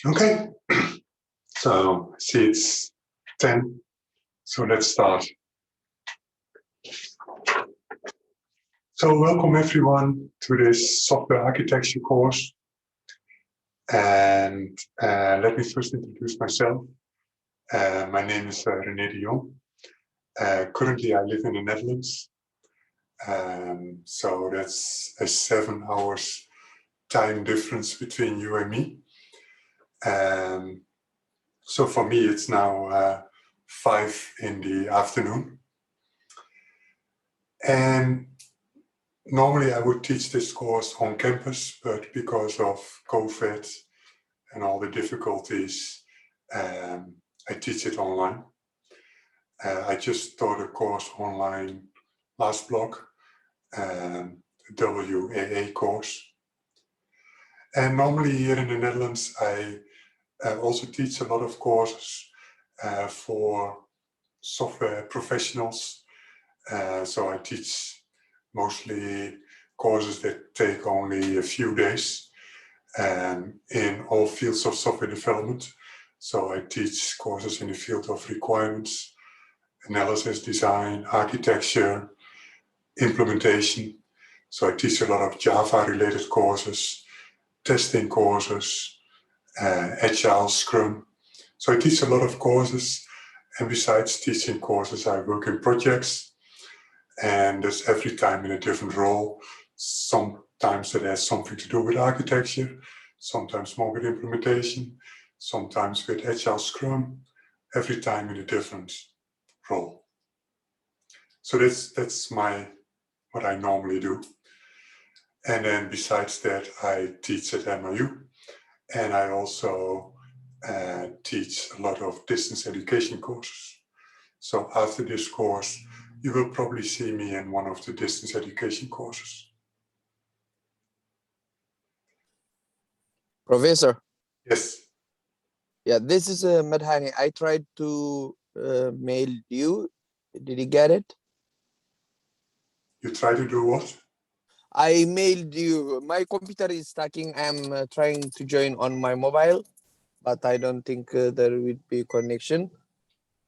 Okay, so see it's 10, so let's start. So welcome everyone to this software architecture course. And let me first introduce myself. My name is René de Jong. Currently I live in the Netherlands. So that's a 7 hours time difference between you and me. So for me it's now 5 in the afternoon. And normally I would teach this course on campus, but because of COVID and all the difficulties, I teach it online. I just taught a course online last block, WAA course. And normally here in the Netherlands, I also teach a lot of courses for software professionals. So I teach mostly courses that take only a few days in all fields of software development. So I teach courses in the field of requirements, analysis, design, architecture, implementation. So I teach a lot of Java related courses, testing courses, Agile, Scrum. So I teach a lot of courses, and besides teaching courses, I work in projects, and that's every time in a different role. Sometimes it has something to do with architecture, sometimes more with implementation, sometimes with Agile, Scrum, every time in a different role. So that's what I normally do. And then besides that, I teach at NYU, and I also teach a lot of distance education courses. So after this course, you will probably see me in one of the distance education courses. Professor. Yes. Yeah, this is Madhani. I tried to mail you. Did you get it? You try to do what? I mailed you. My computer is stacking. I'm trying to join on my mobile, but I don't think there will be connection.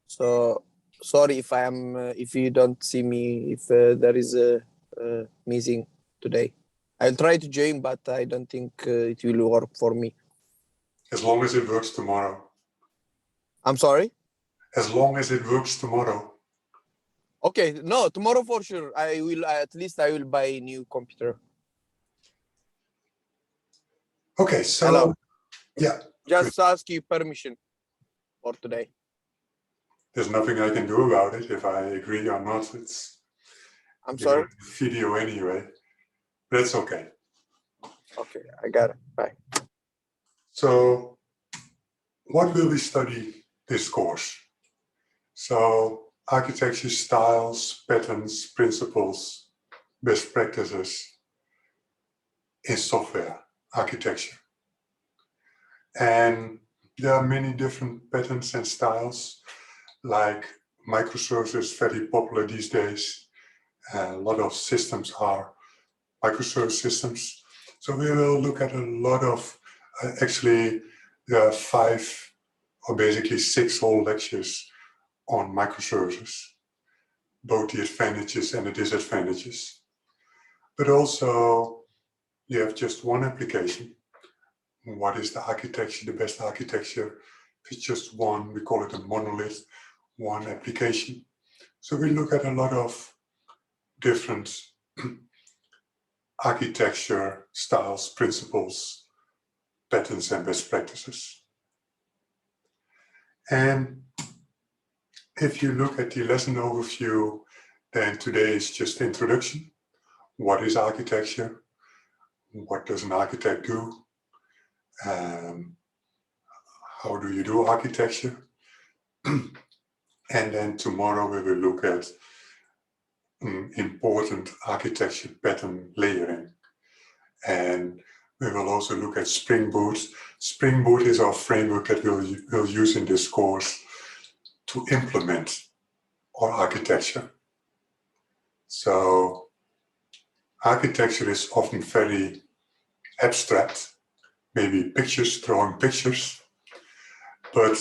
So sorry if if you don't see me, if there is a missing today. I'll try to join, but I don't think it will work for me. As long as it works tomorrow. I'm sorry? As long as it works tomorrow. Okay, no, tomorrow for sure. I will, at least I will buy a new computer. Okay, so hello. Yeah. Just ask you permission for today. There's nothing I can do about it if I agree or not. I'm sorry? Video anyway. That's okay. Okay, I got it. Bye. So what will we study this course? So architecture styles, patterns, principles, best practices in software architecture. And there are many different patterns and styles, like microservices, very popular these days. A lot of systems are microservice systems. So we will look at a lot of, actually there are 5 or basically 6 whole lectures on microservices, both the advantages and the disadvantages. But also you have just one application. What is the architecture, the best architecture? It's just one, we call it a monolith, one application. So we look at a lot of different architecture styles, principles, patterns, and best practices. And if you look at the lesson overview, then today is just introduction. What is architecture? What does an architect do? How do you do architecture? And then tomorrow we will look at important architecture pattern layering. And we will also look at Spring Boot. Spring Boot is our framework that we'll use in this course to implement our architecture. So architecture is often very abstract, maybe pictures, drawing pictures. But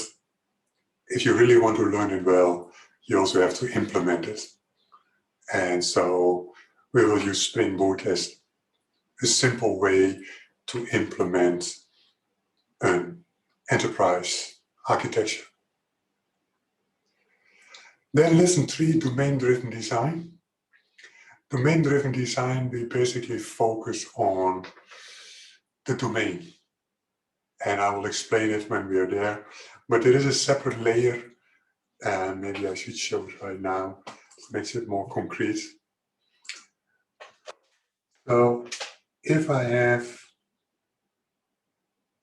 if you really want to learn it well, you also have to implement it. And so we will use Spring Boot as a simple way to implement an enterprise architecture. Then lesson 3, domain-driven design. Domain-driven design, we basically focus on the domain. And I will explain it when we are there. But there is a separate layer, and maybe I should show it right now. It makes it more concrete. So if I have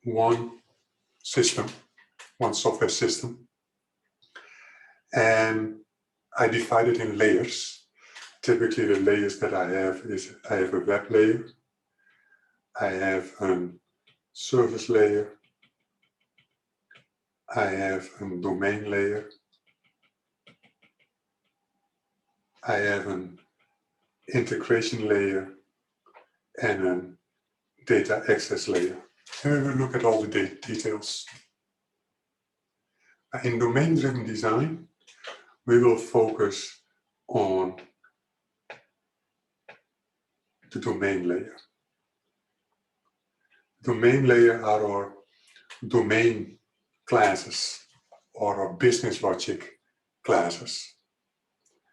one system, one software system, and I divide it in layers. Typically the layers that I have is, I have a web layer, I have a service layer, I have a domain layer, I have an integration layer, and a data access layer. And we will look at all the details. In domain-driven design, we will focus on the domain layer. Domain layer are our domain classes or our business logic classes.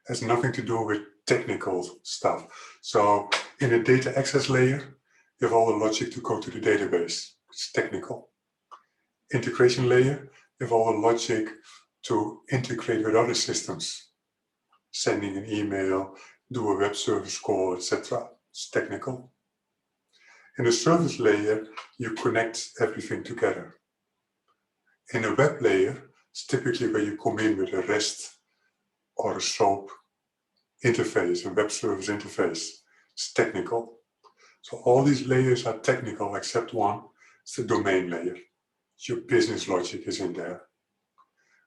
It has nothing to do with technical stuff. So in the data access layer, you have all the logic to go to the database. It's technical. Integration layer, you have all the logic to integrate with other systems. Sending an email, do a web service call, etc. It's technical. In the service layer, you connect everything together. In a web layer, it's typically where you come in with a REST or a SOAP interface, a web service interface. It's technical. So all these layers are technical except one, it's the domain layer. Your business logic is in there.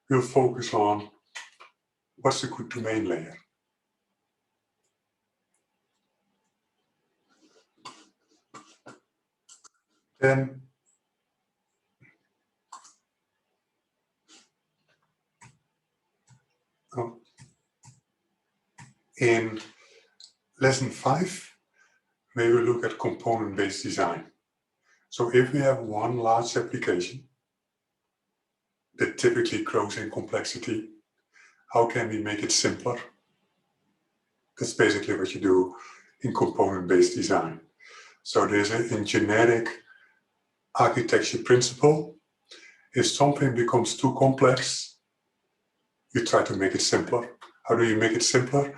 We'll focus on what's a good domain layer. Then in lesson 5, we will look at component-based design. So if we have one large application that typically grows in complexity, how can we make it simpler? That's basically what you do in component-based design. So there's a generic architecture principle. If something becomes too complex, you try to make it simpler. How do you make it simpler?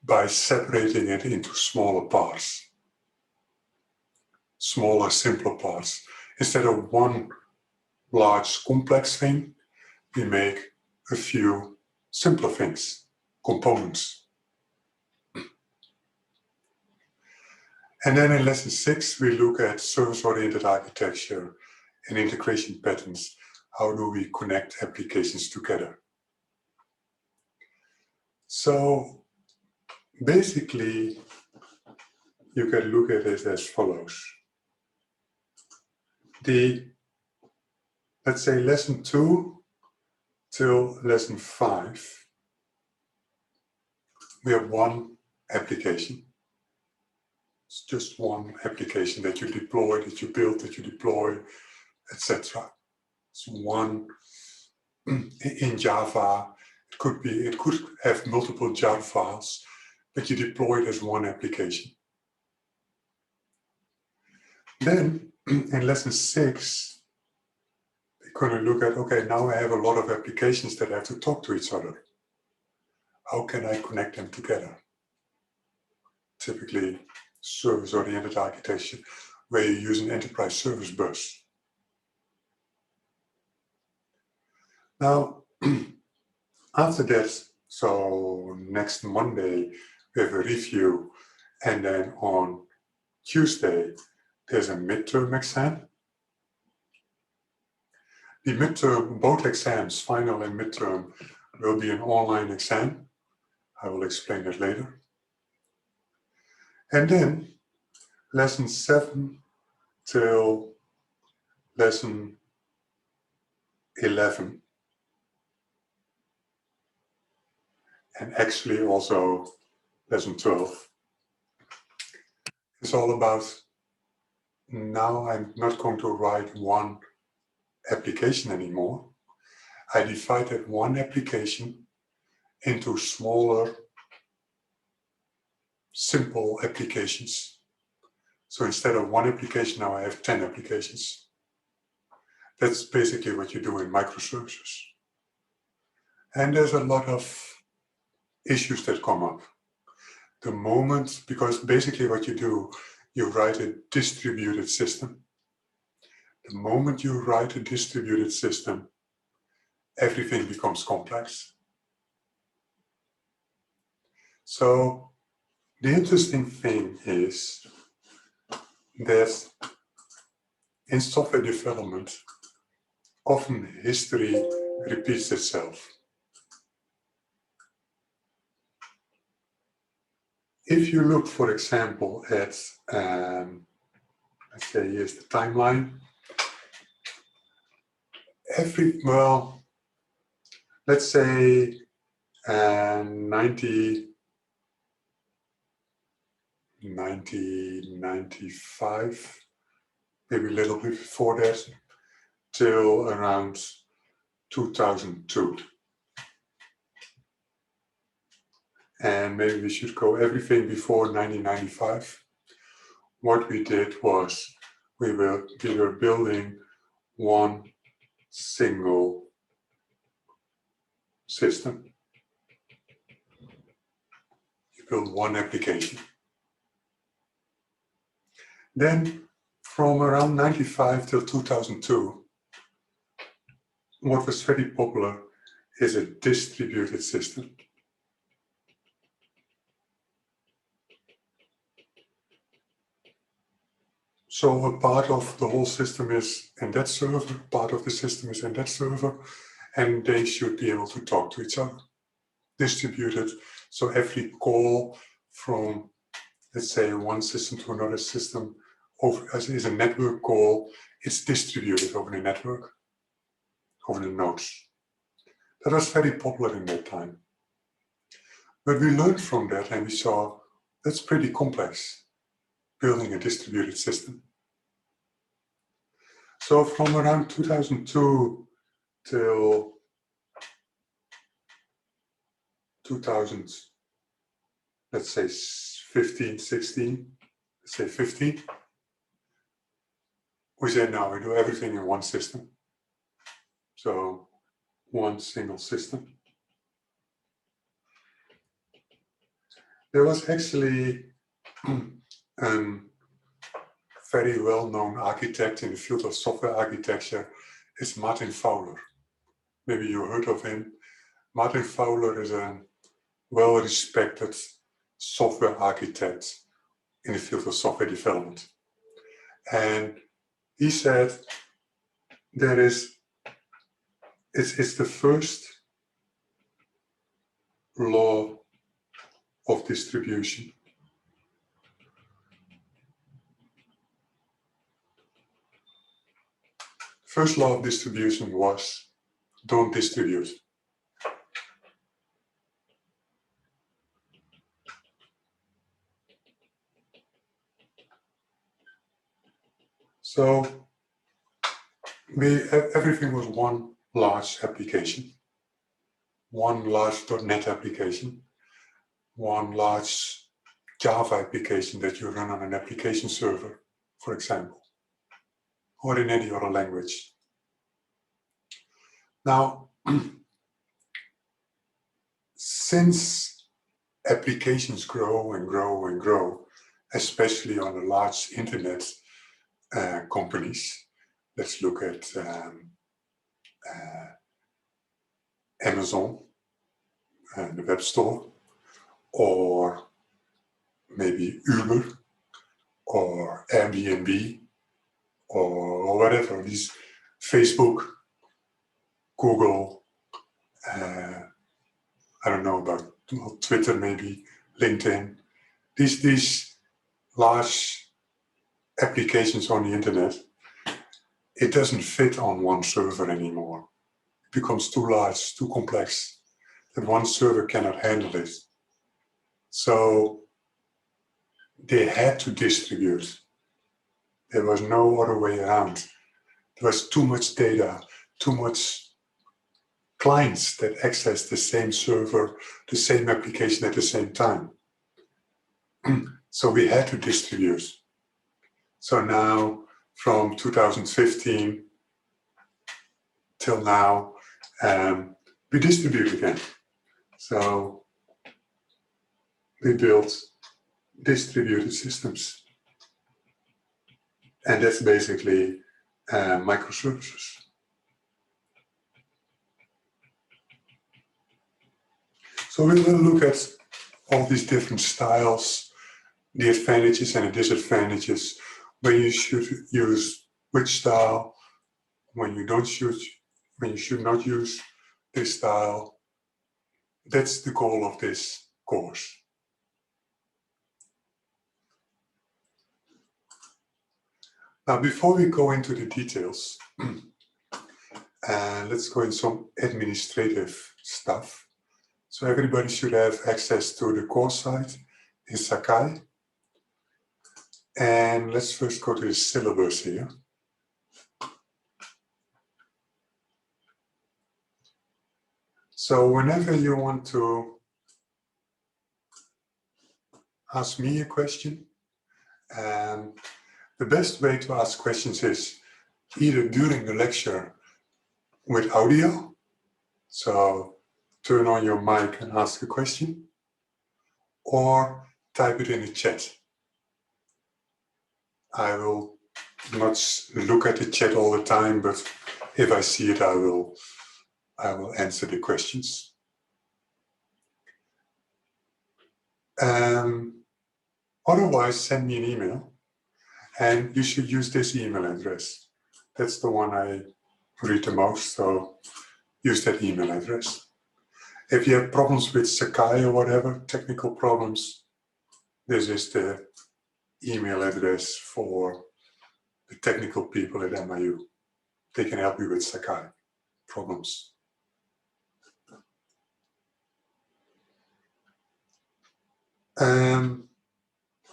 By separating it into smaller parts. Smaller, simpler parts. Instead of one large, complex thing, we make a few simpler things, components. And then in lesson 6, we look at service-oriented architecture and integration patterns. How do we connect applications together? So basically, you can look at it as follows. Let's say lesson 2 till lesson 5, we have one application. It's just one application that you deploy, that you build, that you deploy, etc. It's one in Java. It could have multiple Java files, but you deploy it as one application. Then in lesson 6, we're going to look at, okay, now I have a lot of applications that have to talk to each other. How can I connect them together? Typically, service-oriented architecture, where you use an enterprise service bus. Now, after that, so next Monday, we have a review, and then on Tuesday, there's a midterm exam. The midterm, both exams, final and midterm, will be an online exam. I will explain that later. And then lesson 7 till lesson 11, and actually also lesson 12. It's all about, now I'm not going to write one application anymore. I divided one application into smaller, simple applications. So instead of one application, now I have 10 applications. That's basically what you do in microservices. And there's a lot of issues that come up. The moment, because basically what you do, you write a distributed system. The moment you write a distributed system, everything becomes complex. So the interesting thing is that in software development, often history repeats itself. If you look, for example, at, let's say here's the timeline. Let's say 1995, maybe a little bit before that, till around 2002. And maybe we should go everything before 1995. What we did was we were building one single system. You build one application. Then from around 95 till 2002, what was very popular is a distributed system. So a part of the whole system is in that server, part of the system is in that server, and they should be able to talk to each other. Distributed, so every call from, let's say, one system to another system is a network call. It's distributed over the network, over the nodes. That was very popular in that time. But we learned from that and we saw that's pretty complex, building a distributed system. So from around 2002 till 2000, let's say 15, 16, let's say 15, we said now we do everything in one system. So one single system. There was actually a very well-known architect in the field of software architecture. Is Martin Fowler. Maybe you heard of him. Martin Fowler is a well-respected software architect in the field of software development. And he said it's the first law of distribution. First law of distribution was don't distribute. So everything was one large application, one large .NET application, one large Java application that you run on an application server, for example, or in any other language. Now, since applications grow and grow and grow, especially on the large internet companies, let's look at Amazon, the web store, or maybe Uber, or Airbnb, or whatever, these Facebook, Google, I don't know about Twitter, maybe LinkedIn, these large applications on the internet, it doesn't fit on one server anymore. becomes too large, too complex, that one server cannot handle it. So they had to distribute. There was no other way around. There was too much data, too much clients that access the same server, the same application at the same time. So we had to distribute. So now, from 2015 till now, we distribute again. So we built distributed systems. And that's basically microservices. So we will look at all these different styles, the advantages and the disadvantages, when you should use which style, when you should not use this style. That's the goal of this course. Now, before we go into the details, let's go in some administrative stuff. So everybody should have access to the course site in Sakai. And let's first go to the syllabus here. So whenever you want to ask me a question, the best way to ask questions is either during the lecture with audio, so turn on your mic and ask a question, or type it in the chat. I will not look at the chat all the time, but if I see it, I will answer the questions. Otherwise, send me an email, and you should use this email address. That's the one I read the most, so use that email address. If you have problems with Sakai or whatever, technical problems, this is the email address for the technical people at MIU. They can help you with Sakai problems.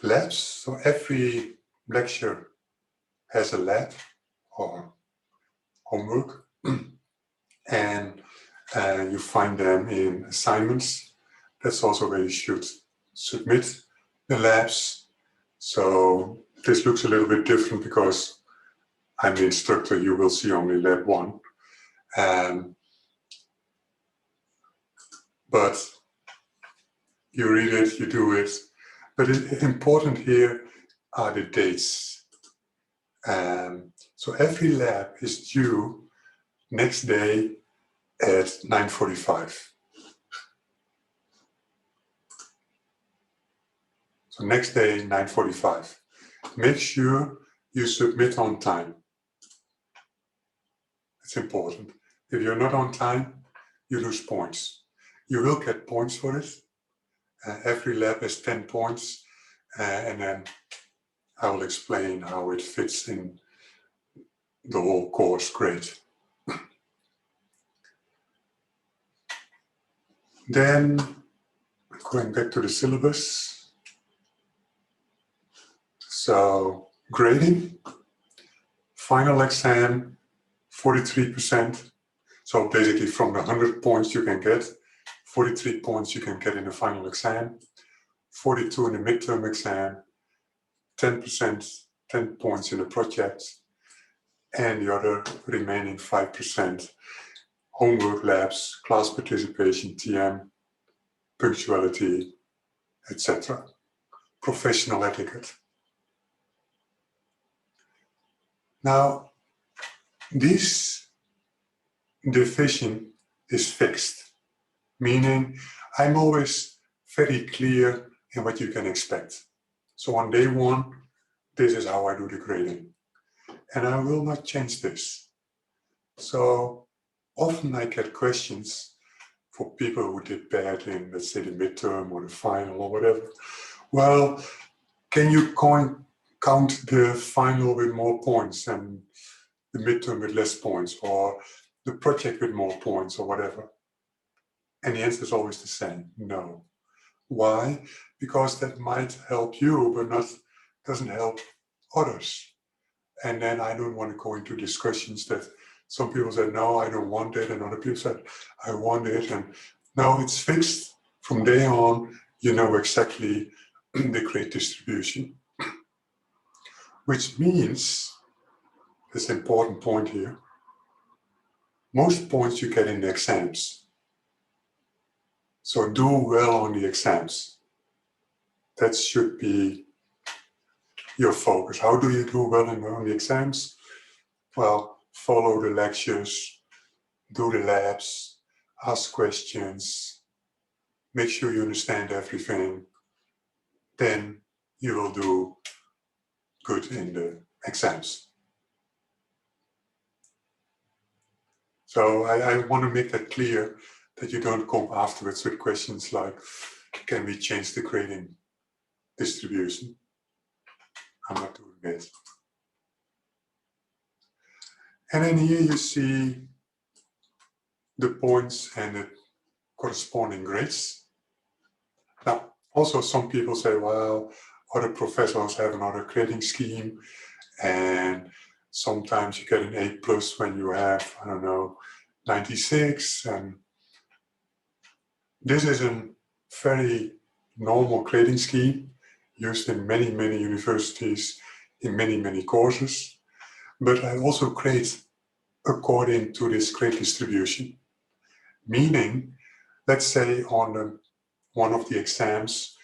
Labs, so every lecture has a lab or homework, and you find them in assignments. That's also where you should submit the labs. So this looks a little bit different because I'm the instructor, you will see only lab 1. But you read it, you do it. But important here are the dates. So every lab is due next day at 9:45. So next day, 9:45. Make sure you submit on time. It's important. If you're not on time, you lose points. You will get points for it. Every lab has 10 points, and then I will explain how it fits in the whole course grade. Then, going back to the syllabus. So, grading, final exam, 43%. So basically from the 100 points you can get, 43 points you can get in the final exam, 42 in the midterm exam, 10%, 10 points in the project, and the other remaining 5%, homework, labs, class participation, TM, punctuality, etc. Professional etiquette. Now, this division is fixed, meaning I'm always very clear in what you can expect. So on day 1, this is how I do the grading. And I will not change this. So often I get questions for people who did bad in, let's say, the midterm or the final or whatever. Well, can you count the final with more points and the midterm with less points? Or the project with more points or whatever? And the answer is always the same, no. Why? Because that might help you, but doesn't help others. And then I don't want to go into discussions that some people said, no, I don't want it. And other people said, I want it. And now it's fixed. From day on, you know exactly the grade distribution. Which means, this important point here, most points you get in the exams. So do well on the exams. That should be your focus. How do you do well on the exams? Well, follow the lectures, do the labs, ask questions, make sure you understand everything. Then you will do good in the exams. So I want to make that clear, that you don't come afterwards with questions like, can we change the grading distribution? I'm not doing it. And then here you see the points and the corresponding grades. Now, also some people say, well, other professors have another grading scheme, and sometimes you get an A+ when you have, I don't know, 96. And this is a very normal grading scheme used in many, many universities, in many, many courses. But I also grade according to this grade distribution. Meaning, let's say on one of the exams,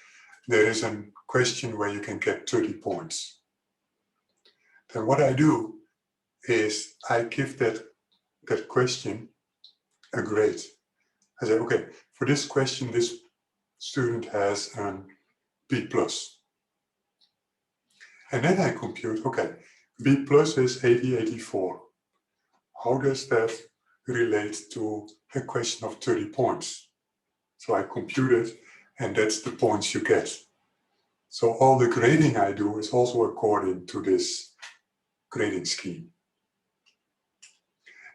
there is a question where you can get 30 points. Then what I do is I give that question a grade. I say, okay, for this question, this student has a B+. And then I compute, okay, B+ is 80, 84. How does that relate to a question of 30 points? So I compute it, and that's the points you get. So all the grading I do is also according to this grading scheme.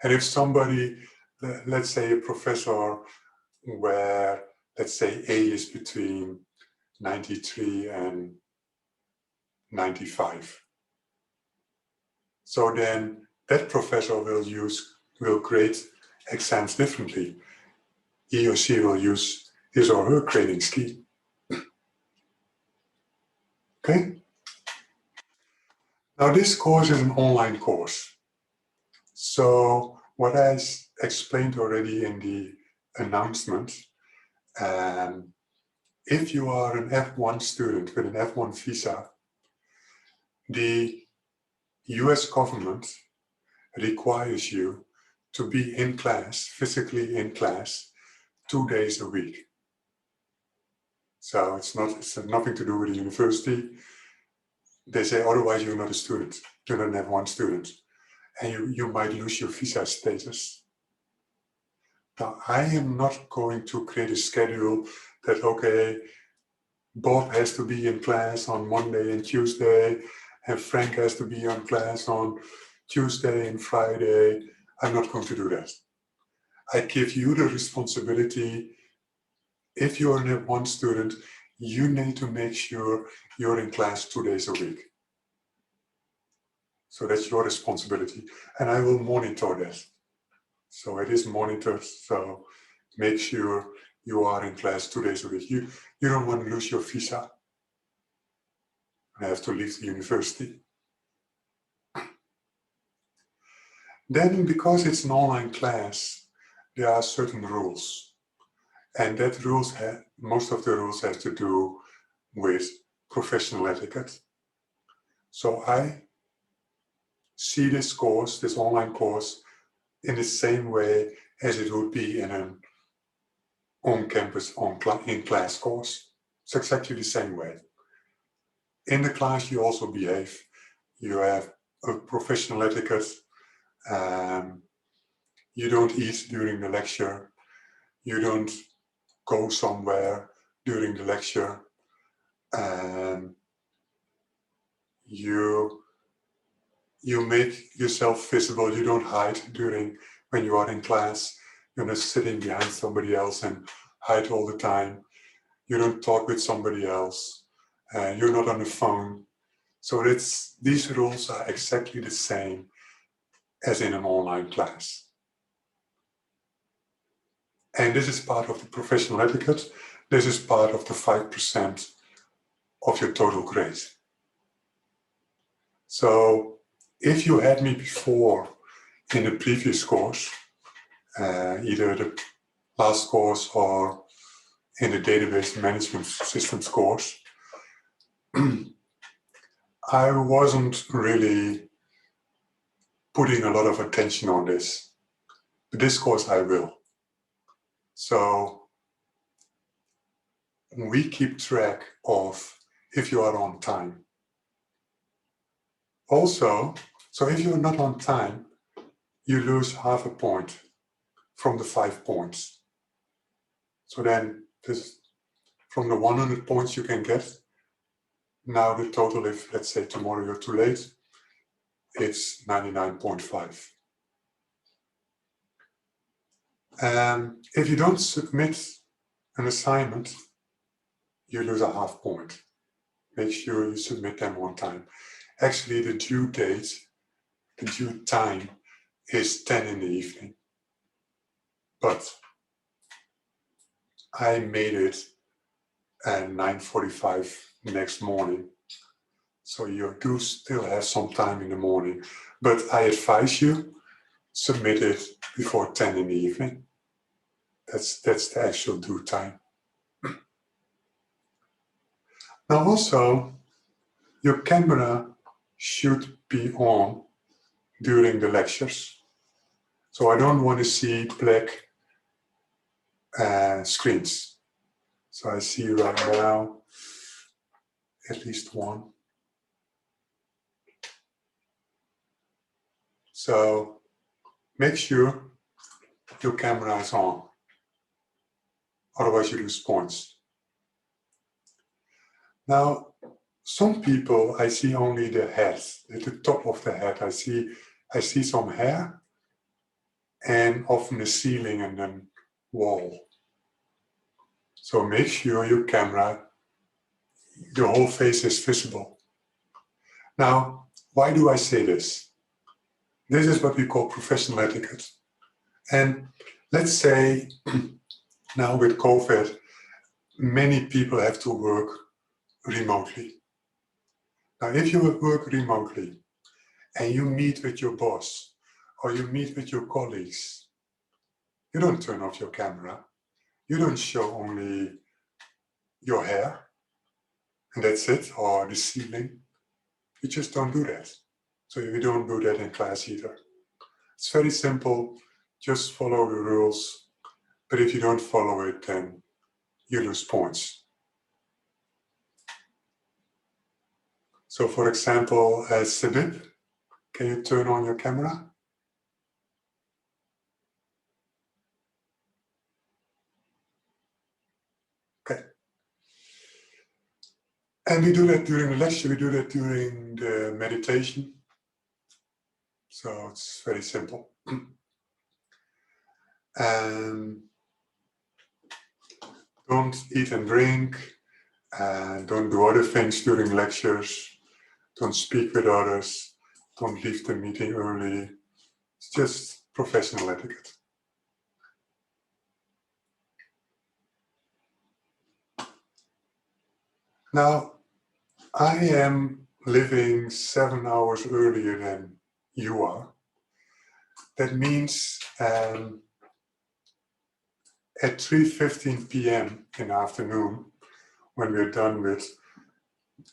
And if somebody, let's say a professor where, let's say A is between 93 and 95. So then that professor will grade exams differently. He or she will use his or her grading scheme. Okay? Now this course is an online course. So what I explained already in the announcement, if you are an F1 student with an F1 visa, the US government requires you to be in class, physically in class, 2 days a week. So it's nothing to do with the university. They say otherwise you're not a student, you're not an F1 student, and you might lose your visa status. Now, I am not going to create a schedule that, okay, Bob has to be in class on Monday and Tuesday, and Frank has to be on class on Tuesday and Friday. I'm not going to do that. I give you the responsibility. If you're an F1 student, you need to make sure you're in class 2 days a week. So that's your responsibility. And I will monitor that. So it is monitored. So make sure you are in class 2 days a week. You don't want to lose your visa and have to leave the university. Then, because it's an online class, there are certain rules. And that most of the rules have to do with professional etiquette. So I see this course, this online course, in the same way as it would be in an on-campus, in-class course. It's exactly the same way. In the class, you also behave. You have a professional etiquette. You don't eat during the lecture. You don't go somewhere during the lecture. You make yourself visible. You don't hide during when you are in class, you're not sitting behind somebody else and hide all the time. You don't talk with somebody else. You're not on the phone. So these rules are exactly the same as in an online class. And this is part of the professional etiquette. This is part of the 5% of your total grade. So if you had me before in the previous course, either the last course or in the database management systems course, I wasn't really putting a lot of attention on this. But this course I will. So we keep track of if you are on time. Also, so if you're not on time, you lose half a point from the 5 points. So then from the 100 points you can get, now the total, if let's say tomorrow you're too late, it's 99.5. If you don't submit an assignment, you lose a half point. Make sure you submit them on time. Actually, the due date, the due time is 10 in the evening. But I made it at 9:45 next morning. So you do still have some time in the morning. But I advise you, submit it before 10 in the evening. That's the actual due time. Now also, your camera should be on during the lectures. So I don't want to see black screens. So I see right now at least one. So make sure your camera is on. Otherwise you lose points. Now, some people, I see only the head, at the top of the head. I see some hair and often the ceiling and then wall. So make sure your camera, the whole face is visible. Now, why do I say this? This is what we call professional etiquette. And let's say now with COVID, many people have to work remotely. Now, if you work remotely and you meet with your boss or you meet with your colleagues, you don't turn off your camera. You don't show only your hair and that's it, or the ceiling. You just don't do that. So you don't do that in class either. It's very simple. Just follow the rules. But if you don't follow it, then you lose points. So for example, Sabib, can you turn on your camera? Okay. And we do that during the lecture, we do that during the meditation. So it's very simple. And don't eat and drink, and don't do other things during lectures. Don't speak with others. Don't leave the meeting early. It's just professional etiquette. Now, I am living 7 hours earlier than you are. That means at 3:15 p.m. in the afternoon, when we're done with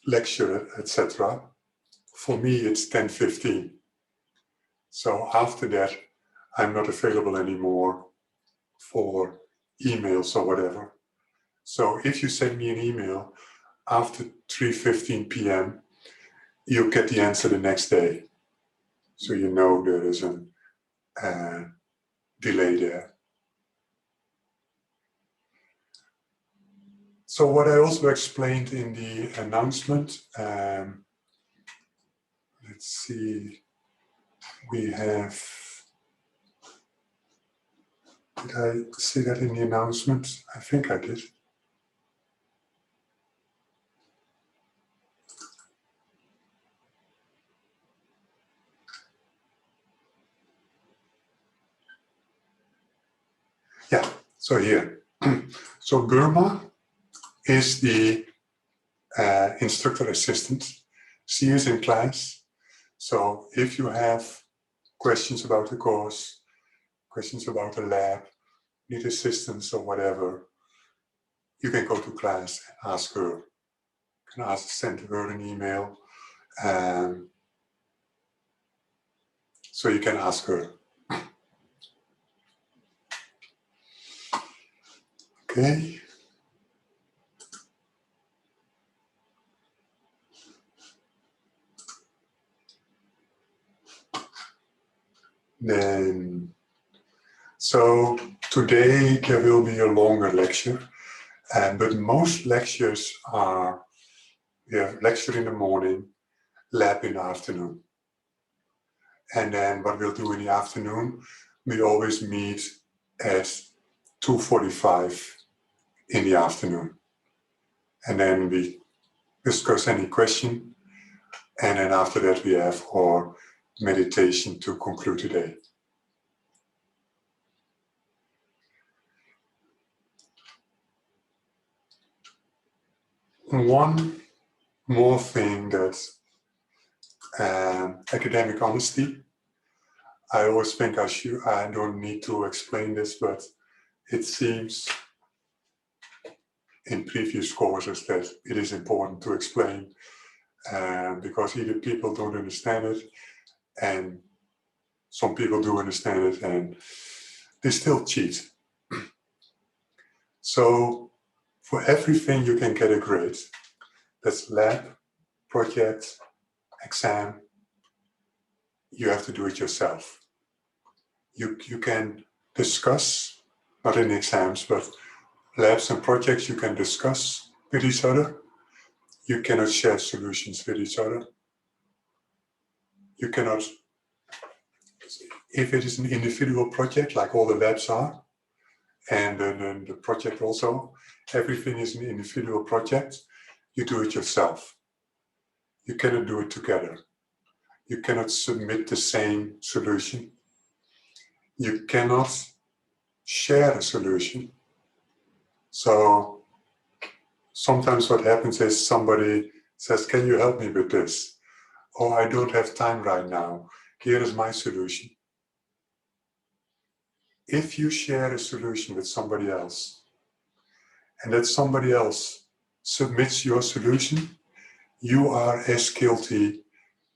lecture, etc., for me it's 10:15. So after that, I'm not available anymore for emails or whatever. So if you send me an email after 3:15 p.m., you'll get the answer the next day. So you know there is a delay there. So what I also explained in the announcement, let's see, we have Did I see that in the announcement? I think I did. Yeah, so here. So Burma is the instructor assistant. She is in class. So if you have questions about the course, questions about the lab, need assistance or whatever, you can go to class and ask her. You can send her an email. So you can ask her. Okay. Then, so today there will be a longer lecture, but most lectures are, we have lecture in the morning, lab in the afternoon. And then what we'll do in the afternoon, we always meet at 2:45 in the afternoon. And then we discuss any question. And then after that, we have our meditation to conclude the day. One more thing that academic honesty. I always think I don't need to explain this, but it seems in previous courses that it is important to explain because either people don't understand it and some people do understand it and they still cheat. So for everything you can get a grade. That's lab, project, exam. You have to do it yourself. You can discuss, not in exams, but labs and projects you can discuss with each other. You cannot share solutions with each other. You cannot, if it is an individual project like all the labs are, and then the project also, everything is an individual project, you do it yourself. You cannot do it together. You cannot submit the same solution. You cannot share a solution. So sometimes what happens is somebody says, can you help me with this? Oh, I don't have time right now. Here is my solution. If you share a solution with somebody else, and that somebody else submits your solution, you are as guilty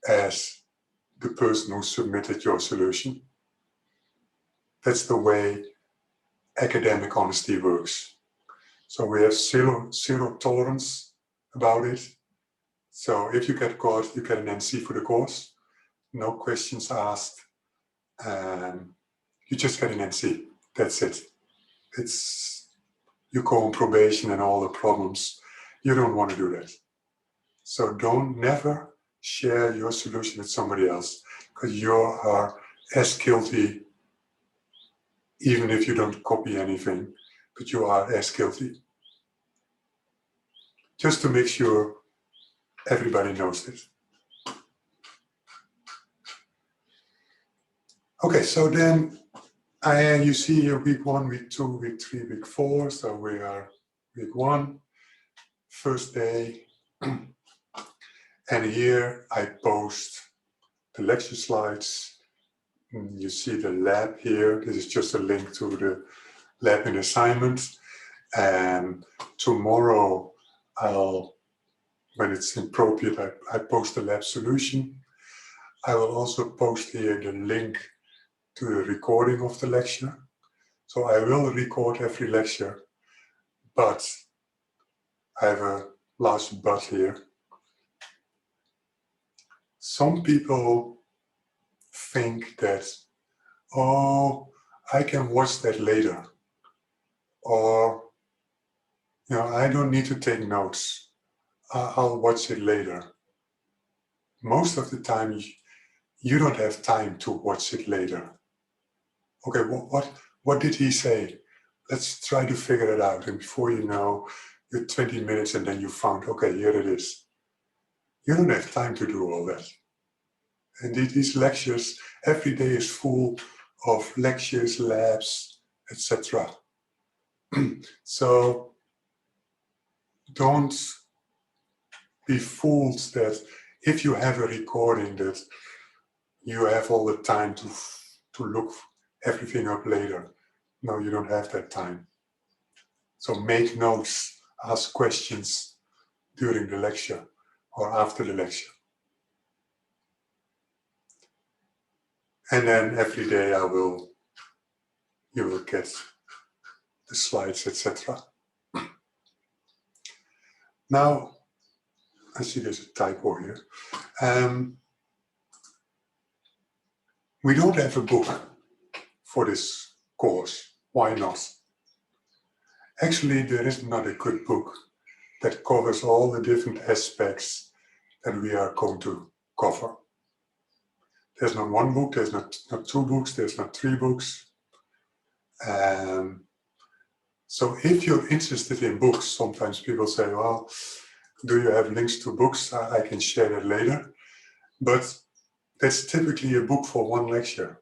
as the person who submitted your solution. That's the way academic honesty works. So we have zero tolerance about it. So if you get caught, you get an NC for the course. No questions asked. You just get an NC. That's it. You go on probation and all the problems. You don't want to do that. So never share your solution with somebody else, because you are as guilty, even if you don't copy anything, but you are as guilty. Just to make sure everybody knows this. Okay, so then you see here week 1, week 2, week 3, week 4. So we are week 1, first day. And here I post the lecture slides. You see the lab here. This is just a link to the lab and assignment. And tomorrow, when it's appropriate, I post the lab solution. I will also post here the link to the recording of the lecture. So I will record every lecture, but I have a large but here. Some people think that, oh, I can watch that later. Or, I don't need to take notes. I'll watch it later. Most of the time, you don't have time to watch it later. Okay, What did he say? Let's try to figure it out. And before you know, you're 20 minutes and then you found, okay, here it is. You don't have time to do all that. And these lectures, every day is full of lectures, labs, etc. So don't be fooled that if you have a recording that you have all the time to look everything up later. No, you don't have that time. So make notes, ask questions during the lecture or after the lecture. And then every day you will get the slides, etc. Now, I see there's a typo here. We don't have a book for this course. Why not? Actually, there is not a good book that covers all the different aspects that we are going to cover. There's not one book, there's not two books, there's not three books. So if you're interested in books, sometimes people say, well, do you have links to books? I can share that later. But that's typically a book for one lecture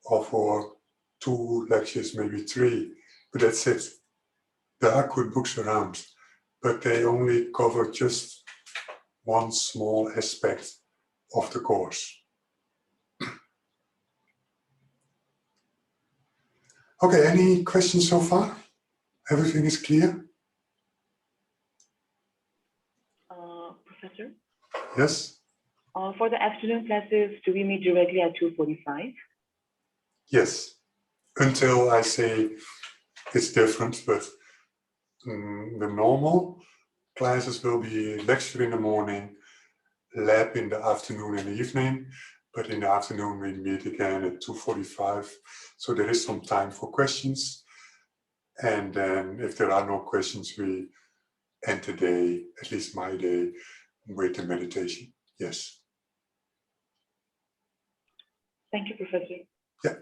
or for 2 lectures, maybe 3, but that's it. There are good books around, but they only cover just one small aspect of the course. Okay, any questions so far? Everything is clear? Professor? Yes? For the afternoon classes, do we meet directly at 2:45? Yes, until I say it's different, but the normal classes will be lecture in the morning, lab in the afternoon and evening, but in the afternoon we meet again at 2:45, so there is some time for questions. And then if there are no questions, we end the day, at least my day, with the meditation. Yes. Thank you, Professor. Yeah.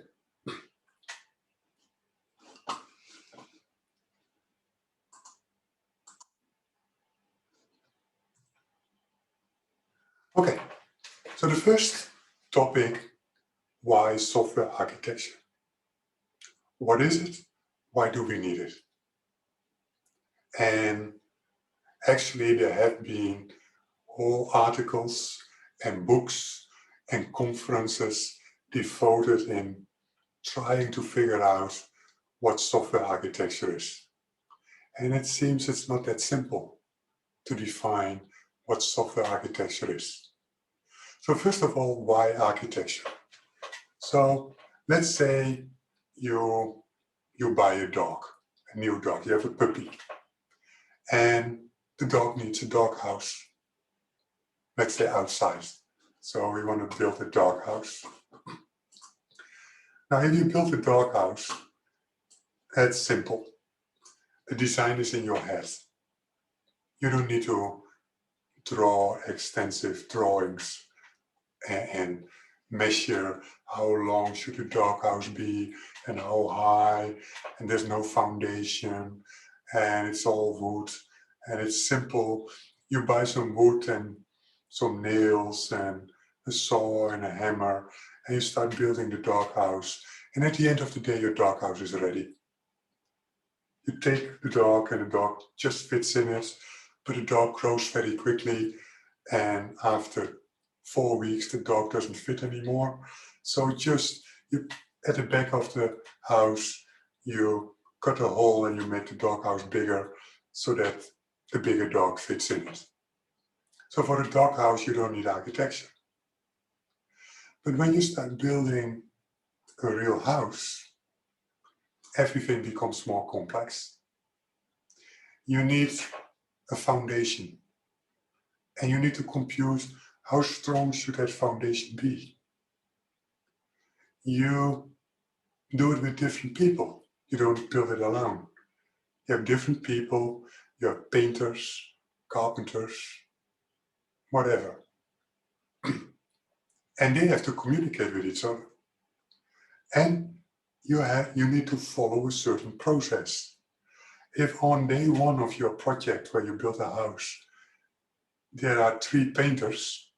Okay, so the first topic, why software architecture? What is it? Why do we need it? And actually there have been whole articles and books and conferences devoted in trying to figure out what software architecture is. And it seems it's not that simple to define what software architecture is. So first of all, why architecture? So let's say you buy a dog, a new dog, you have a puppy, and the dog needs a dog house. Let's say outside. So we want to build a dog house. Now, if you build a dog house, that's simple. The design is in your head. You don't need to draw extensive drawings and measure how long should the doghouse be and how high, and there's no foundation and it's all wood and it's simple. You buy some wood and some nails and a saw and a hammer and you start building the doghouse, and at the end of the day your doghouse is ready. You take the dog and the dog just fits in it, but the dog grows very quickly, and after 4 weeks the dog doesn't fit anymore. So you at the back of the house you cut a hole and you make the dog house bigger so that the bigger dog fits in it. So for the dog house you don't need architecture. But when you start building a real house, everything becomes more complex. You need a foundation, and you need to compute how strong should that foundation be. You do it with different people. You don't build it alone. You have different people, you have painters, carpenters, whatever. And they have to communicate with each other. And you need to follow a certain process. If on day one of your project where you build a house, there are 3 painters,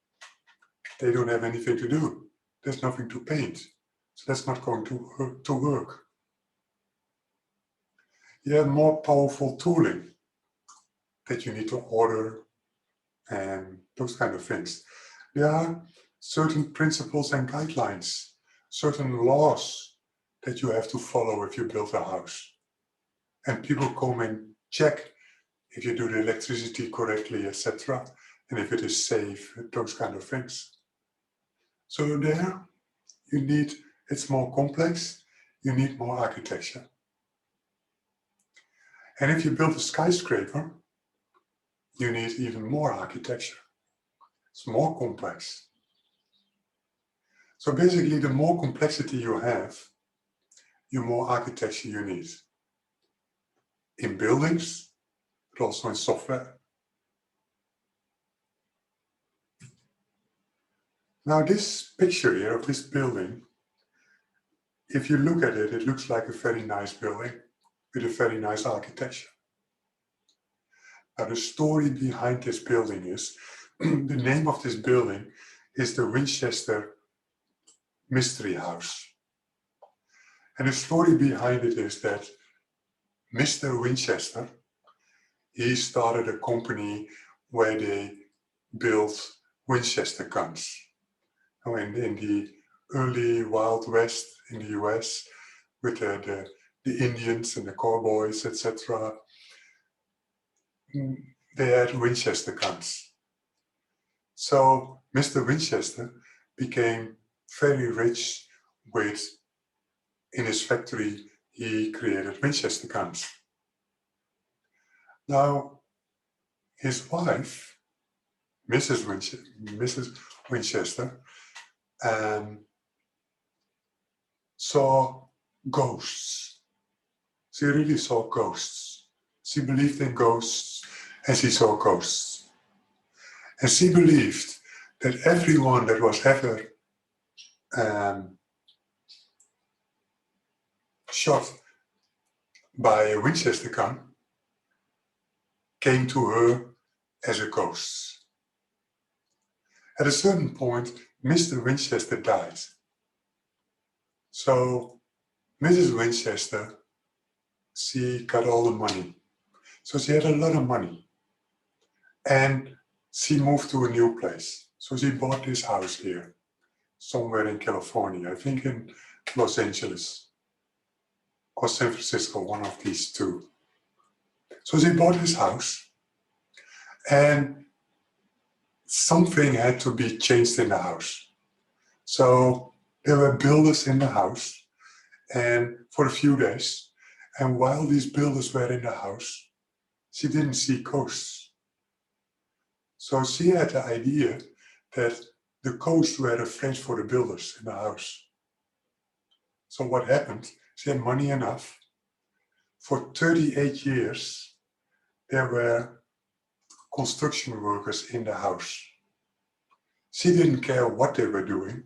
they don't have anything to do. There's nothing to paint. So that's not going to work. You have more powerful tooling that you need to order and those kind of things. There are certain principles and guidelines, certain laws that you have to follow if you build a house. And people come and check if you do the electricity correctly, etc. And if it is safe, those kind of things. So there, you need, it's more complex, you need more architecture. And if you build a skyscraper, you need even more architecture. It's more complex. So basically, the more complexity you have, the more architecture you need. In buildings, but also in software. Now this picture here of this building, if you look at it, it looks like a very nice building with a very nice architecture. Now the story behind this building is, the name of this building is the Winchester Mystery House. And the story behind it is that Mr. Winchester, he started a company where they built Winchester guns. In the early Wild West in the US, with the Indians and the cowboys, etc., they had Winchester guns. So Mr. Winchester became very rich with, in his factory, he created Winchester guns. Now, his wife, Mrs. Winchester, saw ghosts. She really saw ghosts. She believed in ghosts and she saw ghosts. And she believed that everyone that was ever shot by a Winchester gun came to her as a ghost. At a certain point, Mr. Winchester died. So Mrs. Winchester, she got all the money. So she had a lot of money. And she moved to a new place. So she bought this house here, somewhere in California, I think in Los Angeles or San Francisco, one of these two. So she bought this house and something had to be changed in the house. So there were builders in the house and for a few days. And while these builders were in the house, she didn't see ghosts. So she had the idea that the ghosts were afraid for the builders in the house. So what happened? She had money enough. For 38 years, there were construction workers in the house. She didn't care what they were doing,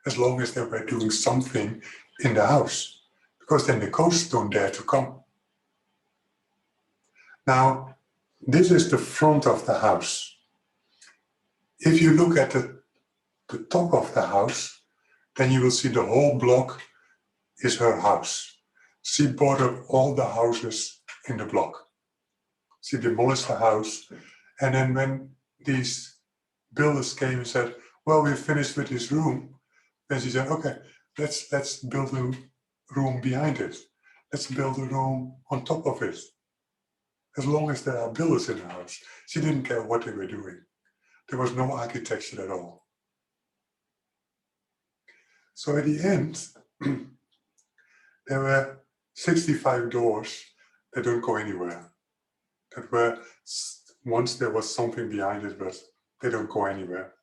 as long as they were doing something in the house, because then the ghosts don't dare to come. Now, this is the front of the house. If you look at the top of the house, then you will see the whole block is her house. She bought up all the houses in the block. She demolished the house. And then when these builders came and said, well, we're finished with this room, then she said, okay, let's build a room behind it. Let's build a room on top of it. As long as there are builders in the house. She didn't care what they were doing. There was no architecture at all. So at the end, there were 65 doors that don't go anywhere. That were, once there was something behind it, but they don't go anywhere.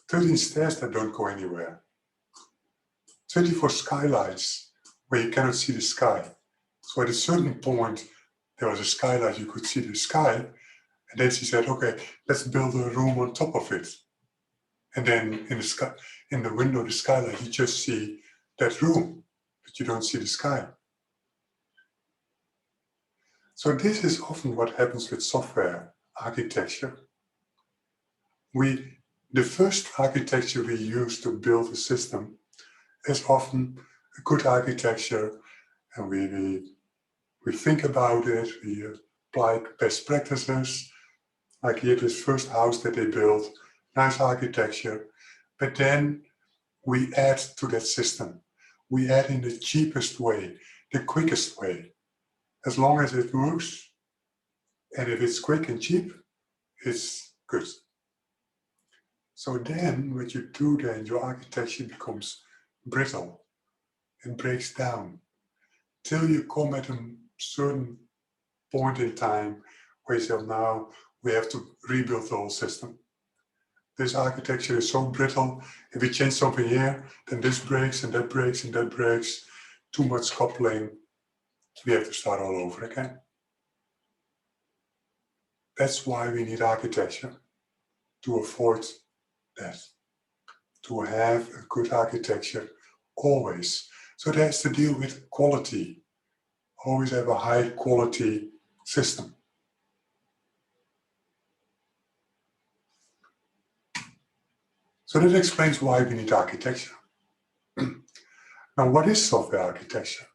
13 stairs that don't go anywhere. 24 skylights where you cannot see the sky. So at a certain point, there was a skylight, you could see the sky. And then she said, okay, let's build a room on top of it. And then in the window, the skylight, you just see that room. but you don't see the sky. So this is often what happens with software architecture. The first architecture we use to build a system is often a good architecture, and we think about it, we apply best practices, like here this first house that they built, nice architecture, but then we add to that system. We add in the cheapest way, the quickest way. As long as it works, and if it's quick and cheap, it's good. So then what you do then, your architecture becomes brittle. It breaks down till you come at a certain point in time where you say, now we have to rebuild the whole system. This architecture is so brittle. If we change something here, then this breaks and that breaks and that breaks. Too much coupling. We have to start all over again. That's why we need architecture, to avoid that, to have a good architecture always. So that has to deal with quality. Always have a high quality system. So that explains why we need architecture. Now, what is software architecture?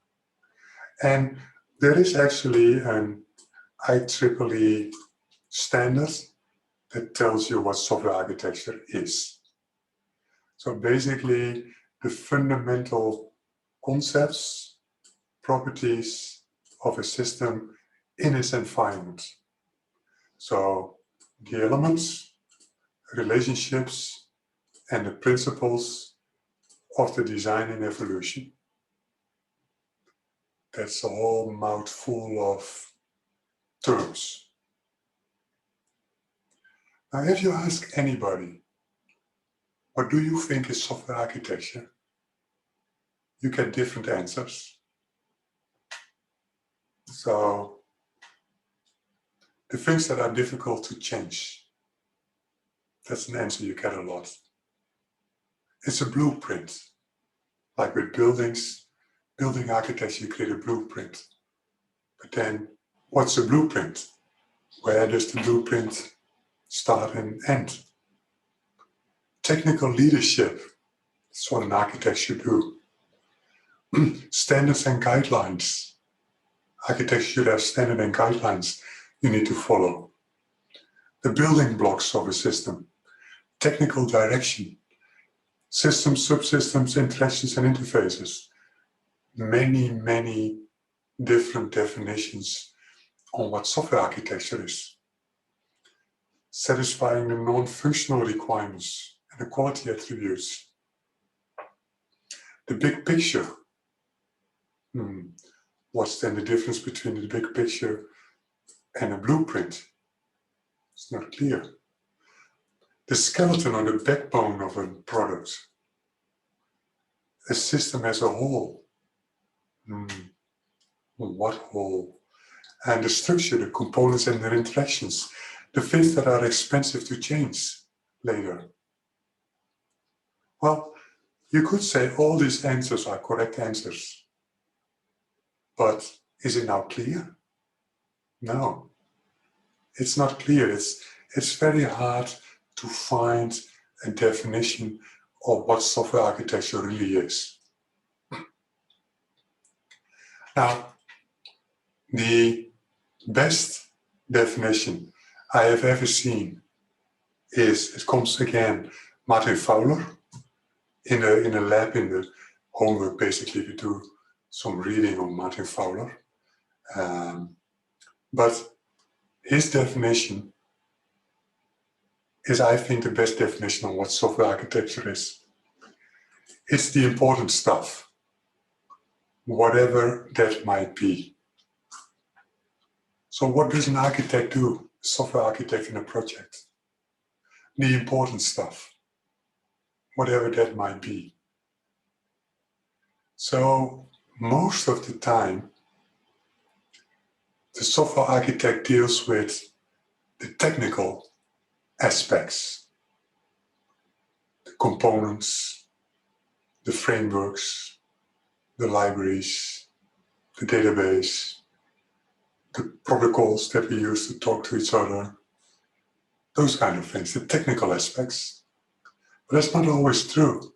And there is actually an IEEE standard that tells you what software architecture is. So basically, the fundamental concepts, properties of a system in its environment. So the elements, relationships, and the principles of the design and evolution. That's a whole mouthful of terms. Now, if you ask anybody, what do you think is software architecture? You get different answers. So, the things that are difficult to change, that's an answer you get a lot. It's a blueprint. Like with buildings, building architecture, you create a blueprint. But then, what's a blueprint? Where does the blueprint start and end? Technical leadership, that's what an architect should do. Standards and guidelines. Architects should have standards and guidelines you need to follow. The building blocks of a system. Technical direction. Systems, subsystems, interactions, and interfaces. Many, many different definitions on what software architecture is. Satisfying the non-functional requirements and the quality attributes. The big picture. What's then the difference between the big picture and a blueprint? It's not clear. The skeleton or the backbone of a product. A system as a whole. What whole? And the structure, the components and their interactions. The things that are expensive to change later. Well, you could say all these answers are correct answers. But is it now clear? No. It's not clear. It's very hard to find a definition of what software architecture really is. Now, the best definition I have ever seen is, it comes again, Martin Fowler, in a lab in the homework. Basically, we do some reading on Martin Fowler. But his definition is, I think, the best definition of what software architecture is. It's the important stuff, whatever that might be. So what does an architect do, a software architect in a project? The important stuff, whatever that might be. So most of the time, the software architect deals with the technical aspects, the components, the frameworks, the libraries, the database, the protocols that we use to talk to each other, those kind of things, the technical aspects. But that's not always true.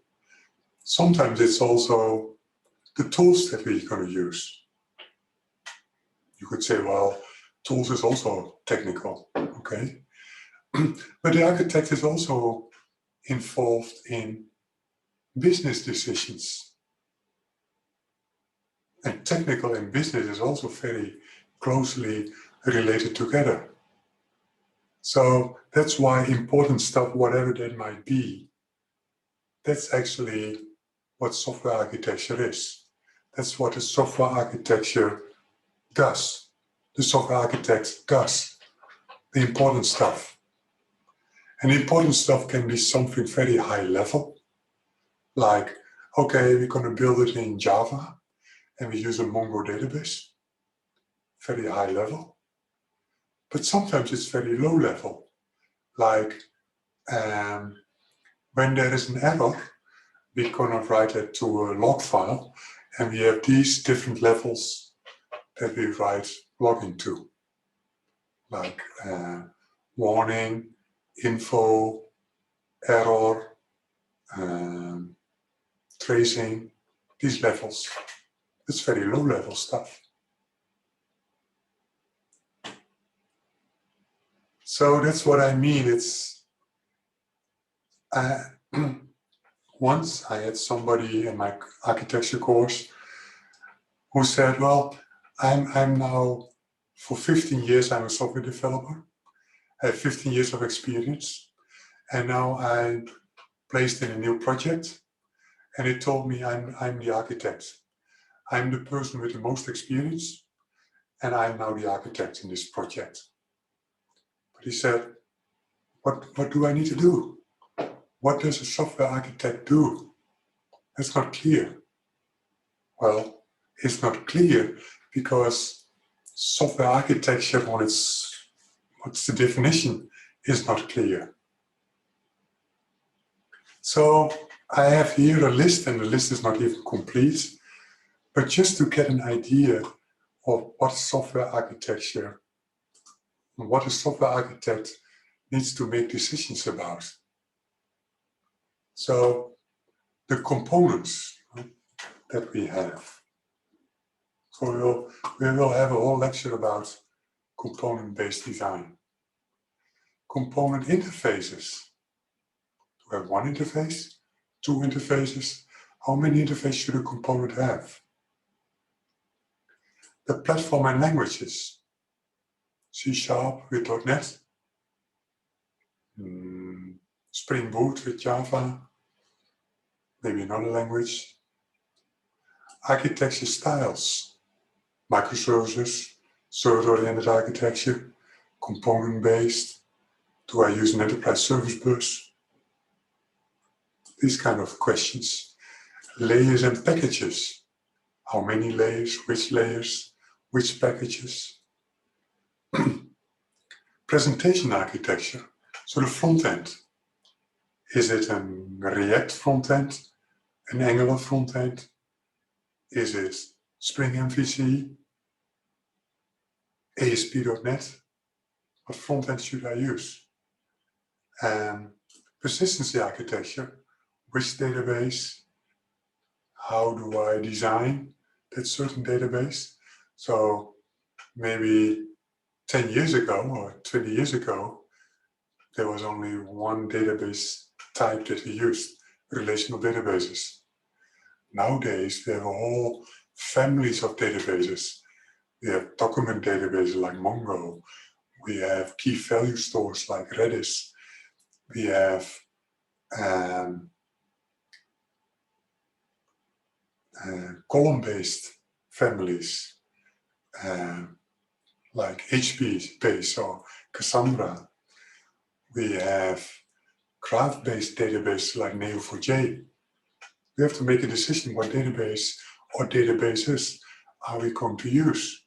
Sometimes it's also the tools that we're going to use. You could say, well, tools is also technical, okay? But the architect is also involved in business decisions. And technical and business is also very closely related together. So that's why important stuff, whatever that might be, that's actually what software architecture is. That's what a software architecture does. The software architect does the important stuff. And the important stuff can be something very high level, like, okay, we're going to build it in Java and we use a Mongo database, very high level. But sometimes it's very low level, like when there is an error, we're going to write it to a log file, and we have these different levels that we write logging to, like warning, info, error, tracing, these levels. It's very low level stuff. So that's what I mean. It's once I had somebody in my architecture course who said, well, I'm now, for 15 years, I'm a software developer. I have 15 years of experience. And now I'm placed in a new project. And it told me I'm the architect. I'm the person with the most experience. And I'm now the architect in this project. But he said, what do I need to do? What does a software architect do? That's not clear. Well, it's not clear because software architecture, what's the definition, is not clear. So I have here a list, and the list is not even complete, but just to get an idea of what software architecture, what a software architect needs to make decisions about. So the components that we have. So we will have a whole lecture about component-based design. Component interfaces. Do we have one interface? Two interfaces? How many interfaces should a component have? The platform and languages. C# with .NET. Spring Boot with Java. Maybe another language. Architecture styles. Microservices, service-oriented architecture, component-based. Do I use an enterprise service bus? These kind of questions. Layers and packages. How many layers, which packages? Presentation architecture. So the front end. Is it a React front end? An Angular front end? Is it Spring MVC? ASP.NET? What front end should I use? Persistency architecture. Which database? How do I design that certain database? So maybe 10 years ago or 20 years ago, there was only one database type that we used, relational databases. Nowadays, we have a whole families of databases. We have document databases like Mongo. We have key value stores like Redis. We have column-based families like HBase or Cassandra. We have graph-based databases like Neo4j. We have to make a decision what database or databases are we going to use.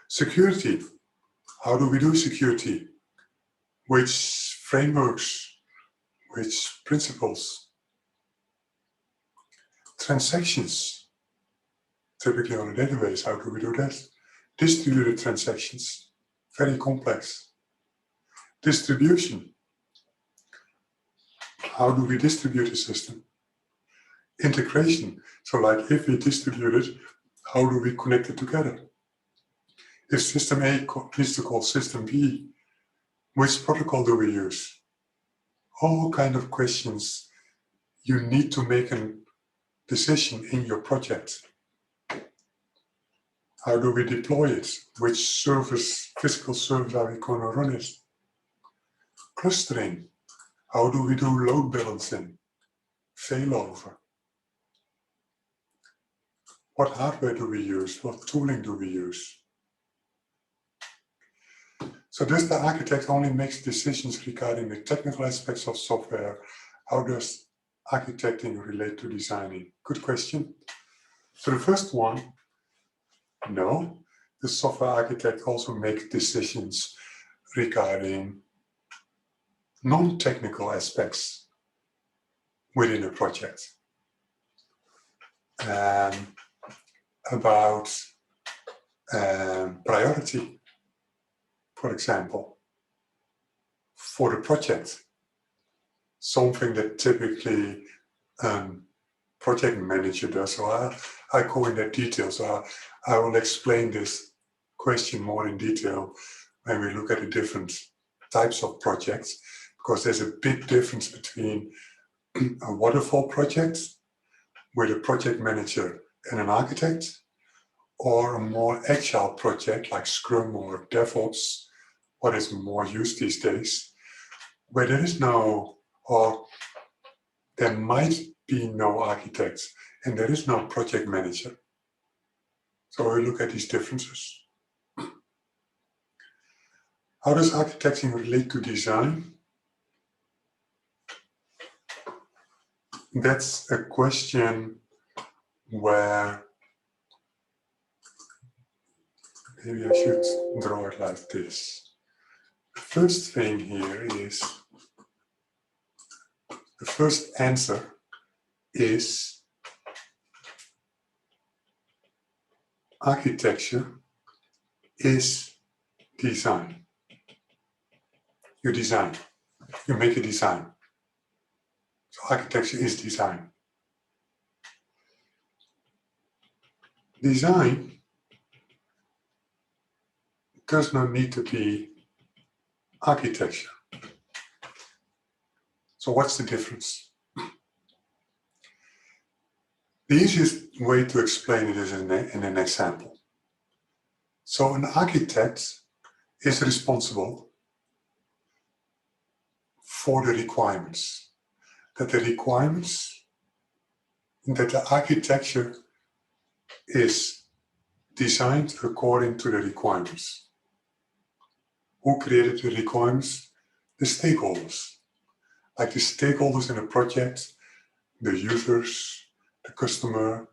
Security. How do we do security? Which frameworks? Which principles? Transactions, typically on a database, how do we do that? Distributed transactions, very complex. Distribution, how do we distribute a system? Integration, so like if we distribute it, how do we connect it together? If system A needs to call system B, which protocol do we use? All kind of questions you need to make a decision in your project. How do we deploy it? Which service, physical service are we going to run it? Clustering, how do we do load balancing? Failover. What hardware do we use? What tooling do we use? So does the architect only makes decisions regarding the technical aspects of software? How does architecting relate to designing? Good question. So the first one, no. The software architect also makes decisions regarding non-technical aspects within a project. About priority, for example, for the project. Something that typically project manager does. So I go in that detail. So I will explain this question more in detail when we look at the different types of projects, because there's a big difference between a waterfall project with a project manager and an architect, or a more agile project like Scrum or DevOps, what is more used these days, where there is no, or there might be no architect and there is no project manager. So we look at these differences. How does architecting relate to design? That's a question where maybe I should draw it like this. The first thing here is, the first answer is architecture is design. You design, you make a design. So architecture is design. Design does not need to be architecture. So what's the difference? The easiest way to explain it is in an example. So an architect is responsible for the requirements. That the architecture is designed according to the requirements. Who created the requirements? The stakeholders. Like the stakeholders in a project, the users, the customer,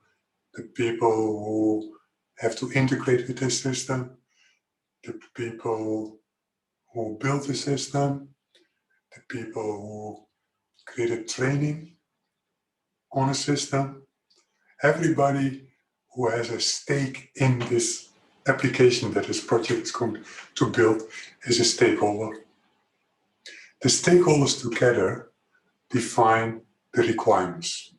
the people who have to integrate with the system, the people who build the system, the people who created training on a system, everybody who has a stake in this application that this project is going to build is a stakeholder. The stakeholders together define the requirements.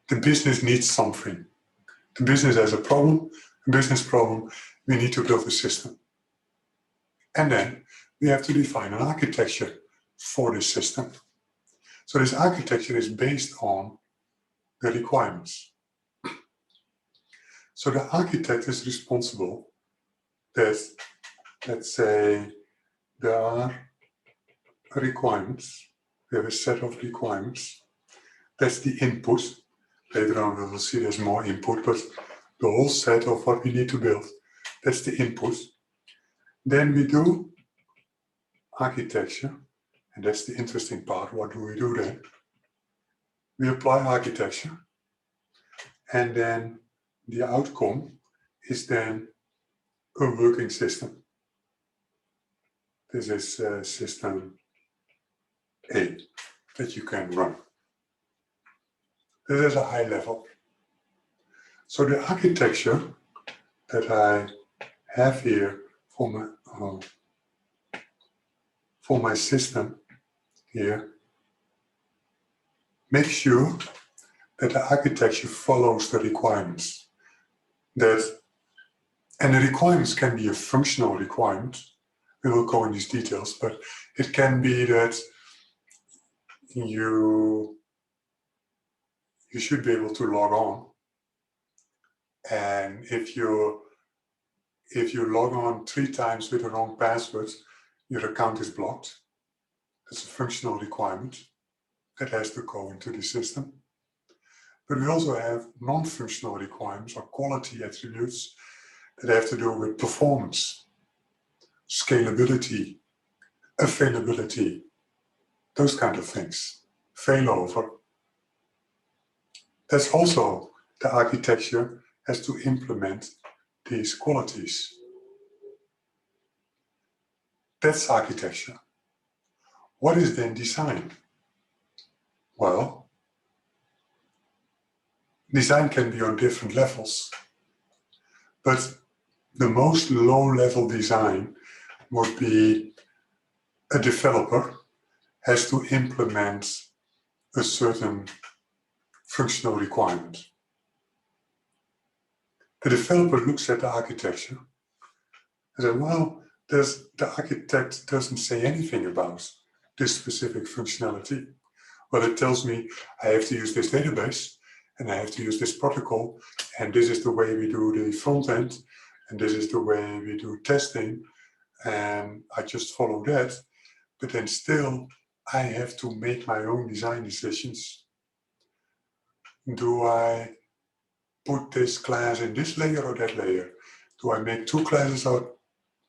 The business needs something. The business has a problem, a business problem, we need to build a system. And then we have to define an architecture for this system. So this architecture is based on the requirements. So the architect is responsible that, let's say, there are requirements, we have a set of requirements, that's the input. Later on we will see there's more input, but the whole set of what we need to build, that's the input. Then we do architecture, and that's the interesting part. What do we do then? We apply architecture, and then the outcome is then a working system. This is system A that you can run. This is a high level. So the architecture that I have here for my system here makes sure that the architecture follows the requirements. And the requirements can be a functional requirement. We will go in these details, but it can be that you should be able to log on. And if you log on 3 times with the wrong password, your account is blocked. That's a functional requirement that has to go into the system. But we also have non-functional requirements or quality attributes that have to do with performance, scalability, availability, those kind of things, failover. That's also the architecture has to implement these qualities. That's architecture. What is then design? Well, design can be on different levels, but the most low-level design would be a developer has to implement a certain functional requirement. The developer looks at the architecture and says, well, the architect doesn't say anything about this specific functionality. Well, it tells me I have to use this database and I have to use this protocol, and this is the way we do the front end, and this is the way we do testing, and I just follow that. But then still, I have to make my own design decisions. Do I put this class in this layer or that layer? Do I make 2 classes or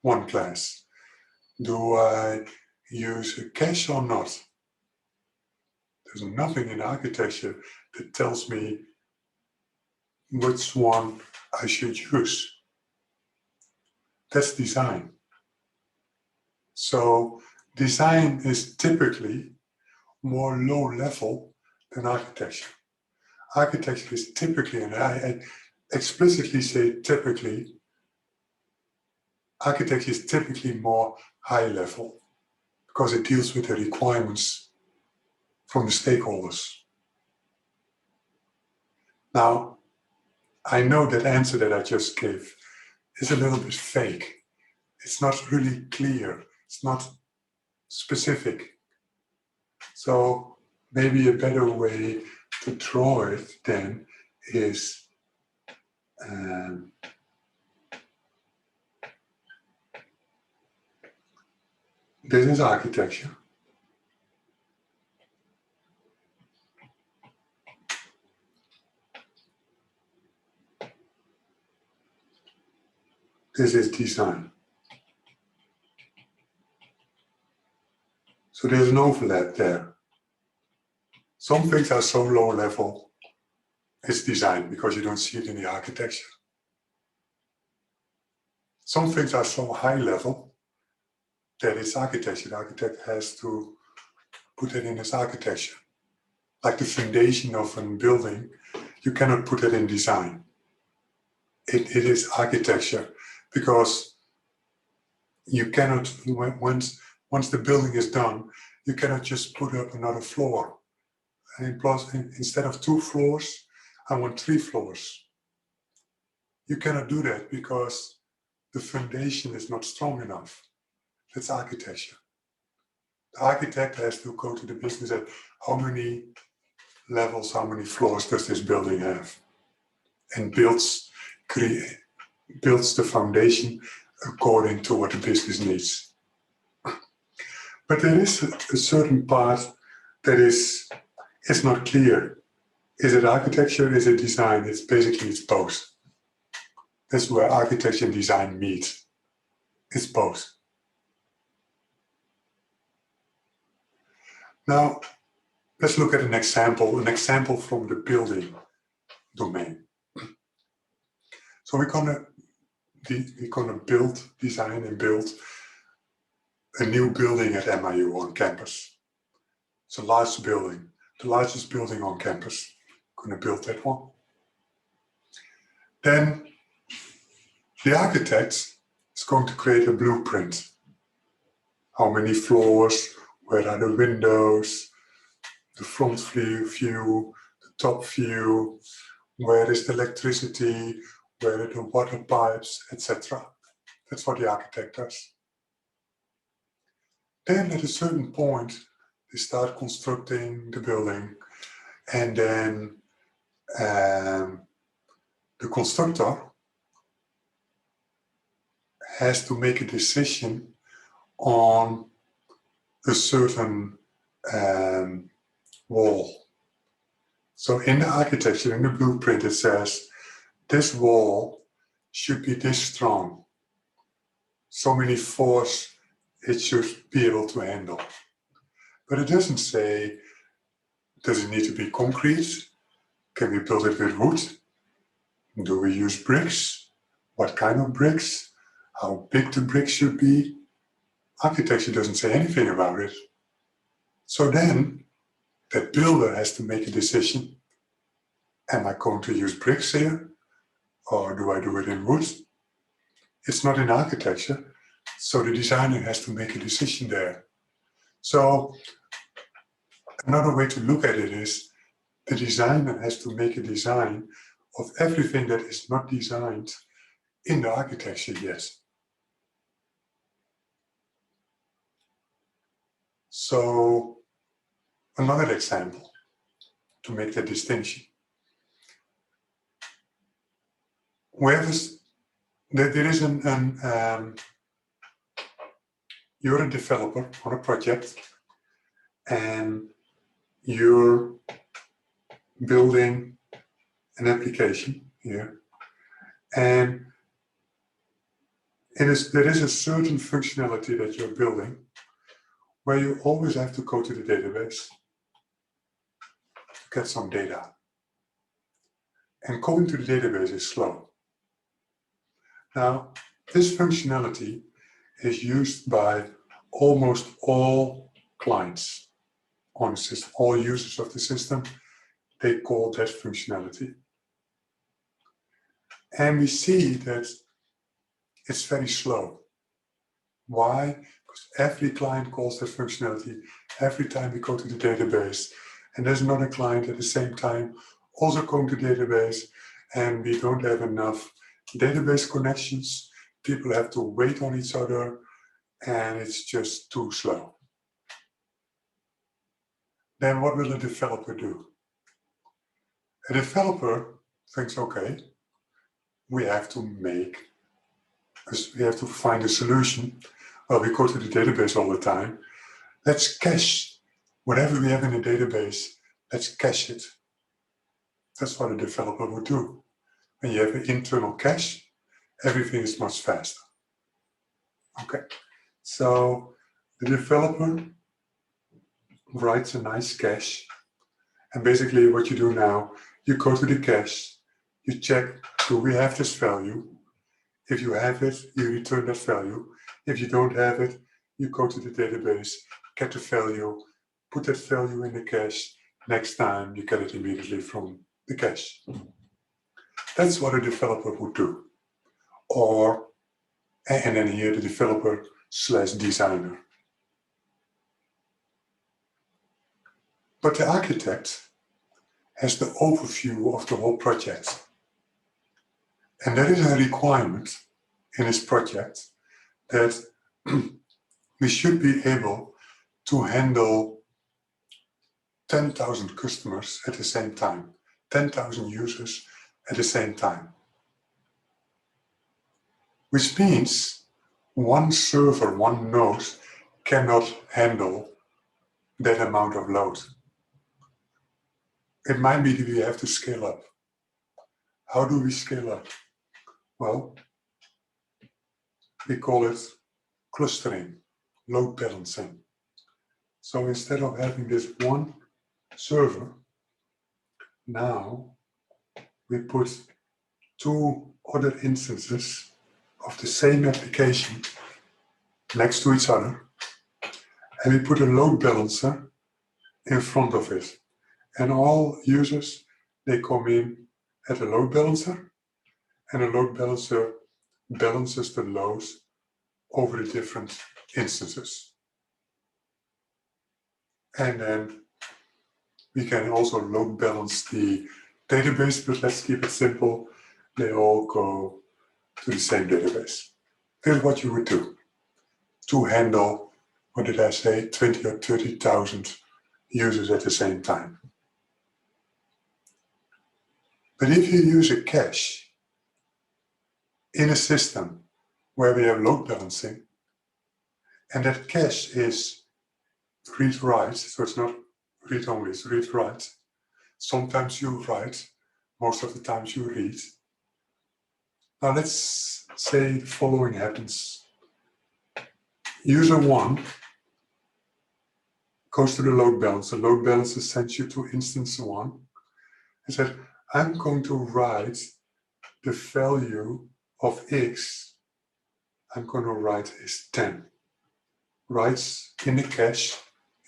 1 class? Do I use a cache or not? There's nothing in architecture that tells me which one I should use. That's design. So design is typically more low level than architecture. Architecture is typically, and I explicitly say typically, architecture is typically more high level because it deals with the requirements from the stakeholders. Now, I know that answer that I just gave is a little bit fake. It's not really clear. It's not specific. So maybe a better way to draw it then is this is architecture. This is design. So there's an overlap there. Some things are so low level, it's design because you don't see it in the architecture. Some things are so high level that it's architecture. The architect has to put it in his architecture. Like the foundation of a building, you cannot put it in design. It is architecture because you cannot, once the building is done, you cannot just put up another floor. And plus, instead of 2 floors, I want 3 floors. You cannot do that because the foundation is not strong enough. That's architecture. The architect has to go to the business and how many levels, how many floors does this building have? And builds the foundation according to what the business needs. But there is a certain part that is not clear. Is it architecture? Is it design? It's both. That's where architecture and design meet. It's both. Now, let's look at an example from the building domain. So we're gonna design and build a new building at MIU on campus. It's a large building, the largest building on campus, going to build that one. Then the architect is going to create a blueprint. How many floors, where are the windows, the front view, the top view, where is the electricity, where are the water pipes, etc. That's what the architect does. Then at a certain point, they start constructing the building, and then the constructor has to make a decision on a certain wall. So in the architecture, in the blueprint, it says this wall should be this strong. So many force it should be able to handle. But it doesn't say, does it need to be concrete? Can we build it with wood? Do we use bricks? What kind of bricks? How big the bricks should be? Architecture doesn't say anything about it. So then, the builder has to make a decision. Am I going to use bricks here? Or do I do it in wood? It's not in architecture, so the designer has to make a decision there. So another way to look at it is the designer has to make a design of everything that is not designed in the architecture yet. So another example to make that distinction. There is you're a developer on a project and you're building an application here, and there is a certain functionality that you're building where you always have to go to the database to get some data. And going to the database is slow. Now, this functionality is used by almost all clients on the system, all users of the system. They call that functionality. And we see that it's very slow. Why? Because every client calls that functionality every time we go to the database. And there's another client at the same time also going to the database, and we don't have enough database connections. People have to wait on each other, and it's just too slow. Then what will a developer do? A developer thinks, okay, we have to find a solution. Well, we go to the database all the time. Let's cache whatever we have in the database. Let's cache it. That's what a developer would do. When you have an internal cache, everything is much faster. Okay, so the developer writes a nice cache. And basically what you do now, you go to the cache, you check, do we have this value? If you have it, you return that value. If you don't have it, you go to the database, get the value, put that value in the cache. Next time you get it immediately from the cache. That's what a developer would do. And then here the developer / designer. But the architect has the overview of the whole project. And that is a requirement in his project that we should be able to handle 10,000 customers at the same time, 10,000 users at the same time. Which means one server, one node cannot handle that amount of load. It might be that we have to scale up. How do we scale up? Well, we call it clustering, load balancing. So instead of having this one server, now we put two other instances of the same application next to each other, and we put a load balancer in front of it. And all users they come in at a load balancer, and a load balancer balances the loads over the different instances. And then we can also load balance the database, but let's keep it simple. They all go to the same database. Here's what you would do to handle, what did I say, 20 or 30,000 users at the same time. But if you use a cache in a system where we have load balancing, and that cache is read-write, so it's not read-only, it's read-write. Sometimes you write, most of the times you read. Now let's say the following happens. User 1 goes to the load balancer. The load balancer sends you to instance 1 and says, I'm going to write the value of x, I'm going to write is 10. Writes in the cache,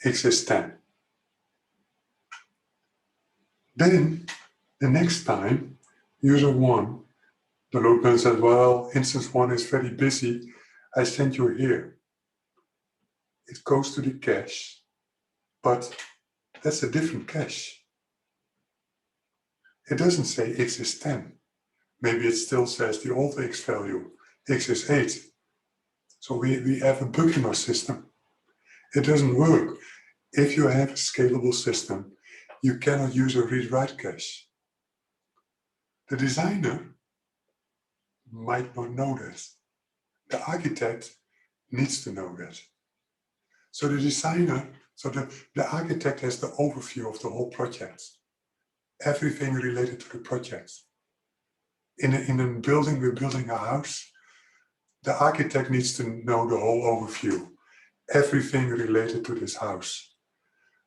x is 10. Then, the next time, user 1, the load balancer says, well, instance 1 is very busy, I send you here. It goes to the cache, but that's a different cache. It doesn't say x is 10. Maybe it still says the old x value, x is 8. So we have a bug in our system. It doesn't work. If you have a scalable system, you cannot use a read-write cache. The designer might not know that. The architect needs to know that. So the designer, the architect has the overview of the whole project. Everything related to the project. In a building, we're building a house. The architect needs to know the whole overview. Everything related to this house.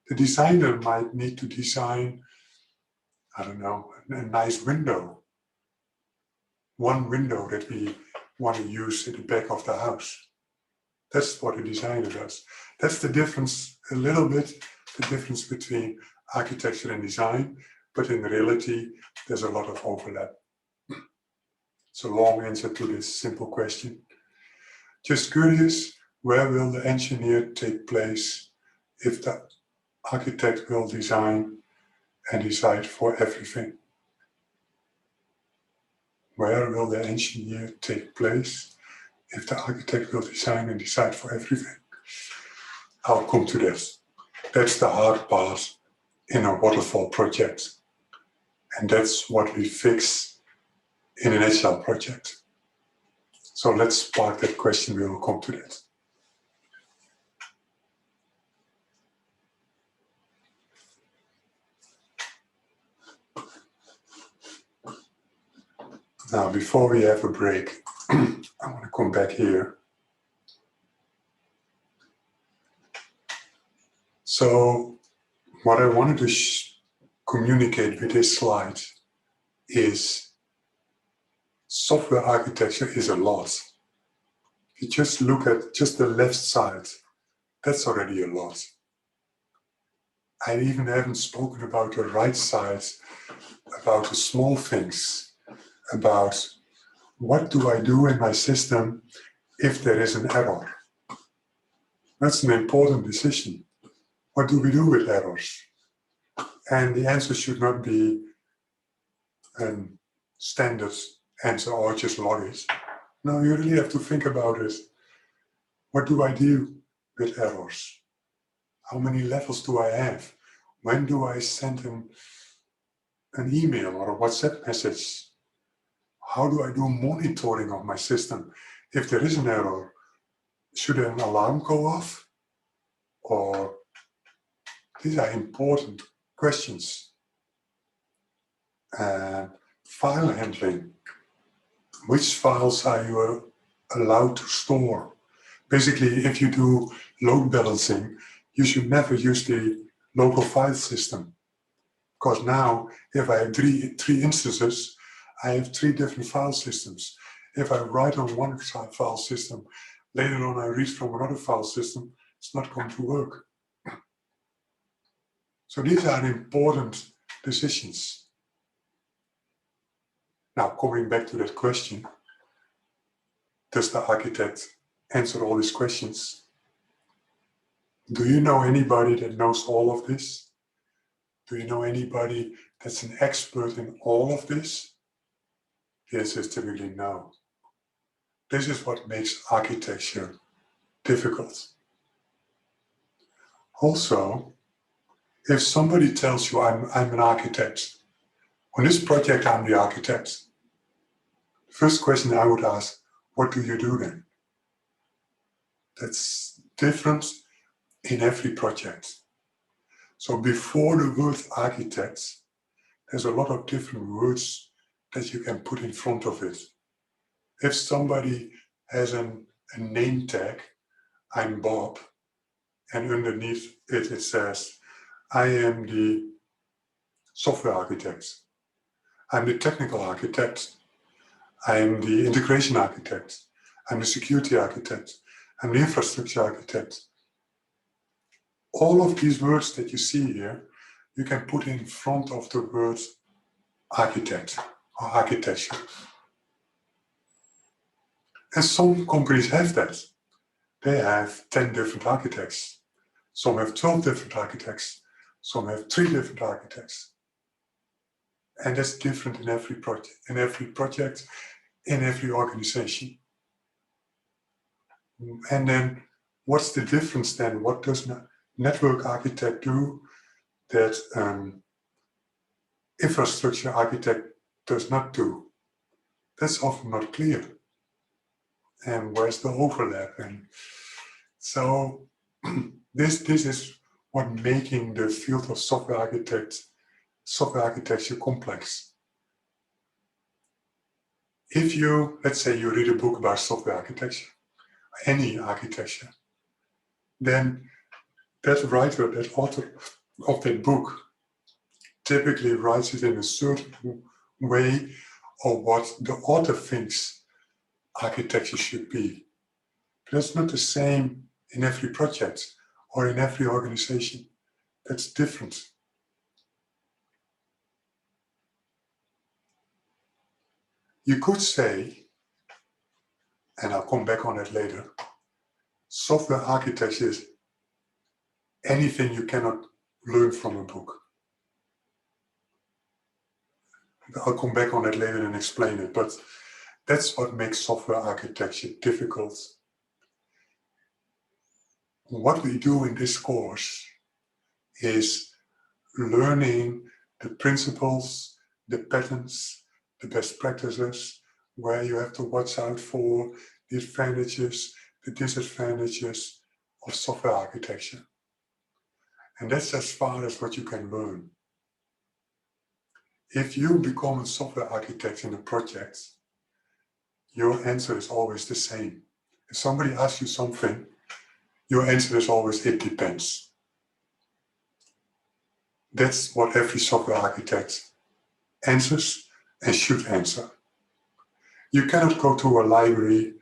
The designer might need to design, I don't know, a nice window. One window that we want to use in the back of the house. That's what a designer does. That's the difference, a little bit, the difference between architecture and design, but in reality, there's a lot of overlap. It's a long answer to this simple question. Just curious, where will the engineer take place if the architect will design and decide for everything? Where will the engineer take place if the architect will design and decide for everything? I'll come to this. That's the hard part in a waterfall project. And that's what we fix in an agile project. So let's park that question, we will come to that. Now, before we have a break, I want to come back here. So, what I wanted to communicate with this slide is software architecture is a lot. If you just look at just the left side, that's already a lot. I even haven't spoken about the right side, about the small things, about what do I do in my system if there is an error. That's an important decision. What do we do with errors? And the answer should not be a standard answer or just log it. No, you really have to think about it. What do I do with errors? How many levels do I have? When do I send an email or a WhatsApp message? How do I do monitoring of my system? If there is an error, should an alarm go off? Or these are important questions. File handling. Which files are you allowed to store? Basically, if you do load balancing, you should never use the local file system. Because now, if I have three instances, I have 3 different file systems. If I write on one file system, later on I read from another file system, it's not going to work. So these are important decisions. Now, coming back to that question, does the architect answer all these questions? Do you know anybody that knows all of this? Do you know anybody that's an expert in all of this? The answer is typically no. This is what makes architecture difficult. Also, if somebody tells you I'm an architect, on this project I'm the architect, the first question I would ask, what do you do then? That's different in every project. So before the word architect, there's a lot of different words that you can put in front of it. If somebody has a name tag, I'm Bob, and underneath it says, I am the software architect, I'm the technical architect, I am the integration architect, I'm the security architect, I'm the infrastructure architect. All of these words that you see here, you can put in front of the word architect or architecture. And some companies have that. They have 10 different architects. Some have 12 different architects. Some have 3 different architects. And that's different in every project, in every organization. And then what's the difference then? What does network architect do that infrastructure architect does not do? That's often not clear. And where's the overlap? And so this is what making the field of software architecture complex. If you, let's say you read a book about software architecture, any architecture, then that writer, that author of that book typically writes it in a certain way or what the author thinks architecture should be. But that's not the same in every project or in every organization. That's different. You could say, and I'll come back on it later, software architecture is anything you cannot learn from a book. I'll come back on it later and explain it, but that's what makes software architecture difficult. What we do in this course is learning the principles, the patterns, the best practices, where you have to watch out for the advantages, the disadvantages of software architecture. And that's as far as what you can learn. If you become a software architect in a project, your answer is always the same. If somebody asks you something, your answer is always, it depends. That's what every software architect answers and should answer. You cannot go to a library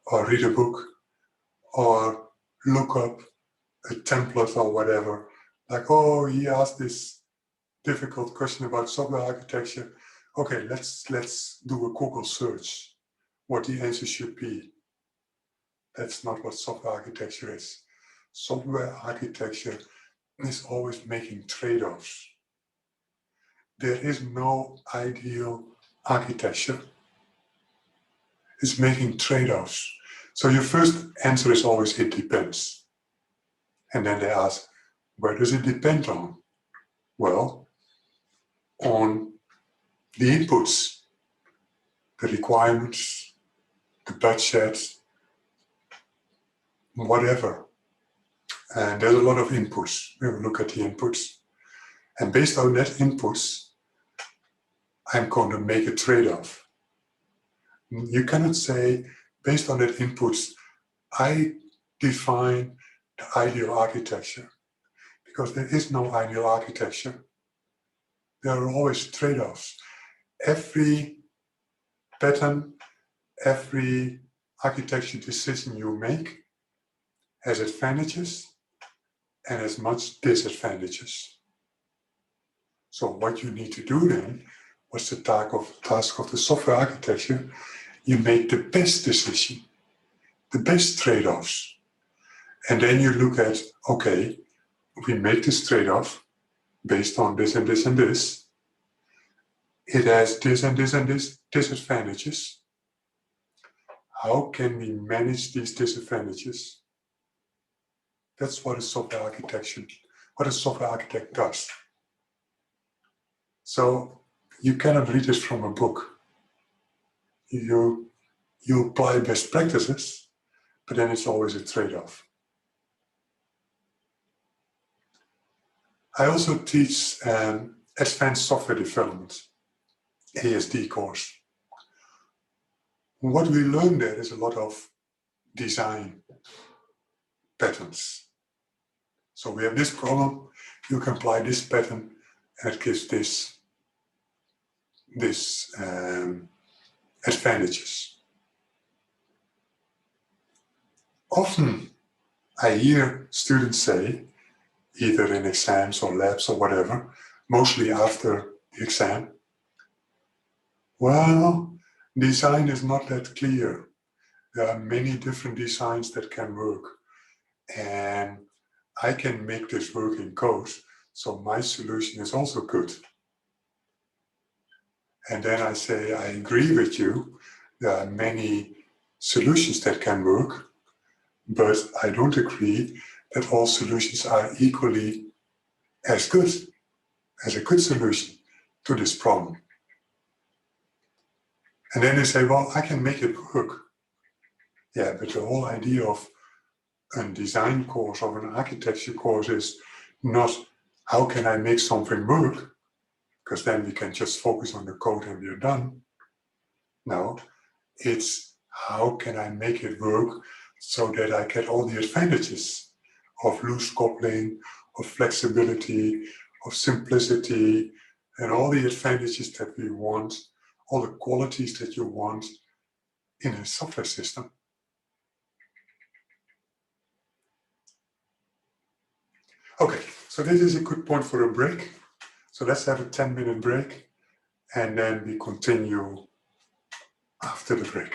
or read a book or look up a template or whatever, like, oh, he asked this difficult question about software architecture. Okay, let's do a Google search what the answer should be. That's not what software architecture is. Software architecture is always making trade-offs. There is no ideal architecture. It's making trade-offs. So your first answer is always, it depends. And then they ask, where does it depend on? Well, on the inputs, the requirements, the budget, whatever. And there's a lot of inputs. We will look at the inputs. And based on that inputs, I'm going to make a trade-off. You cannot say, based on that inputs, I define the ideal architecture, because there is no ideal architecture. There are always trade-offs. Every pattern, every architecture decision you make has advantages and as much disadvantages. So what you need to do then, what's the task of the software architecture? You make the best decision, the best trade-offs. And then you look at, okay, we make this trade-off based on this and this and this. It has this and this and this disadvantages. How can we manage these disadvantages? That's what a software architect does. So you cannot read this from a book. You apply best practices, but then it's always a trade-off. I also teach advanced software development, ASD course. What we learn there is a lot of design patterns. So we have this problem, you can apply this pattern, and it gives this advantages. Often I hear students say, either in exams or labs or whatever, mostly after the exam, well, design is not that clear. There are many different designs that can work. And I can make this work in code, so my solution is also good. And then I say, I agree with you. There are many solutions that can work, but I don't agree that all solutions are equally as good as a good solution to this problem. And then they say, well, I can make it work. Yeah, but the whole idea of a design course or an architecture course is not how can I make something work, because then we can just focus on the code and we're done. No, it's how can I make it work so that I get all the advantages of loose coupling, of flexibility, of simplicity, and all the advantages that we want, all the qualities that you want in a software system. Okay, so this is a good point for a break. So let's have a 10-minute break and then we continue after the break.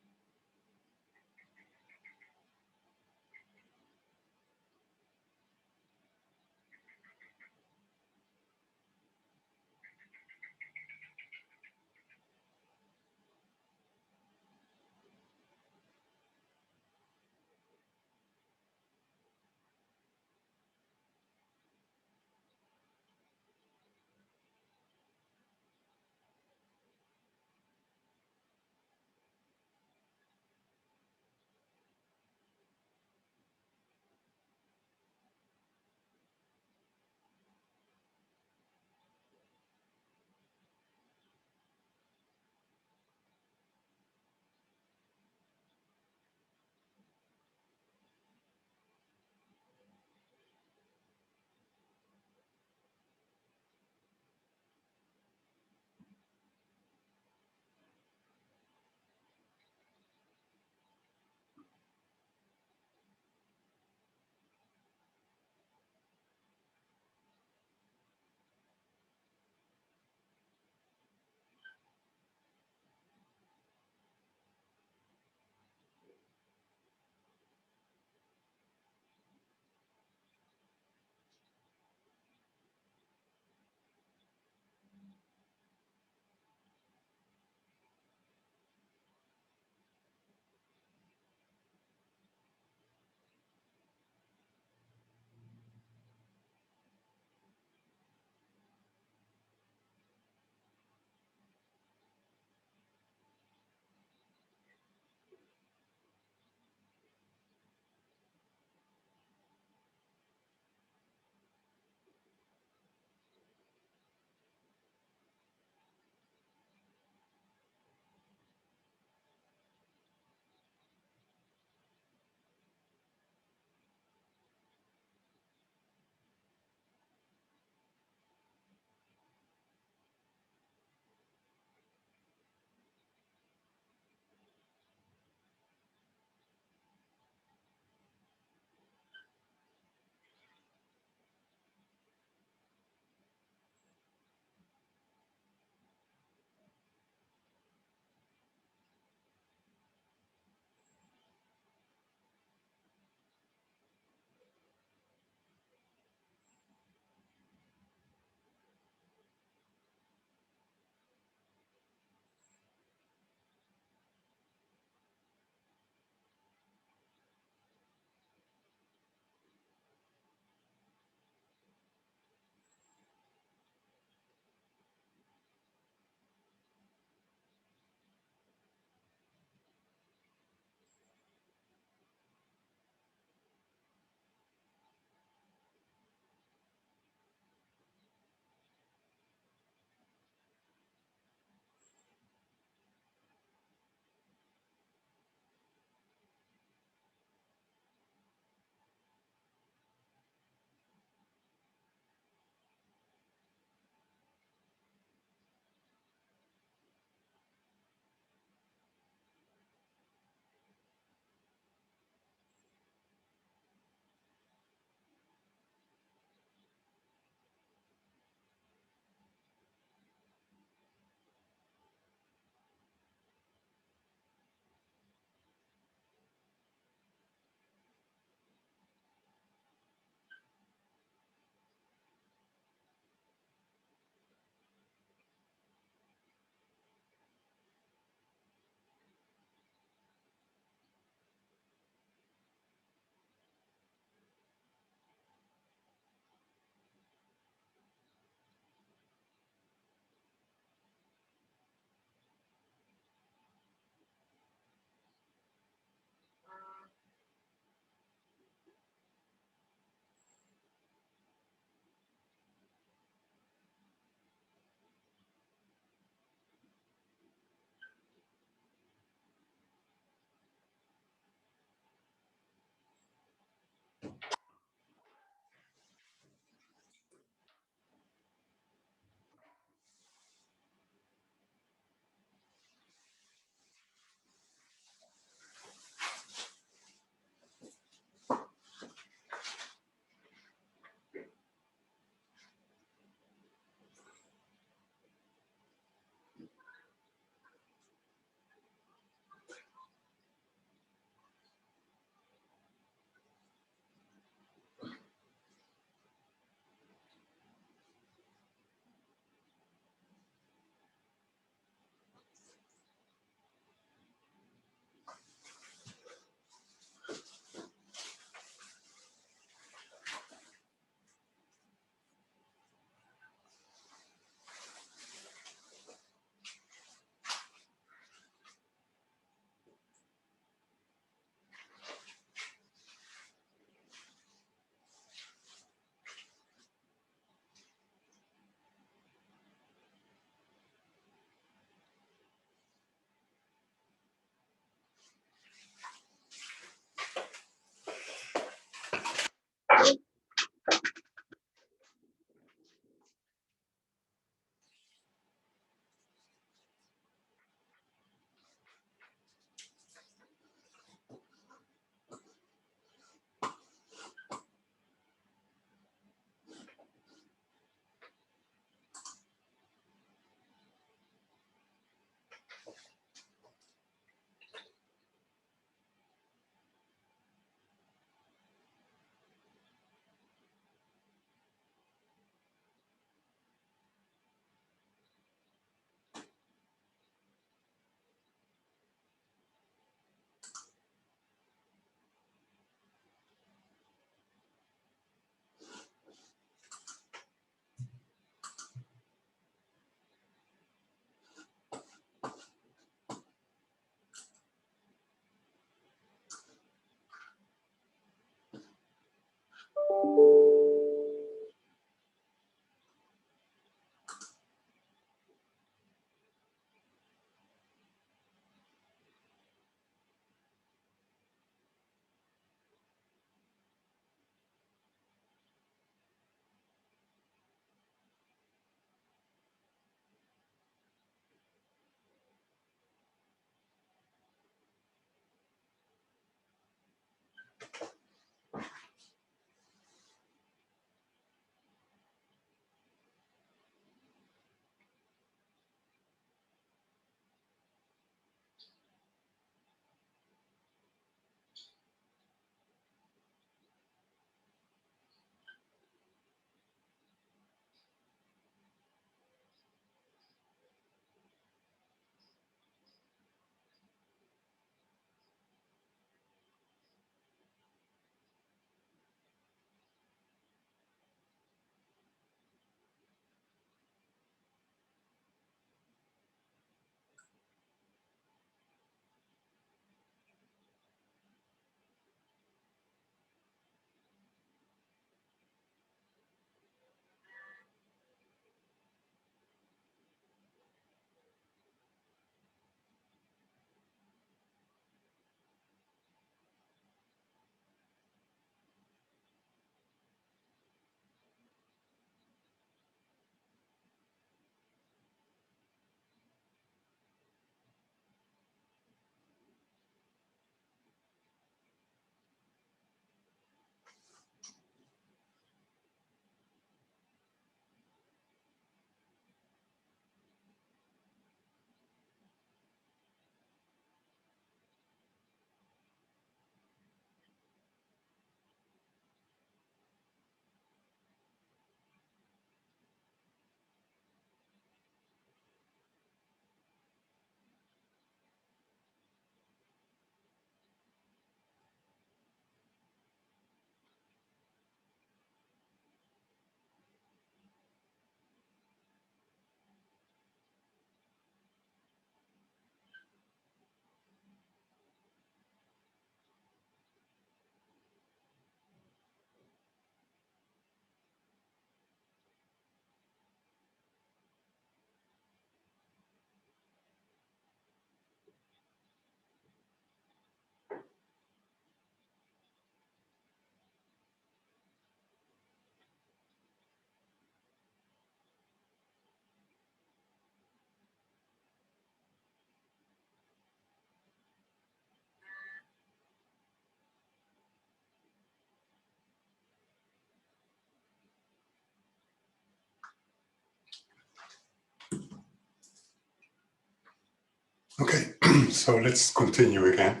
Okay, so let's continue again.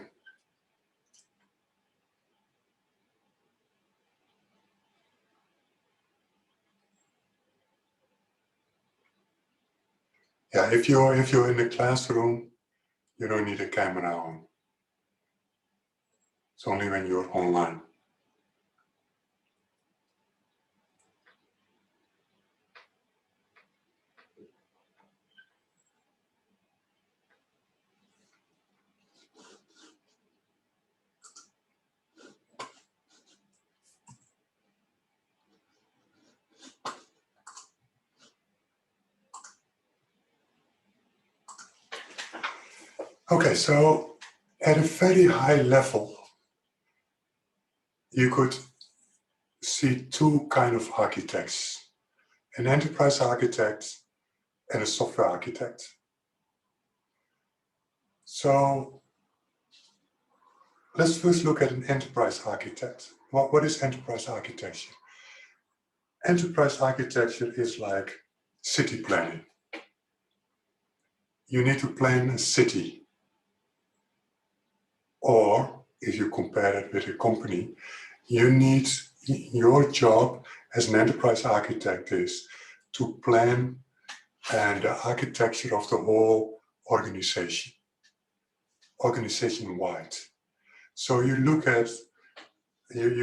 Yeah, if you're in the classroom, you don't need a camera on. It's only when you're online. Okay, so at a very high level, you could see two kind of architects, an enterprise architect and a software architect. So let's first look at an enterprise architect. What is enterprise architecture? Enterprise architecture is like city planning. You need to plan a city. Or if you compare it with a company, your job as an enterprise architect is to plan the architecture of the whole organization, organization-wide. So you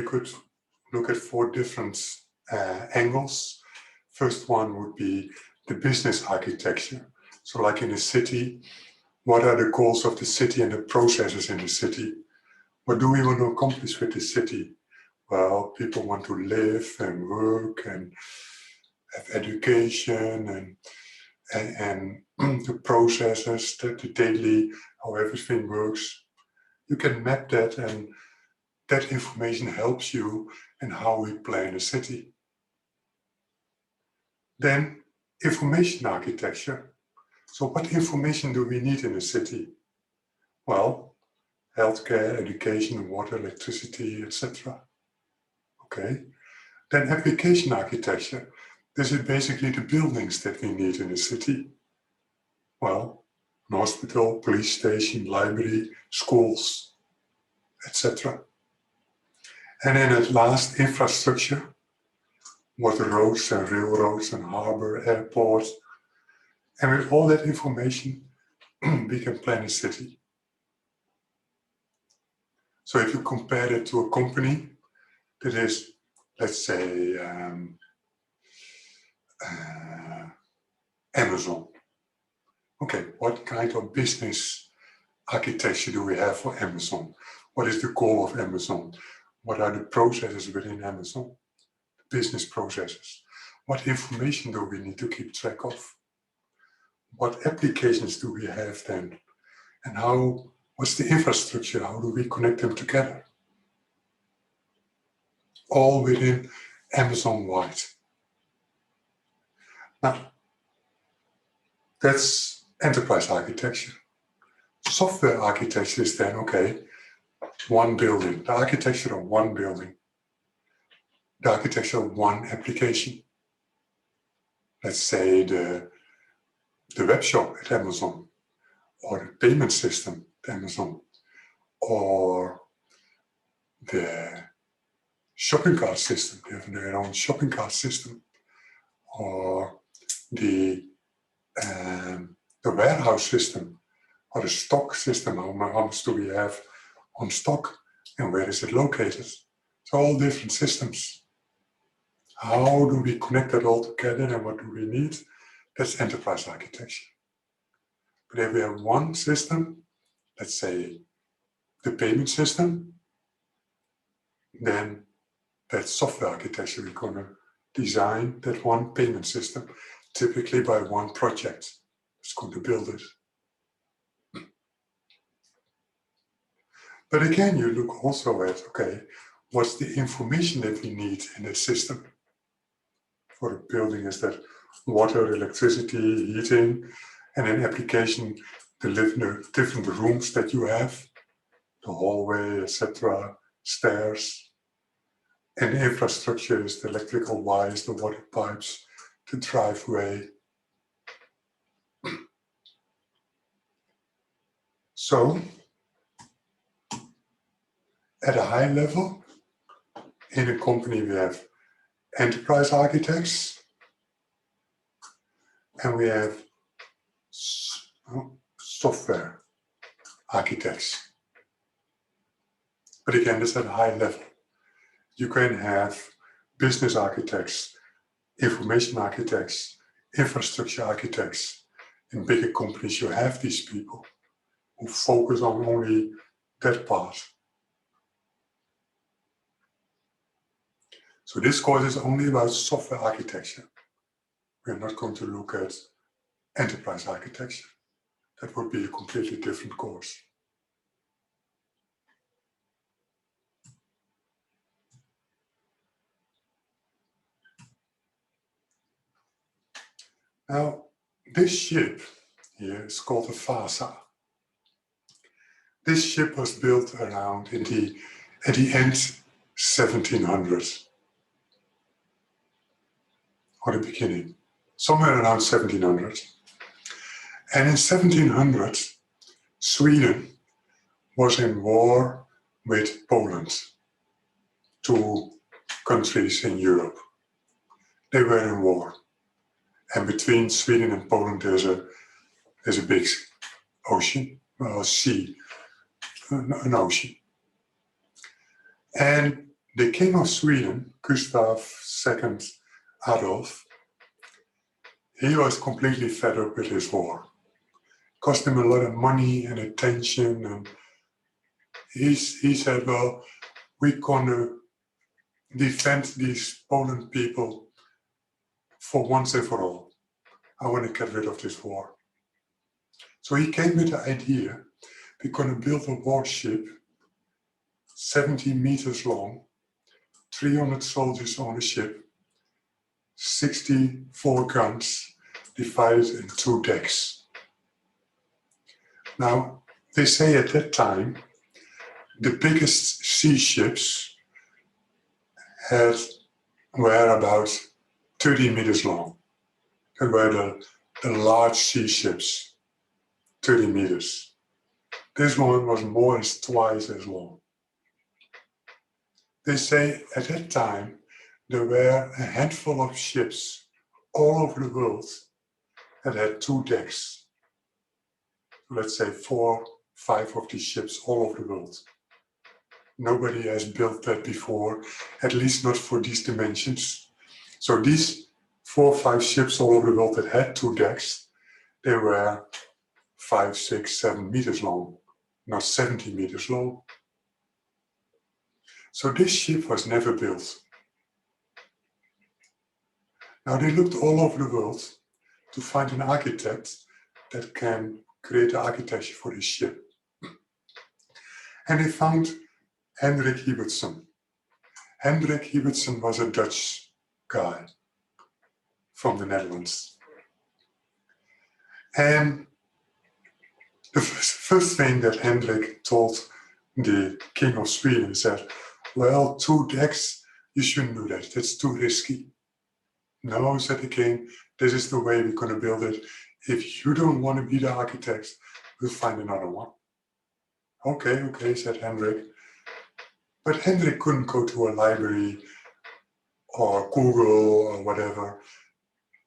could look at 4 different angles. First one would be the business architecture. So like in a city, what are the goals of the city and the processes in the city? What do we want to accomplish with the city? Well, people want to live and work and have education and the processes, the daily, how everything works. You can map that, and that information helps you in how we plan a city. Then information architecture. So what information do we need in a city? Well, healthcare, education, water, electricity, etc. Okay. Then application architecture. This is basically the buildings that we need in a city. Well, an hospital, police station, library, schools, etc. And then at last, infrastructure. What roads and railroads and harbor, airports. And with all that information, we can plan a city. So if you compare it to a company that is, let's say, Amazon. Okay, what kind of business architecture do we have for Amazon? What is the goal of Amazon? What are the processes within Amazon? Business processes. What information do we need to keep track of? What applications do we have then? And what's the infrastructure? How do we connect them together? All within Amazon-wide. Now, that's enterprise architecture. Software architecture is then, okay, one building, the architecture of one building, the architecture of one application. Let's say the web shop at Amazon, or the payment system at Amazon, or the shopping cart system. They have their own shopping cart system, or the warehouse system, or the stock system. How much do we have on stock, and where is it located? So all different systems. How do we connect that all together, and what do we need? That's enterprise architecture. But if we have one system, let's say the payment system, then that's software architecture. We're going to design that one payment system, typically by one project. It's going to build it. But again, you look also at, okay, what's the information that we need in that system? For a building is that water, electricity, heating, and an application, the different rooms that you have, the hallway, etc., stairs. And the infrastructure is the electrical wires, the water pipes, the driveway. So, at a high level, in a company we have enterprise architects and we have software architects. But again, this at a high level. You can have business architects, information architects, infrastructure architects. In bigger companies, you have these people who focus on only that part. So this course is only about software architecture. We're not going to look at enterprise architecture. That would be a completely different course. Now, this ship here is called the Vasa. This ship was built around at the end 1700s, or the beginning, somewhere around 1700. And in 1700, Sweden was in war with Poland, two countries in Europe. They were in war. And between Sweden and Poland there's a big ocean, a sea, an ocean. And the King of Sweden, Gustav II Adolf, he was completely fed up with his war. It cost him a lot of money and attention, and he said, well, we're gonna defend these Poland people for once and for all. I want to get rid of this war. So he came with the idea, we're going to build a warship 70 meters long, 300 soldiers on the ship, 64 guns divided in 2 decks. Now, they say at that time, the biggest sea ships were about 30 meters long. That were the large sea ships, 30 meters. This one was more than twice as long. They say at that time there were a handful of ships all over the world that had 2 decks. Let's say 4, 5 of these ships all over the world. Nobody has built that before, at least not for these dimensions. So these 4, 5 ships all over the world that had 2 decks, they were 5, 6, 7 meters long, not 70 meters long. So this ship was never built. Now they looked all over the world to find an architect that can create the architecture for this ship. And they found Hendrik Ibbotson. Hendrik Ibbotson was a Dutch guy from the Netherlands. And the first thing that Hendrik told the King of Sweden said, well, 2 decks, you shouldn't do that, that's too risky. No, said the king, this is the way we're going to build it. If you don't want to be the architect, we'll find another one. Okay, said Hendrik. But Hendrik couldn't go to a library or Google or whatever,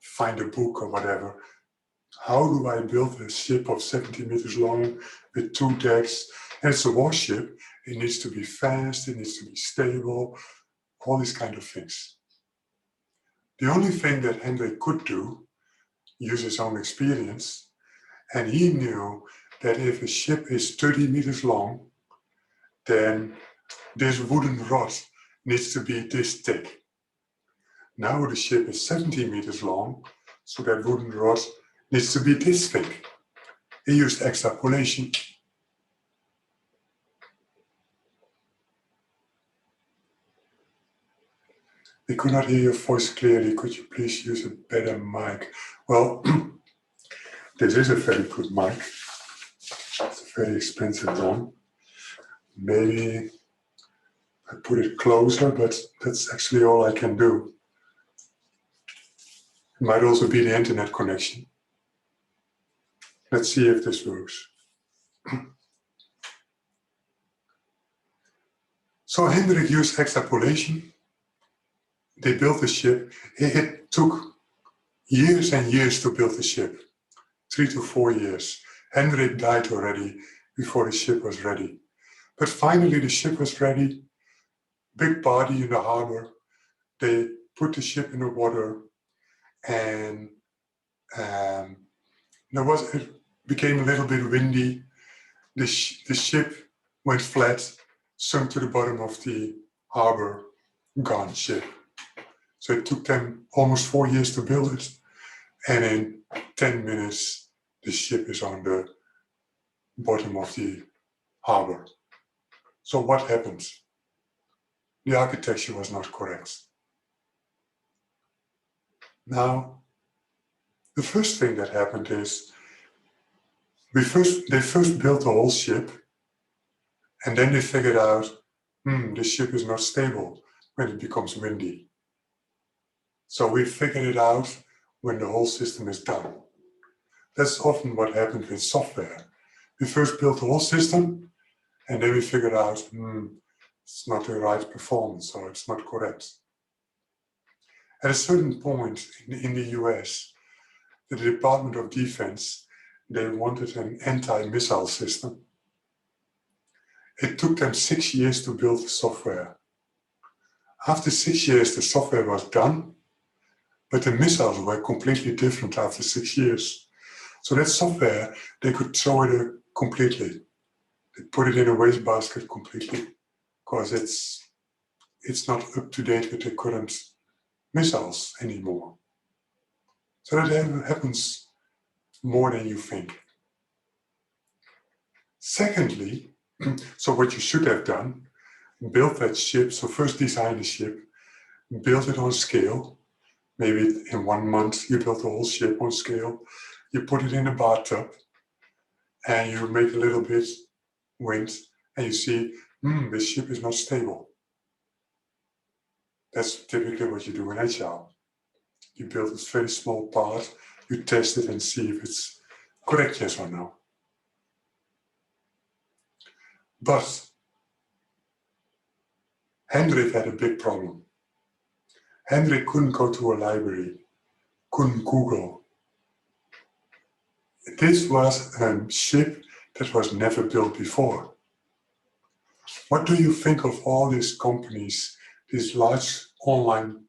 find a book or whatever. How do I build a ship of 70 meters long with 2 decks? And it's a warship, it needs to be fast, it needs to be stable, all these kind of things. The only thing that Hendrik could do, use his own experience, and he knew that if a ship is 30 meters long, then this wooden rod needs to be this thick. Now the ship is 70 meters long, so that wooden rod needs to be this thick. He used extrapolation. We could not hear your voice clearly. Could you please use a better mic? Well, this is a very good mic. It's a very expensive one. Maybe I put it closer, but that's actually all I can do. It might also be the internet connection. Let's see if this works. So Hendrik used extrapolation. They built the ship. It took years and years to build the ship, 3 to 4 years. Hendrik died already before the ship was ready. But finally the ship was ready, big party in the harbor. They put the ship in the water, and it became a little bit windy. The ship went flat, sunk to the bottom of the harbor, gone ship. So it took them almost 4 years to build it. And in 10 minutes, the ship is on the bottom of the harbor. So what happened? The architecture was not correct. Now, the first thing that happened is they first built the whole ship, and then they figured out, the ship is not stable when it becomes windy. So we figured it out when the whole system is done. That's often what happened with software. We first built the whole system, and then we figured out, it's not the right performance, or it's not correct. At a certain point in the US, the Department of Defense, they wanted an anti-missile system. It took them 6 years to build the software. After 6 years, the software was done, but the missiles were completely different after 6 years. So that software, they could throw it completely. They put it in a wastebasket completely, because it's not up to date with the current missiles anymore. So that happens more than you think. Secondly, so what you should have done, build that ship. So first design the ship, build it on scale. Maybe in 1 month you build the whole ship on scale. You put it in a bathtub and you make a little bit wind, and you see, this ship is not stable. That's typically what you do in Agile. You build a very small part, you test it and see if it's correct, yes or no. But Hendrik had a big problem. Hendrik couldn't go to a library, couldn't Google. This was a ship that was never built before. What do you think of all these companies, these large online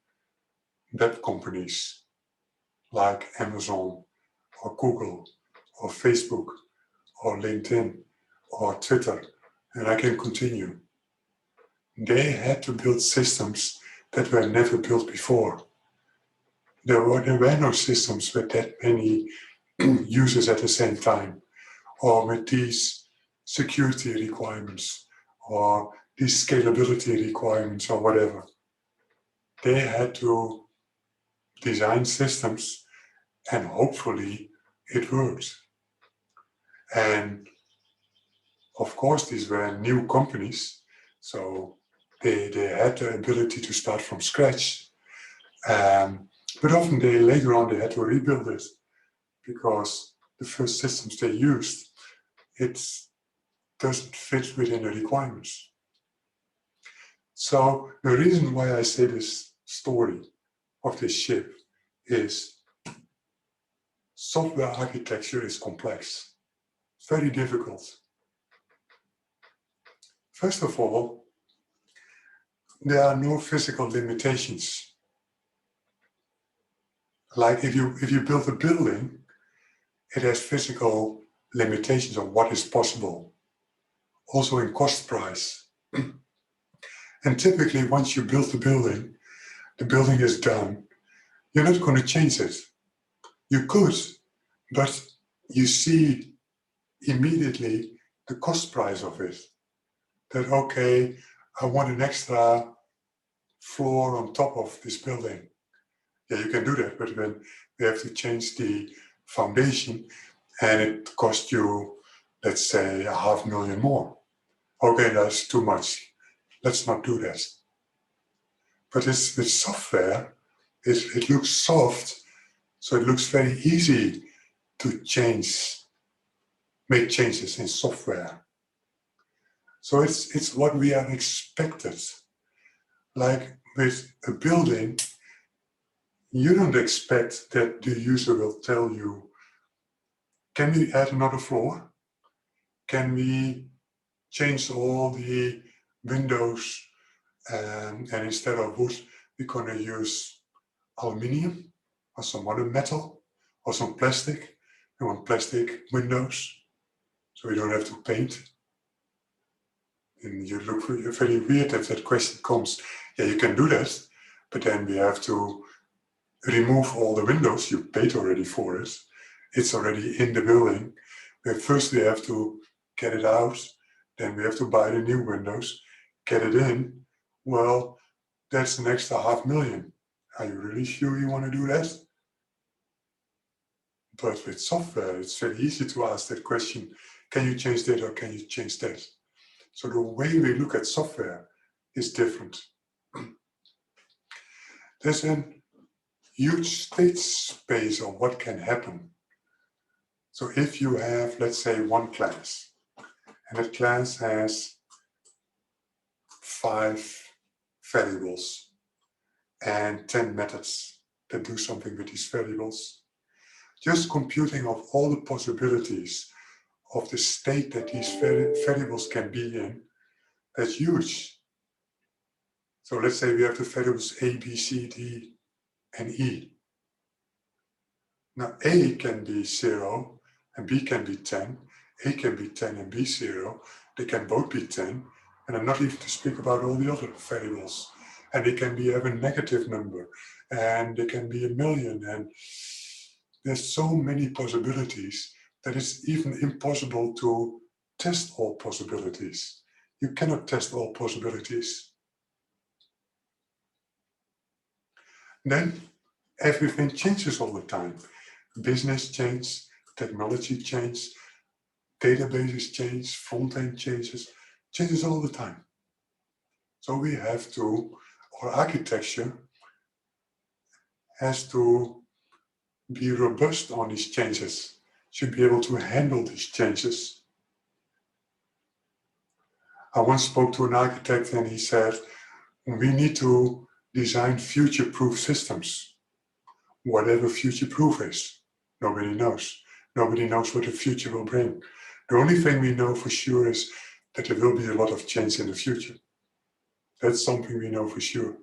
web companies like Amazon or Google or Facebook or LinkedIn or Twitter, and I can continue. They had to build systems that were never built before. There were no systems with that many users at the same time, or with these security requirements, or these scalability requirements, or whatever. They had to design systems, and hopefully it worked. And of course, these were new companies, so they had the ability to start from scratch. But often later on they had to rebuild it, because the first systems they used, it doesn't fit within the requirements. So the reason why I say this story of this ship is software architecture is complex, very difficult. First of all, there are no physical limitations. Like if you build a building, it has physical limitations on what is possible, also in cost price. And typically, once you build the building is done, you're not going to change it. You could, but you see immediately the cost price of it. That, okay, I want an extra floor on top of this building. Yeah, you can do that, but then you have to change the foundation, and it costs you, let's say, $500,000 more. Okay, that's too much. Let's not do that. But with software, it looks soft, so it looks very easy to make changes in software. So it's what we are expected. Like with a building, you don't expect that the user will tell you, can we add another floor? Can we change all the windows and instead of wood, we're going to use aluminium or some other metal or some plastic. We want plastic windows so we don't have to paint. And you look very weird if that question comes. Yeah, you can do that, but then we have to remove all the windows. You paid already for it. It's already in the building. First we have to get it out, then we have to buy the new windows, get it in. Well, that's an extra $500,000. Are you really sure you want to do that? But with software, it's very easy to ask that question, can you change that or can you change that? So the way we look at software is different. There's a huge state space of what can happen. So if you have, let's say, one class, and that class has 5 variables and 10 methods that do something with these variables, just computing of all the possibilities of the state that these variables can be in, that's huge. So let's say we have the variables A, B, C, D, and E. Now A can be 0 and B can be 10. A can be 10 and B 0. They can both be 10. And I'm not even to speak about all the other variables. And they can have a negative number. And they can be 1,000,000. And there's so many possibilities that it's even impossible to test all possibilities. You cannot test all possibilities. Then everything changes all the time. Business changes, technology changes, databases change, front-end changes all the time. So we have to, our architecture has to be robust on these changes, should be able to handle these changes. I once spoke to an architect and he said, we need to design future-proof systems. Whatever future-proof is, nobody knows. Nobody knows what the future will bring. The only thing we know for sure is that there will be a lot of change in the future. That's something we know for sure.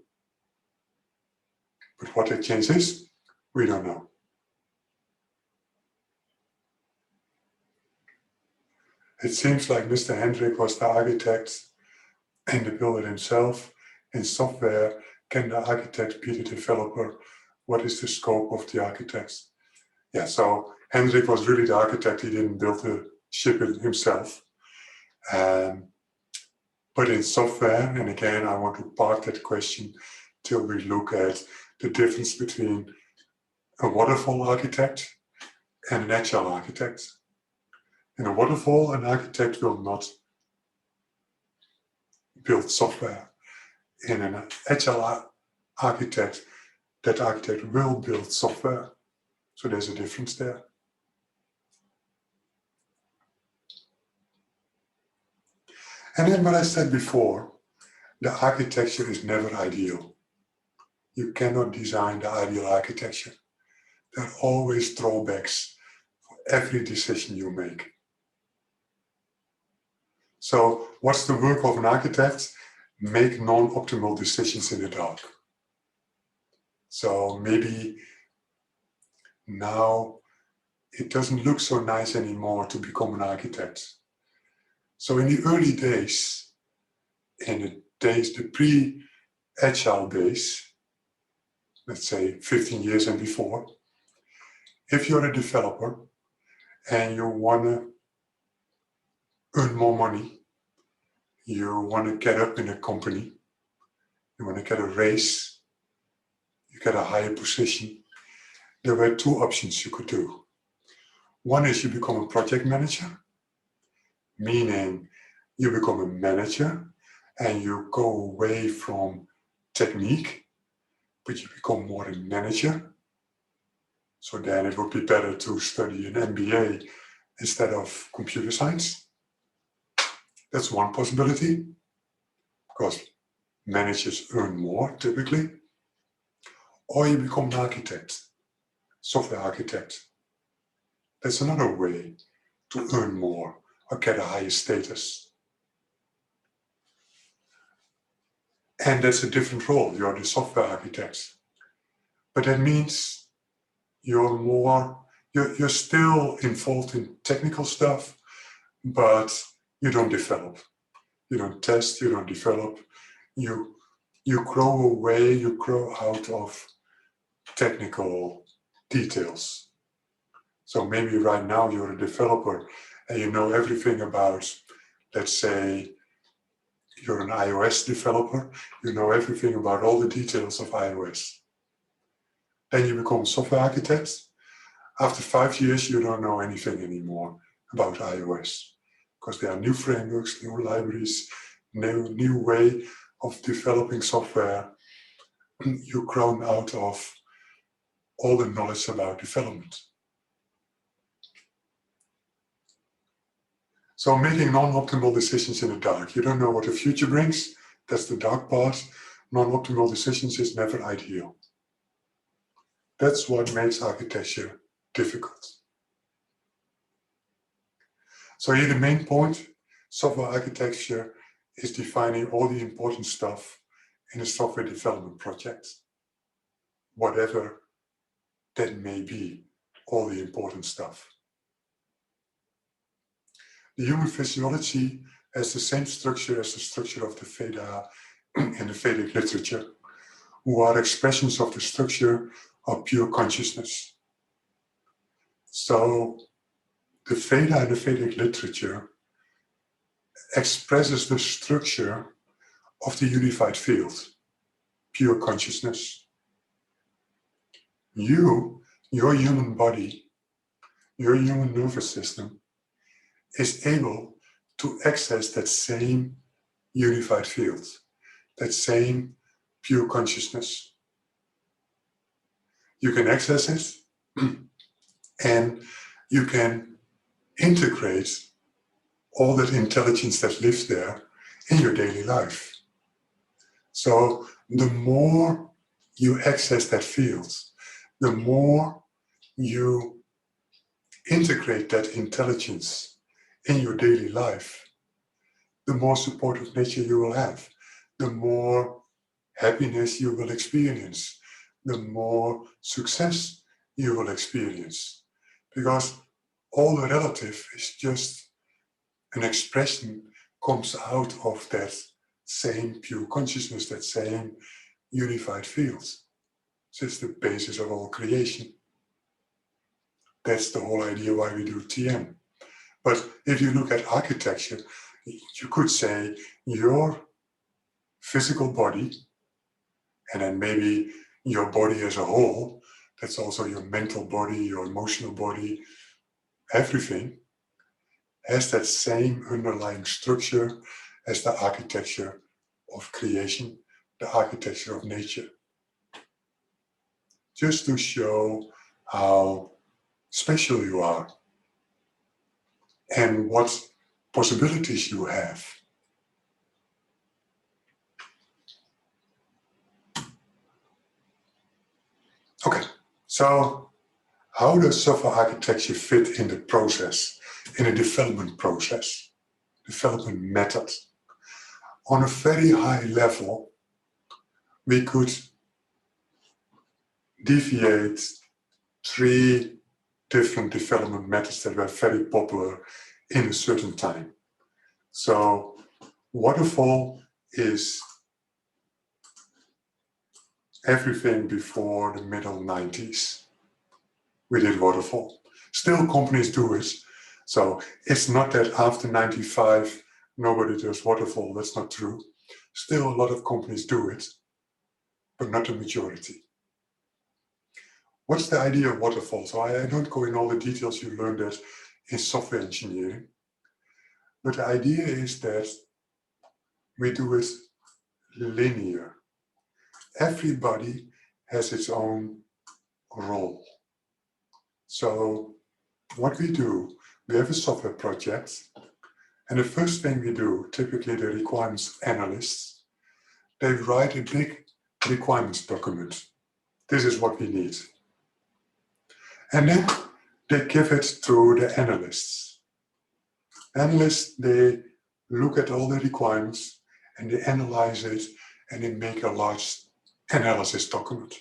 But what that change is, we don't know. It seems like Mr. Hendrik was the architect and the builder himself. In software, can the architect be the developer? What is the scope of the architect? Yeah, so Hendrik was really the architect. He didn't build the ship himself. But in software, and again, I want to park that question till we look at the difference between a waterfall architect and an agile architect. In a waterfall, an architect will not build software. In an agile architect, that architect will build software. So there's a difference there. And then what I said before, the architecture is never ideal. You cannot design the ideal architecture. There are always drawbacks for every decision you make. So what's the work of an architect? Make non-optimal decisions in the dark. So maybe now it doesn't look so nice anymore to become an architect. So in the early days, the pre-agile days, let's say 15 years and before, if you're a developer and you want to earn more money, you want to get up in a company, you want to get a raise, you get a higher position, there were 2 options you could do. One is you become a project manager, meaning you become a manager and you go away from technique, but you become more a manager. So then it would be better to study an MBA instead of computer science. That's one possibility, because managers earn more typically. Or you become an architect, software architect. That's another way to earn more or get a higher status. And that's a different role. You're the software architect. But that means you're still involved in technical stuff, but you don't develop. You don't test, you don't develop. You grow away, you grow out of technical details. So maybe right now you're a developer and you know everything about, let's say, you're an iOS developer, you know everything about all the details of iOS. Then you become a software architect. After 5 years, you don't know anything anymore about iOS because there are new frameworks, new libraries, new way of developing software. You've grown out of all the knowledge about development. So making non-optimal decisions in the dark. You don't know what the future brings. That's the dark part. Non-optimal decisions is never ideal. That's what makes architecture difficult. So here the main point, software architecture is defining all the important stuff in a software development project. Whatever that may be, all the important stuff. The human physiology has the same structure as the structure of the Veda and the Vedic literature, who are expressions of the structure of pure consciousness. So the Veda and the Vedic literature expresses the structure of the unified field, pure consciousness. Your human body, your human nervous system is able to access that same unified field, that same pure consciousness. You can access it and you can integrate all that intelligence that lives there in your daily life. So the more you access that field, the more you integrate that intelligence in your daily life, the more supportive nature you will have, the more happiness you will experience, the more success you will experience. Because all the relative is just an expression comes out of that same pure consciousness, that same unified field. So it's the basis of all creation. That's the whole idea why we do TM. But if you look at architecture, you could say your physical body, and then maybe your body as a whole, that's also your mental body, your emotional body, everything has that same underlying structure as the architecture of creation, the architecture of nature. Just to show how special you are and what possibilities you have. Okay, so how does software architecture fit in the process, in a development process, development method? On a very high level, we could deviate 3 different development methods that were very popular in a certain time. So waterfall is everything before the middle 90s. We did waterfall. Still companies do it. So it's not that after 95 nobody does waterfall. That's not true. Still a lot of companies do it, but not the majority. What's the idea of waterfall? So I don't go in all the details, you learned that in software engineering. But the idea is that we do it linear. Everybody has its own role. So what we do, we have a software project And the first thing we do, typically the requirements analysts, they write a big requirements document. This is what we need. And then they give it to the analysts. Analysts, they look at all the requirements and they analyze it and they make a large analysis document.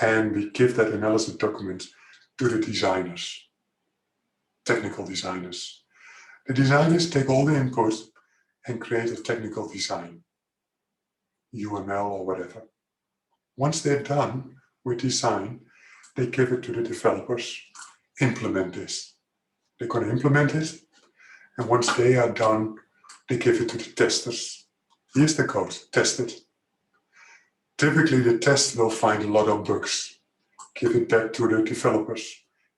And we give that analysis document to the designers, technical designers. The designers take all the input and create a technical design, UML or whatever. Once they're done with design, they give it to the developers, implement this. They're going to implement it, and once they are done, they give it to the testers. Here's the code, test it. Typically, the test will find a lot of bugs. Give it back to the developers.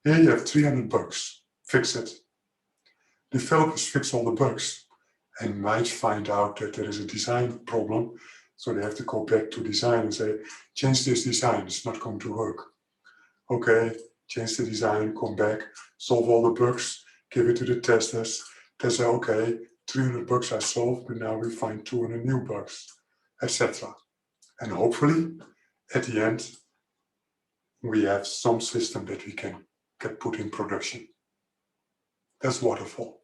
Here you have 300 bugs, fix it. Developers fix all the bugs and might find out that there is a design problem, so they have to go back to design and say, change this design, it's not going to work. Okay, change the design, come back, solve all the bugs, give it to the testers. They say, okay, 300 bugs are solved, but now we find 200 new bugs, etc. And hopefully, at the end, we have some system that we can get put in production. That's waterfall.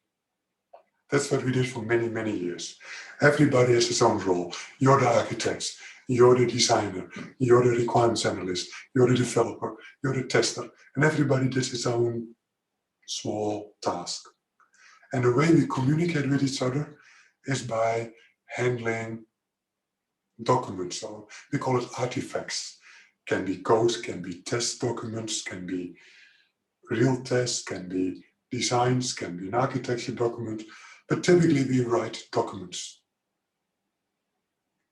That's what we did for many, many years. Everybody has his own role. You're the architect, you're the designer, you're the requirements analyst, you're the developer, you're the tester, and everybody did his own small task. And the way we communicate with each other is by handling documents. So we call it artifacts. Can be code, can be test documents, can be real tests, can be designs, can be an architecture document, but typically we write documents.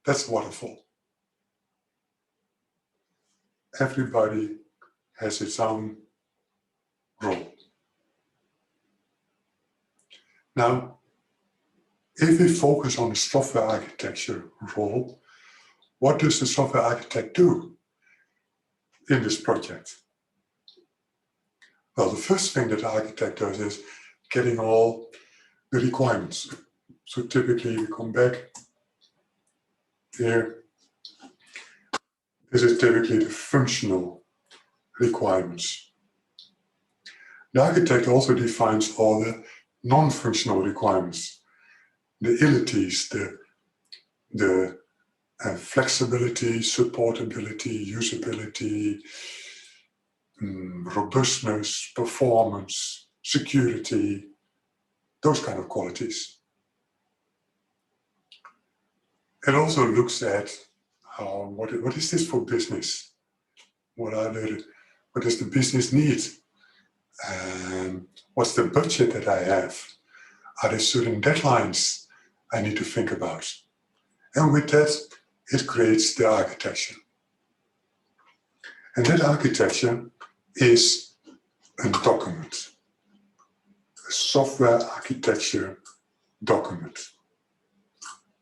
That's waterfall. Everybody has its own role. Now, if we focus on the software architecture role, what does the software architect do in this project? Well, the first thing that the architect does is getting all the requirements. So typically we come back here. This is typically the functional requirements. The architect also defines all the non-functional requirements, the ilities, the flexibility, supportability, usability, robustness, performance, security, those kind of qualities. It also looks at what is this for business? What does the business need? What's the budget that I have? Are there certain deadlines I need to think about? And with that, it creates the architecture. And that architecture is a document, a software architecture document,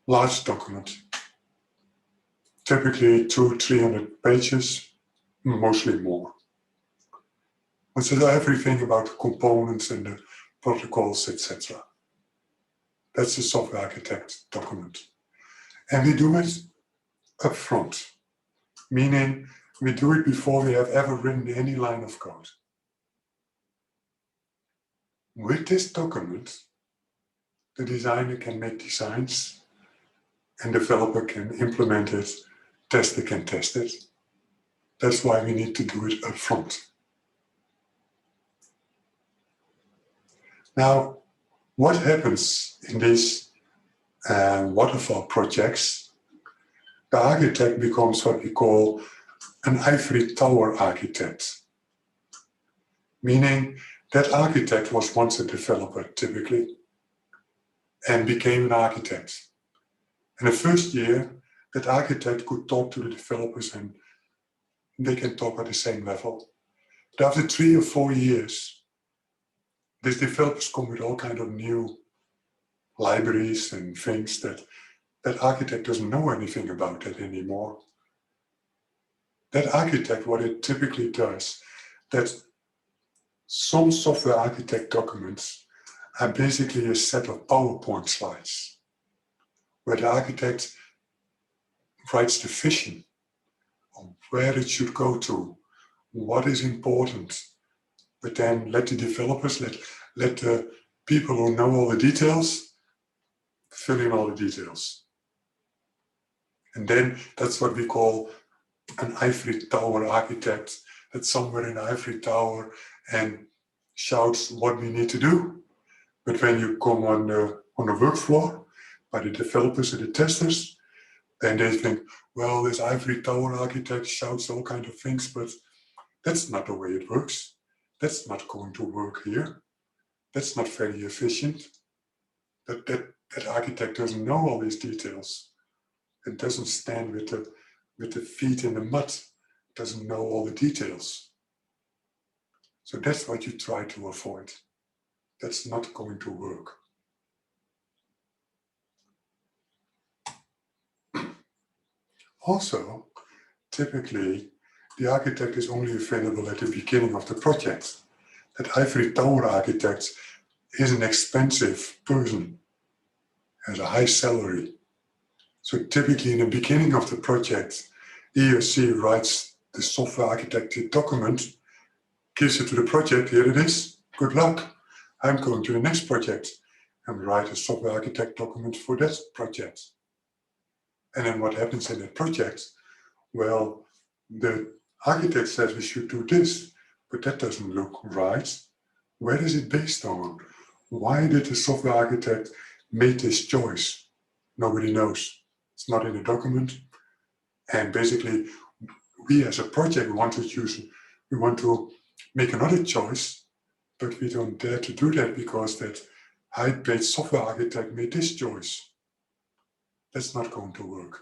large document, typically 200-300 pages, mostly more. It says everything about the components and the protocols, etc. That's the software architect document. And we do it up front, meaning we do it before we have ever written any line of code. With this document, the designer can make designs and developer can implement it, tester can test it. That's why we need to do it up front. Now, what happens in these waterfall projects? The architect becomes what we call an ivory tower architect, meaning that architect was once a developer typically and became an architect. In the first year, that architect could talk to the developers and they can talk at the same level. But after 3 or 4 years, these developers come with all kinds of new libraries and things that architect doesn't know anything about that anymore. That architect, what it typically does, that some software architect documents are basically a set of PowerPoint slides where the architect writes the vision on where it should go to, what is important, but then let the developers, let the people who know all the details fill in all the details. And then that's what we call an ivory tower architect, that's somewhere in the ivory tower and shouts what we need to do. But when you come on the work floor by the developers and the testers, then they think, well, this ivory tower architect shouts all kinds of things, but that's not the way it works. That's not going to work here. That's not very efficient. That architect doesn't know all these details. It doesn't stand with the feet in the mud. It doesn't know all the details. So that's what you try to avoid. That's not going to work. Also, typically, the architect is only available at the beginning of the project. That ivory tower architect is an expensive person, has a high salary. So typically in the beginning of the project, he or she writes the software architecture document, gives it to the project, here it is, good luck. I'm going to the next project and write a software architect document for that project. And then what happens in that project? Well, the architect says we should do this, but that doesn't look right. Where is it based on? Why did the software architect make this choice? Nobody knows. It's not in the document. And basically, we as a project want to make another choice, but we don't dare to do that because that high-paid software architect made this choice. That's not going to work.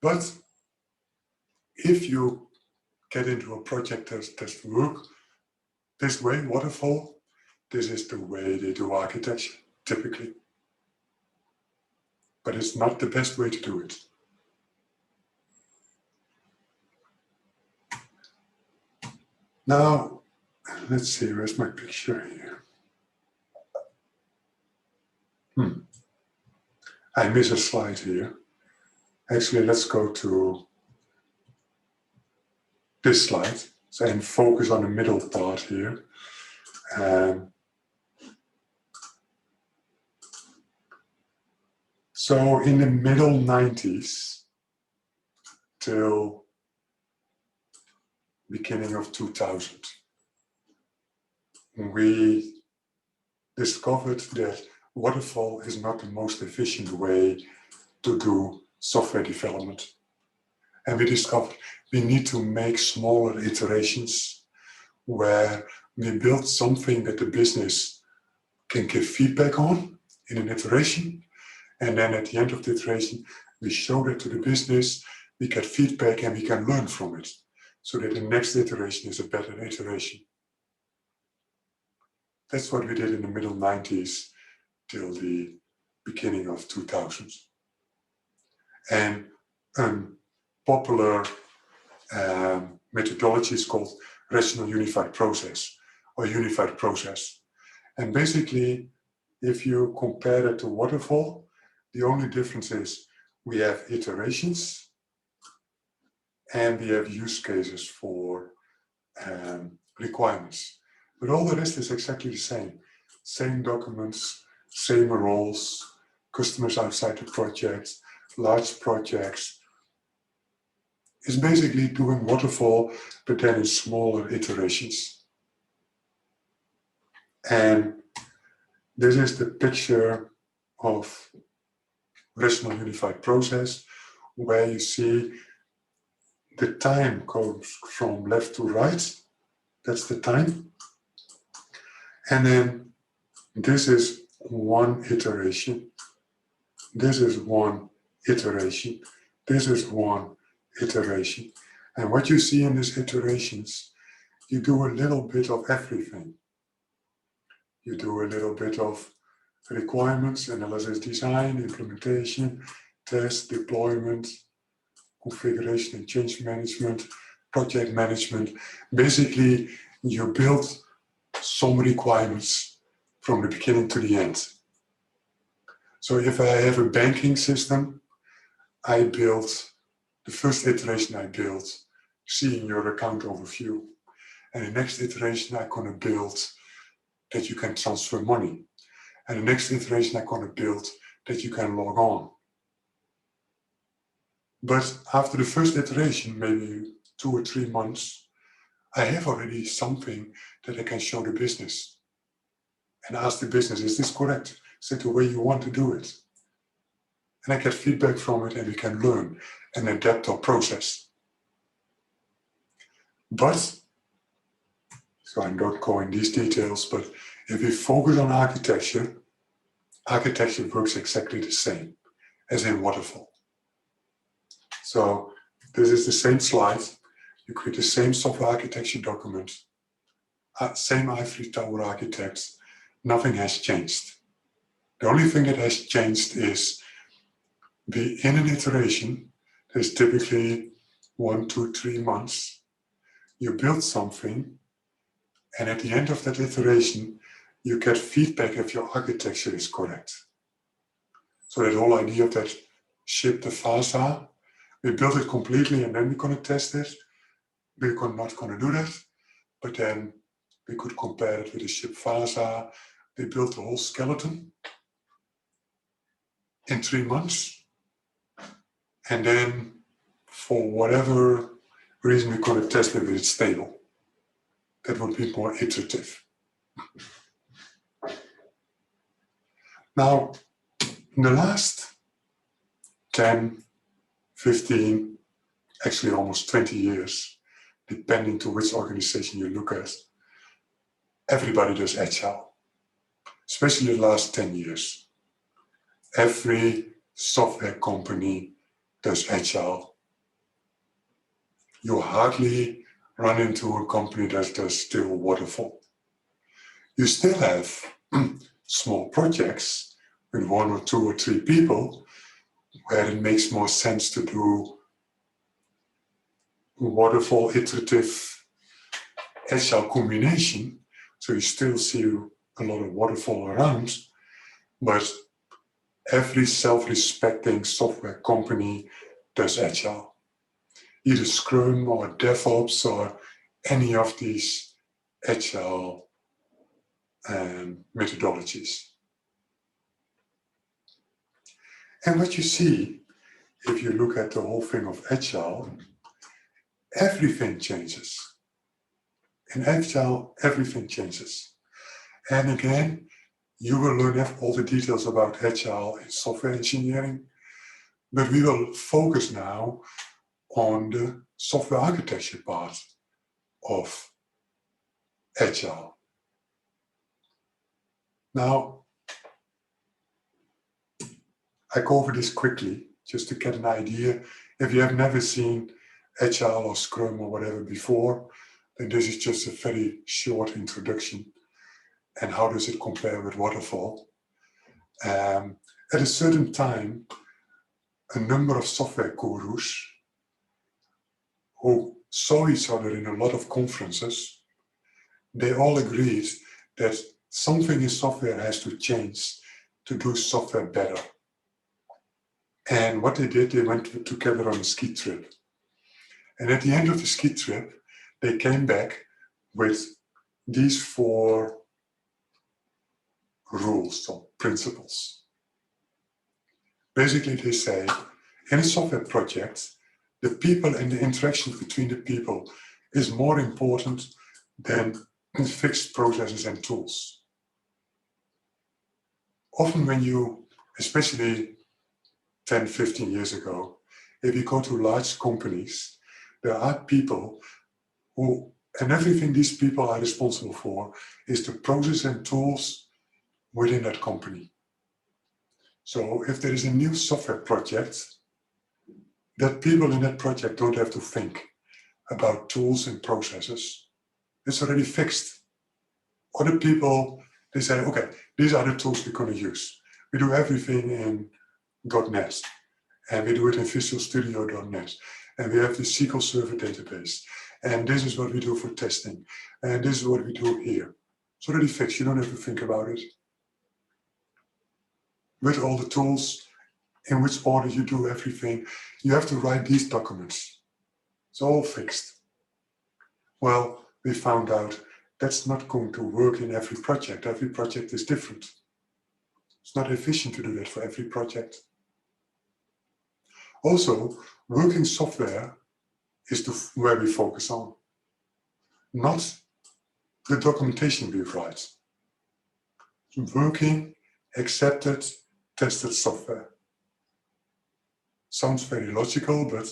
But if you get into a project that works this way, waterfall, this is the way they do architecture, typically. But it's not the best way to do it. Now, let's see, where's my picture here? I miss a slide here. Actually, let's go to this slide and focus on the middle part here. So in the middle 90s till beginning of 2000, we discovered that waterfall is not the most efficient way to do software development. And we discovered we need to make smaller iterations where we build something that the business can give feedback on in an iteration. And then at the end of the iteration, we show that to the business, we get feedback and we can learn from it so that the next iteration is a better iteration. That's what we did in the middle 90s till the beginning of 2000. And popular methodology is called Rational Unified Process or Unified Process. And basically, if you compare it to waterfall, the only difference is we have iterations and we have use cases for requirements. But all the rest is exactly the same. Same documents, same roles, customers outside the project, large projects. It's basically doing waterfall, but then in smaller iterations. And this is the picture of Rational Unified Process, where you see the time goes from left to right. That's the time. And then this is one iteration. This is one iteration. This is one iteration. And what you see in these iterations, you do a little bit of everything. You do a little bit of requirements, analysis, design, implementation, test, deployment, configuration and change management, project management. Basically, you build some requirements from the beginning to the end. So if I have a banking system, I build, the first iteration I built, seeing your account overview. And the next iteration I'm going to build that you can transfer money. And the next iteration I'm going to build that you can log on. But after the first iteration, maybe 2 or 3 months, I have already something that I can show the business and ask the business, is this correct? Is it the way you want to do it? And I get feedback from it and we can learn and adapt our process. But, so I'm not going these details, but if we focus on architecture, architecture works exactly the same as in waterfall. So this is the same slide. You create the same software architecture document, same ivory tower architects, nothing has changed. The only thing that has changed is in an iteration, there's typically 1, 2, 3 months. You build something, and at the end of that iteration, you get feedback if your architecture is correct. So that whole idea of that ship, the FASA, we build it completely and then we're going to test it. We're not going to do that, but then we could compare it with the ship FASA. We built the whole skeleton in 3 months. And then for whatever reason, we're going to test it with it's stable. That would be more iterative. Now, in the last 10, 15, actually almost 20 years, depending to which organization you look at, everybody does Agile, especially the last 10 years. Every software company does Agile. You hardly run into a company that does still waterfall. You still have small projects with 1 or 2 or 3 people where it makes more sense to do waterfall, iterative, Agile combination. So you still see a lot of waterfall around, but every self-respecting software company does Agile. Either Scrum or DevOps or any of these Agile methodologies. And what you see, if you look at the whole thing of Agile, everything changes. In Agile, everything changes. And again, you will learn all the details about Agile in software engineering, but we will focus now on the software architecture part of Agile. Now, I go over this quickly just to get an idea. If you have never seen Agile or Scrum or whatever before, then this is just a very short introduction. And how does it compare with waterfall? At a certain time, a number of software gurus who saw each other in a lot of conferences, they all agreed that something in software has to change to do software better. And what they did, they went together on a ski trip. And at the end of the ski trip, they came back with these 4 rules or principles. Basically, they say, in a software project, the people and the interaction between the people is more important than fixed processes and tools. Often when you, especially 10, 15 years ago, if you go to large companies, there are people who, and everything these people are responsible for is the process and tools within that company. So if there is a new software project, that people in that project don't have to think about tools and processes. It's already fixed. Other people, they say, okay, these are the tools we're going to use. We do everything in .NET, and we do it in Visual Studio.NET, and we have the SQL Server database, and this is what we do for testing, and this is what we do here. It's already fixed, you don't have to think about it. With all the tools, in which order you do everything, you have to write these documents. It's all fixed. Well, we found out that's not going to work in every project. Every project is different. It's not efficient to do that for every project. Also, working software is where we focus on, not the documentation we write. Working, accepted, tested software. Sounds very logical, but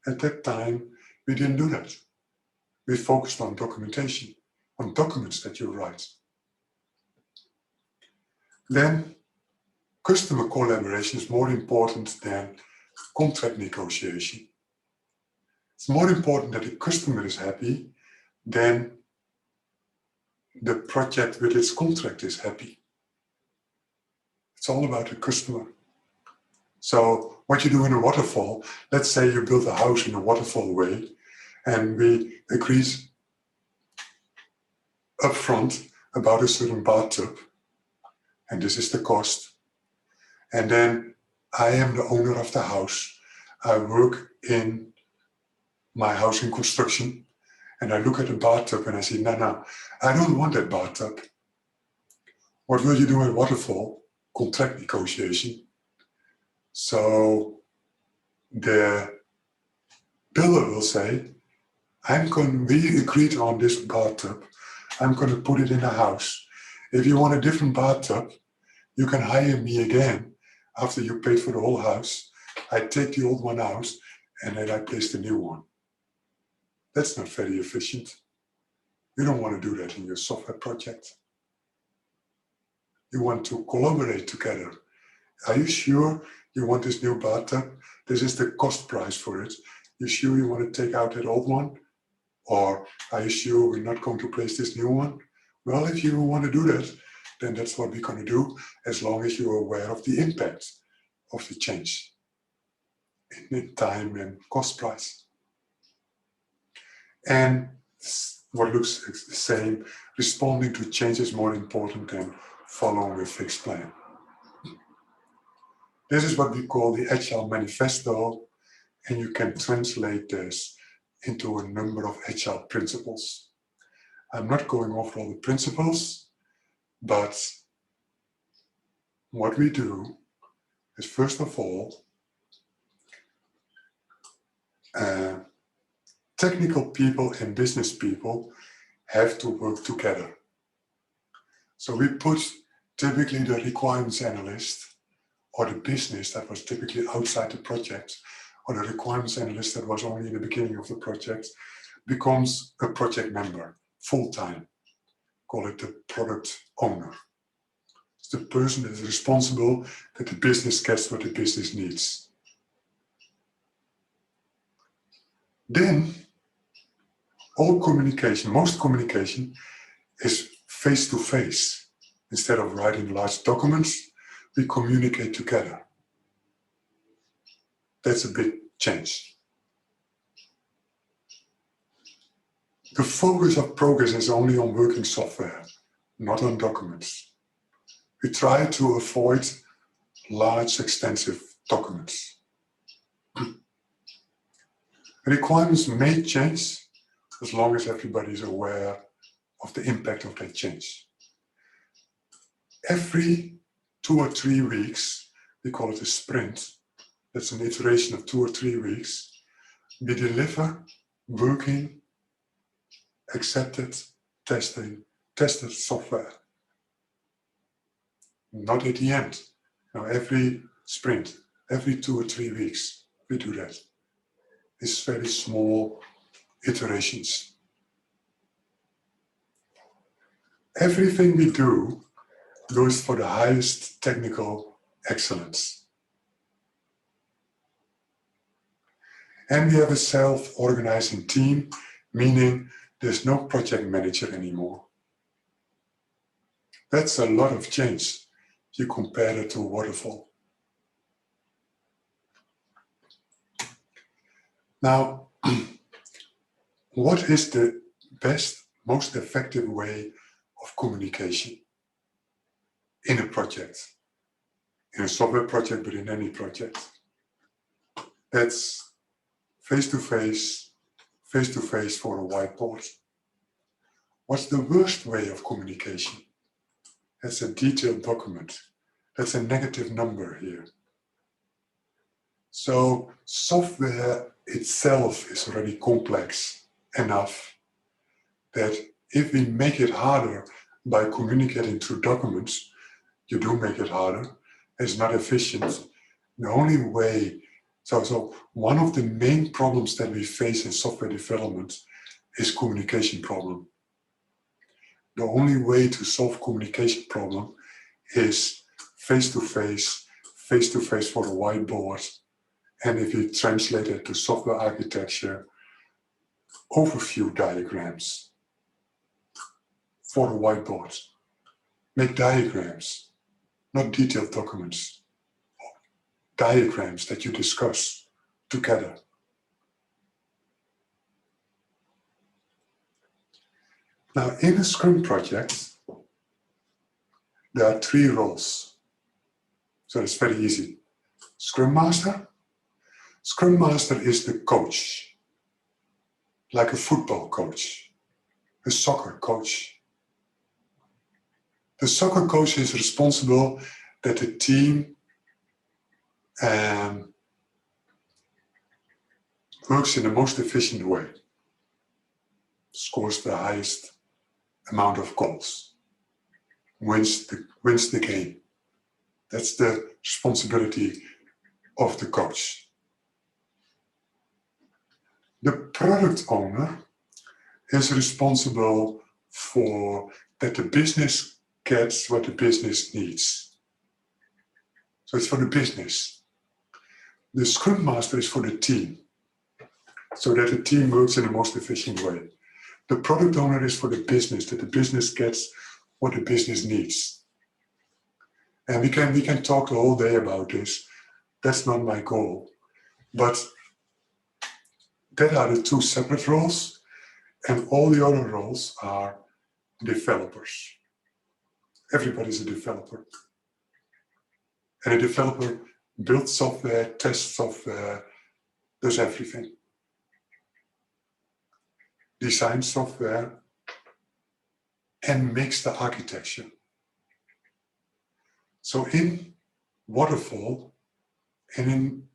at that time, we didn't do that. We focused on documentation, on documents that you write. Then, customer collaboration is more important than contract negotiation. It's more important that the customer is happy than the project with its contract is happy. It's all about the customer. So what you do in a waterfall, let's say you build a house in a waterfall way, and we agree upfront about a certain bathtub, and this is the cost. And then I am the owner of the house. I work in my housing construction, and I look at the bathtub and I say, no, I don't want that bathtub. What will you do at waterfall? Contract negotiation. So the builder will say, we agreed on this bathtub. I'm going to put it in the house. If you want a different bathtub, you can hire me again after you paid for the whole house. I take the old one out and then I place the new one. That's not very efficient. You don't want to do that in your software project. You want to collaborate together. Are you sure you want this new bathtub? This is the cost price for it. You sure you want to take out that old one? Or are you sure we're not going to place this new one? Well, if you want to do that, then that's what we're going to do, as long as you're aware of the impact of the change in time and cost price. And what looks the same, responding to change is more important than following a fixed plan. This is what we call the Agile Manifesto, and you can translate this into a number of Agile principles. I'm not going over all the principles, but what we do is, first of all, technical people and business people have to work together. So we put typically the requirements analyst or the business that was typically outside the project, or the requirements analyst that was only in the beginning of the project, becomes a project member, full-time. Call it the product owner. It's the person that is responsible that the business gets what the business needs. Then, all communication, most communication is face-to-face. Instead of writing large documents, we communicate together. That's a big change. The focus of progress is only on working software, not on documents. We try to avoid large, extensive documents. Requirements may change as long as everybody is aware of the impact of that change. Every 2 or 3 weeks, we call it a sprint, that's an iteration of 2 or 3 weeks, we deliver working, accepted, tested software. Not at the end. Now, every sprint, every 2 or 3 weeks, we do that. It's very small iterations. Everything we do goes for the highest technical excellence. And we have a self-organizing team, meaning there's no project manager anymore. That's a lot of change if you compare it to waterfall. Now, what is the best, most effective way of communication in a project, in a software project, but in any project. That's face-to-face for a whiteboard. What's the worst way of communication? That's a detailed document. That's a negative number here. So software itself is already complex enough that if we make it harder by communicating through documents, you do make it harder. It's not efficient. The only way, so one of the main problems that we face in software development is communication problem. The only way to solve communication problem is face-to-face for the whiteboard. And if you translate it to software architecture, overview diagrams for the whiteboard. Make diagrams, not detailed documents. Diagrams that you discuss together. Now, in a Scrum project, there are 3 roles. So it's very easy. Scrum Master. Scrum Master is the coach, like a football coach, a soccer coach. The soccer coach is responsible that the team works in the most efficient way, scores the highest amount of goals, wins the game. That's the responsibility of the coach. The product owner is responsible for that the business gets what the business needs. So it's for the business. The Scrum Master is for the team, so that the team works in the most efficient way. The product owner is for the business, that the business gets what the business needs. And we can talk the whole day about this. That's not my goal. But that are the 2 separate roles, and all the other roles are developers. Everybody's a developer. And a developer builds software, tests software, does everything. Designs software and makes the architecture. So in Waterfall and in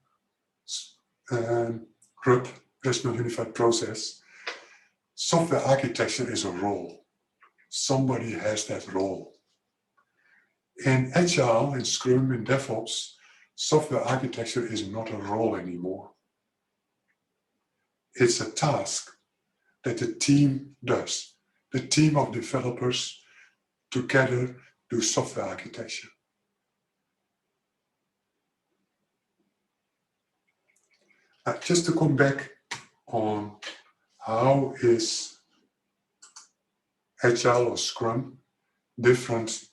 RUP, Rational Unified Process, software architecture is a role. Somebody has that role. In Agile, in Scrum, in DevOps, software architecture is not a role anymore. It's a task that the team does. The team of developers together do software architecture. Just to come back on how is Agile or Scrum different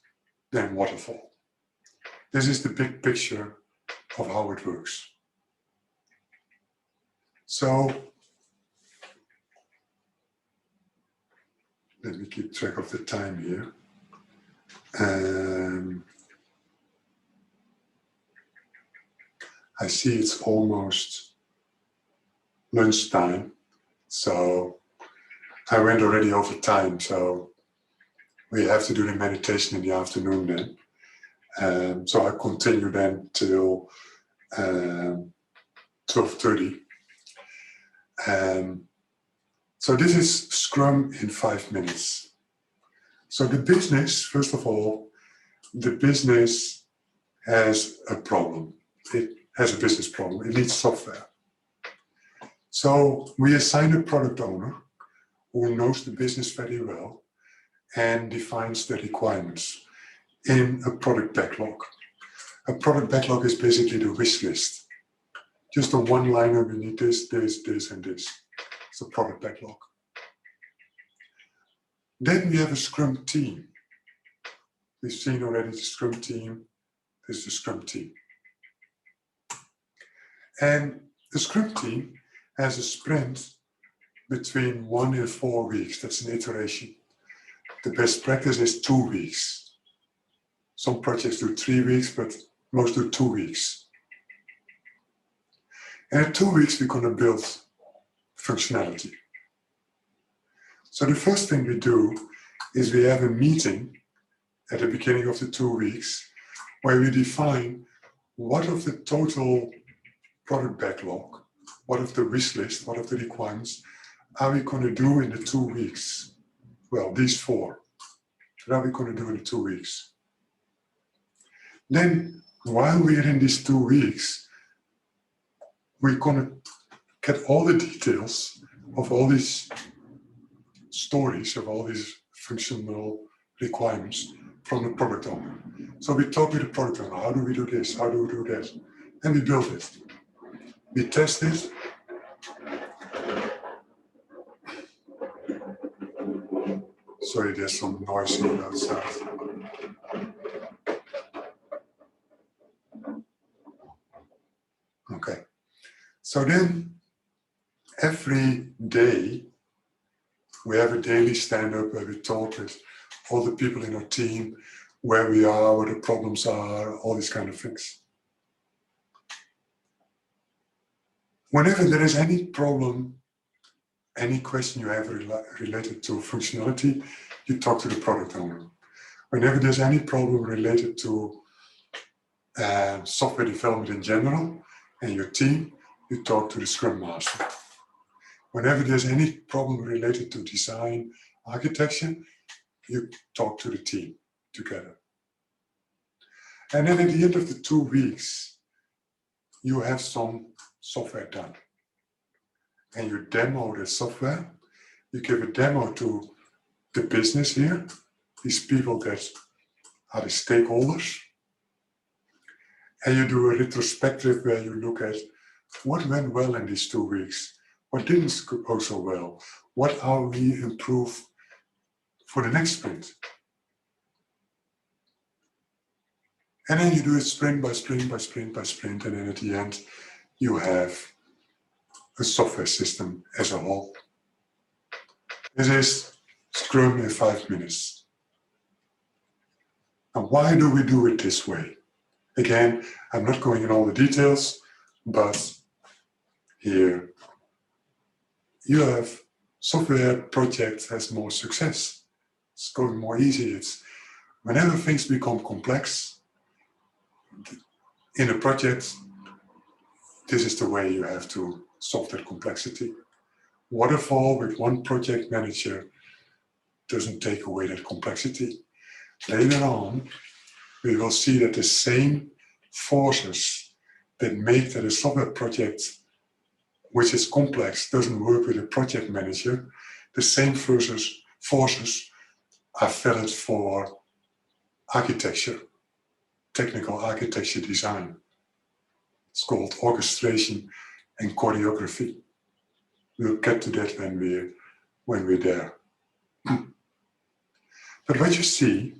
than Waterfall. This is the big picture of how it works. So let me keep track of the time here. I see it's almost lunchtime, so I went already over time, so we have to do the meditation in the afternoon then. So I continue then till 12:30. So this is Scrum in 5 minutes. So the business, first of all, the business has a problem. It has a business problem. It needs software. So we assign a product owner who knows the business very well and defines the requirements in a product backlog. A product backlog is basically the wish list. Just a one-liner, we need this, this, this, and this. It's a product backlog. Then we have a Scrum team. We've seen already the Scrum team. This is the Scrum team. And the Scrum team has a sprint between 1 and 4 weeks. That's an iteration. the best practice is 2 weeks. Some projects do 3 weeks, but most do 2 weeks. And in 2 weeks, we're going to build functionality. So the first thing we do is we have a meeting at the beginning of the 2 weeks where we define what of the total product backlog, what of the wish list, what of the requirements are we going to do in the 2 weeks? Well, these 4. What are we going to do in the 2 weeks? Then, while we're in these 2 weeks, we're going to get all the details of all these stories, of all these functional requirements from the product owner. So we talk with the product owner, how do we do this, how do we do that? And we build it. We test it. Sorry, there's some noise here outside. Okay. So then, every day, we have a daily stand-up where we talk with all the people in our team, where we are, where the problems are, all these kind of things. Whenever there is any problem, any question you have related to functionality, you talk to the product owner. Whenever there's any problem related to software development in general and your team, you talk to the Scrum Master. Whenever there's any problem related to design, architecture, you talk to the team together. And then at the end of the 2 weeks, you have some software done. And you demo the software. You give a demo to the business here, these people that are the stakeholders. And you do a retrospective where you look at what went well in these 2 weeks, what didn't go so well, what are we improve for the next sprint. And then you do it sprint by sprint by sprint by sprint, and then at the end you have a software system as a whole. This is Scrum in 5 minutes. Now, why do we do it this way? Again, I'm not going in all the details, but here you have software project has more success. It's going more easy. It's whenever things become complex in a project, this is the way you have to solve that complexity. Waterfall with one project manager doesn't take away that complexity. Later on, we will see that the same forces that make that a software project which is complex doesn't work with a project manager, the same forces are valid for architecture, technical architecture design. It's called orchestration and choreography. We'll get to that when we're there. But what you see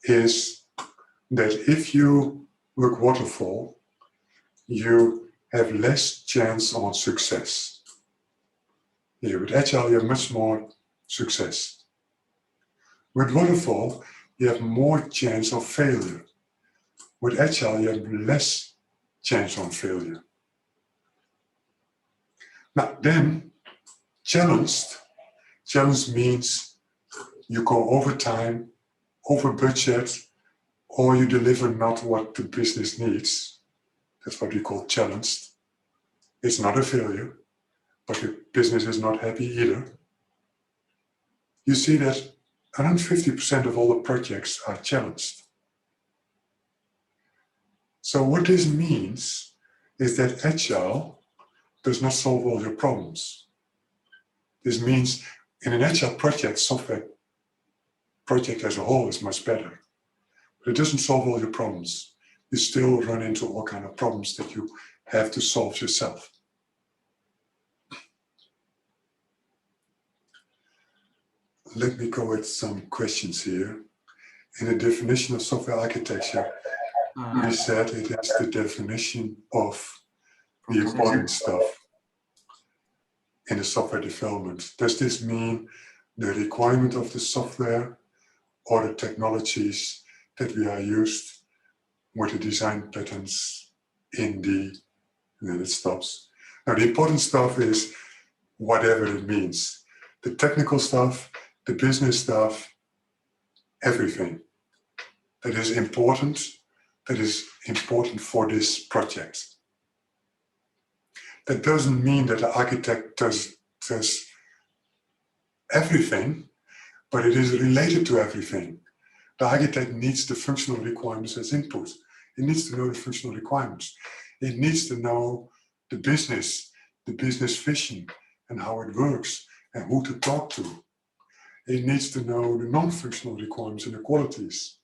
is that if you work waterfall, you have less chance on success. Here with Agile, you have much more success. With waterfall, you have more chance of failure. With Agile, you have less chance on failure. Now then, challenged means you go over time, over budget, or you deliver not what the business needs. That's what we call challenged. It's not a failure, but the business is not happy either. You see that around 50% of all the projects are challenged. So what this means is that Agile does not solve all your problems. This means in an Agile project, software project as a whole is much better, but it doesn't solve all your problems. You still run into all kinds of problems that you have to solve yourself. Let me go with some questions here. In the definition of software architecture, we said it is the definition of the important stuff in the software development. Does this mean the requirement of the software or the technologies that we are used with the design patterns in the, and then it stops. Now the important stuff is whatever it means. The technical stuff, the business stuff, everything that is important for this project. That doesn't mean that the architect does everything, but it is related to everything. The architect needs the functional requirements as input. It needs to know the functional requirements. It needs to know the business vision and how it works and who to talk to. It needs to know the non-functional requirements and the qualities,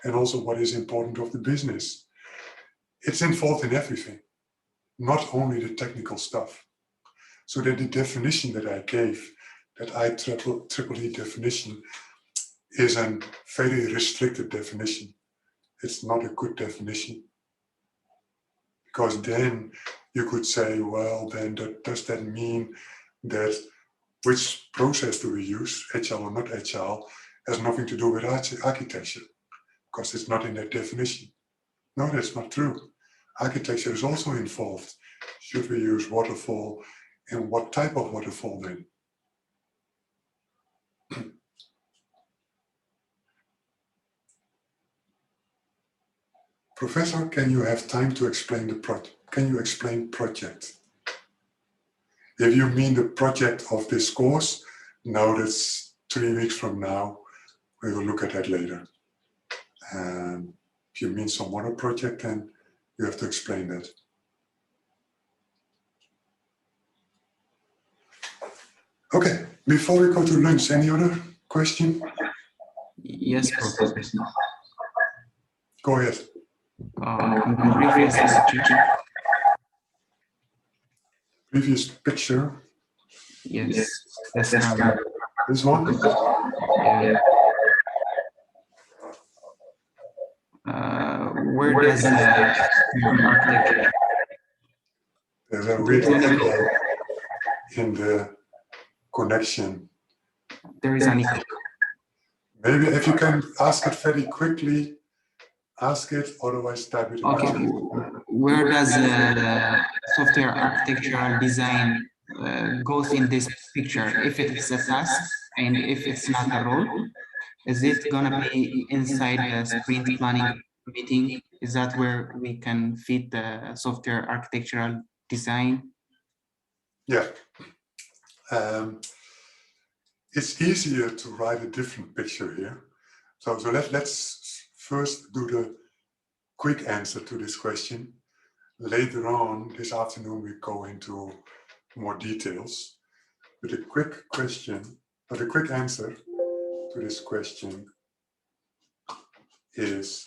and also what is important of the business. It's involved in everything, not only the technical stuff. So that the definition that I gave, that IEEE definition, is a very restricted definition. It's not a good definition. Because then you could say, well, then does that mean that which process do we use, agile or not agile, has nothing to do with architecture, because it's not in that definition. No, that's not true. Architecture is also involved. Should we use waterfall, and what type of waterfall then? Professor, can you have time to explain the project? Can you explain project? If you mean the project of this course, no, that's 3 weeks from now. We will look at that later. If you mean some other project, then you have to explain that. Okay, before we go to lunch, any other question? Yes, Professor. Go ahead. Previous picture. Yes, that's how. This one? Where does architecture? There's a weird echo in the connection. There is an echo. Maybe if you can ask it very quickly, ask it, otherwise type it in. Okay, where does software architectural design goes in this picture? If it's a task and if it's not a role, is it gonna be inside the sprint planning meeting? Is that where we can fit the software architectural design? Yeah. It's easier to write a different picture here. So let's first do the quick answer to this question. Later on this afternoon, we go into more details. But the quick answer to this question is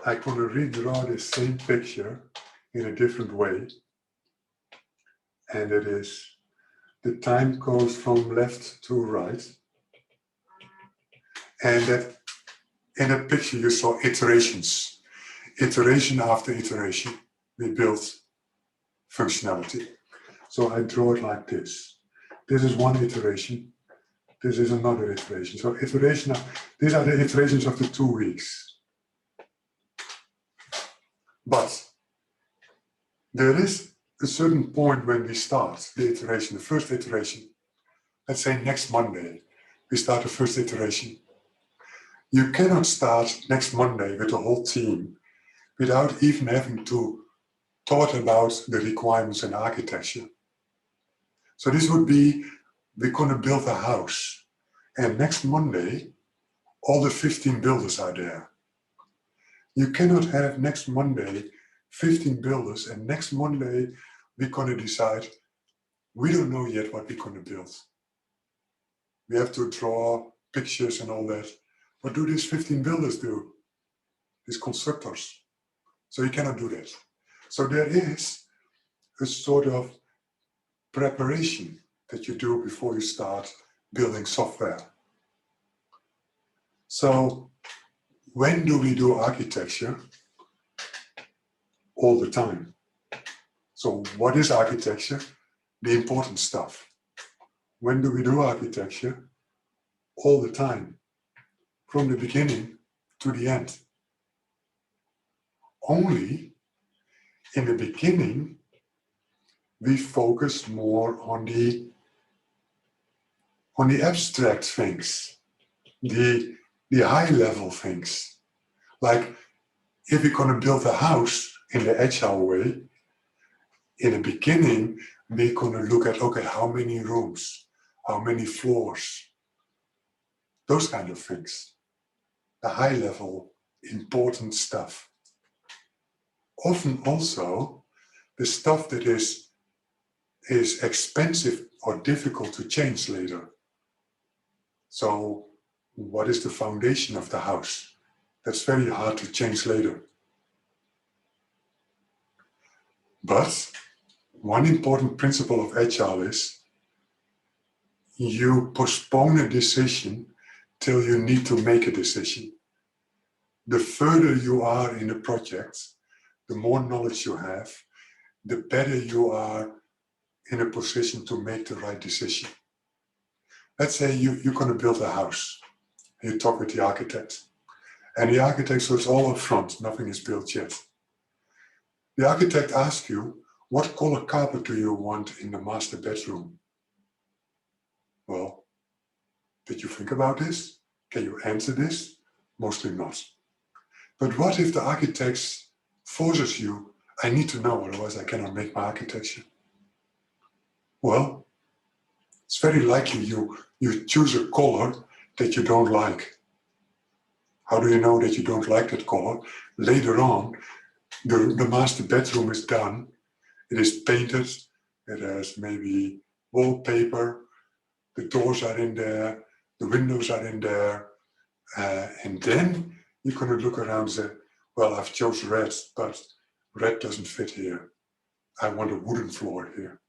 I'm going to redraw the same picture in a different way. And it is the time goes from left to right. And that in a picture you saw iterations. Iteration after iteration, we built functionality. So I draw it like this. This is one iteration. This is another iteration. So these are the iterations of the 2 weeks. But there is a certain point when we start the iteration, the first iteration. Let's say next Monday, we start the first iteration. You cannot start next Monday with the whole team without even having to thought about the requirements and architecture. So this would be, we're going to build a house. And next Monday, all the 15 builders are there. You cannot have next Monday 15 builders, and next Monday we're going to decide, we don't know yet what we're going to build. We have to draw pictures and all that. What do these 15 builders do? These constructors. So you cannot do that. So there is a sort of preparation that you do before you start building software. So when do we do architecture? All the time. So what is architecture? The important stuff. When do we do architecture? All the time. from the beginning to the end. Only in the beginning, we focus more on the abstract things, the high level things. Like if we're going to build a house in the agile way, in the beginning, we're going to look at, okay, how many rooms, how many floors, those kind of things. The high level, important stuff. Often also, the stuff that is expensive or difficult to change later. So, what is the foundation of the house? That's very hard to change later. But one important principle of Agile is you postpone a decision till you need to make a decision. The further you are in the project, the more knowledge you have, the better you are in a position to make the right decision. Let's say you're going to build a house. You talk with the architect. And the architect says all up front, nothing is built yet. The architect asks you, what color carpet do you want in the master bedroom? Well, did you think about this? Can you answer this? Mostly not. But what if the architect forces you, I need to know, otherwise I cannot make my architecture? Well, it's very likely you choose a color that you don't like. How do you know that you don't like that color? Later on, the master bedroom is done. It is painted. It has maybe wallpaper. The doors are in there. The windows are in there. And then you're going to look around and say, well, I've chosen red, but red doesn't fit here. I want a wooden floor here.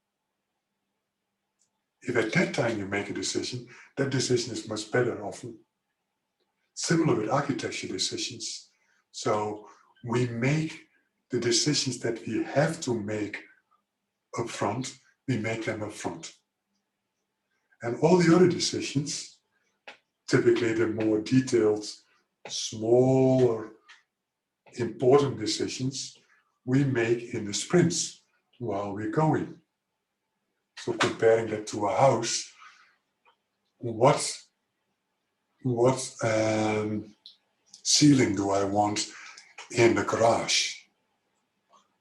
If at that time you make a decision, that decision is much better often. Similar with architecture decisions. So we make the decisions that we have to make up front, we make them up front. And all the other decisions, typically the more detailed, smaller, important decisions, we make in the sprints while we're going. So comparing that to a house, what ceiling do I want in the garage?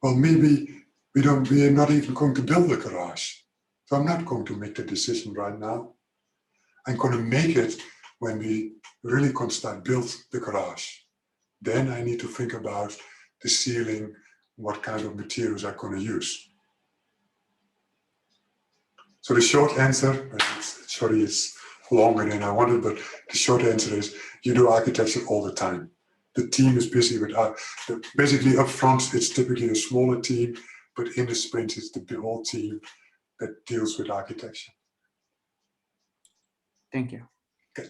Well, maybe we are not even going to build a garage. So I'm not going to make the decision right now. I'm going to make it when we really can start build the garage. Then I need to think about the ceiling, what kind of materials I'm going to use. So the short answer, sorry, it's longer than I wanted, but the short answer is you do architecture all the time. The team is busy with basically up front, it's typically a smaller team, but in the sprint, it's the whole team that deals with architecture. Thank you. Okay.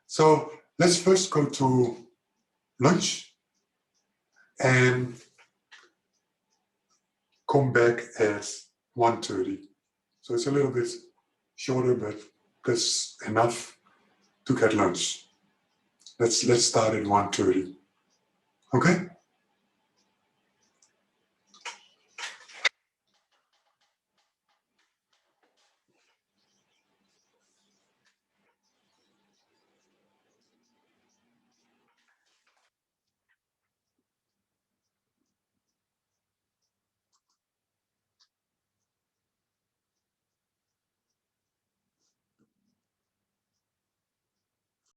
So let's first go to lunch and come back at 1:30. So it's a little bit shorter, but that's enough to get lunch. Let's start at 1:30. Okay?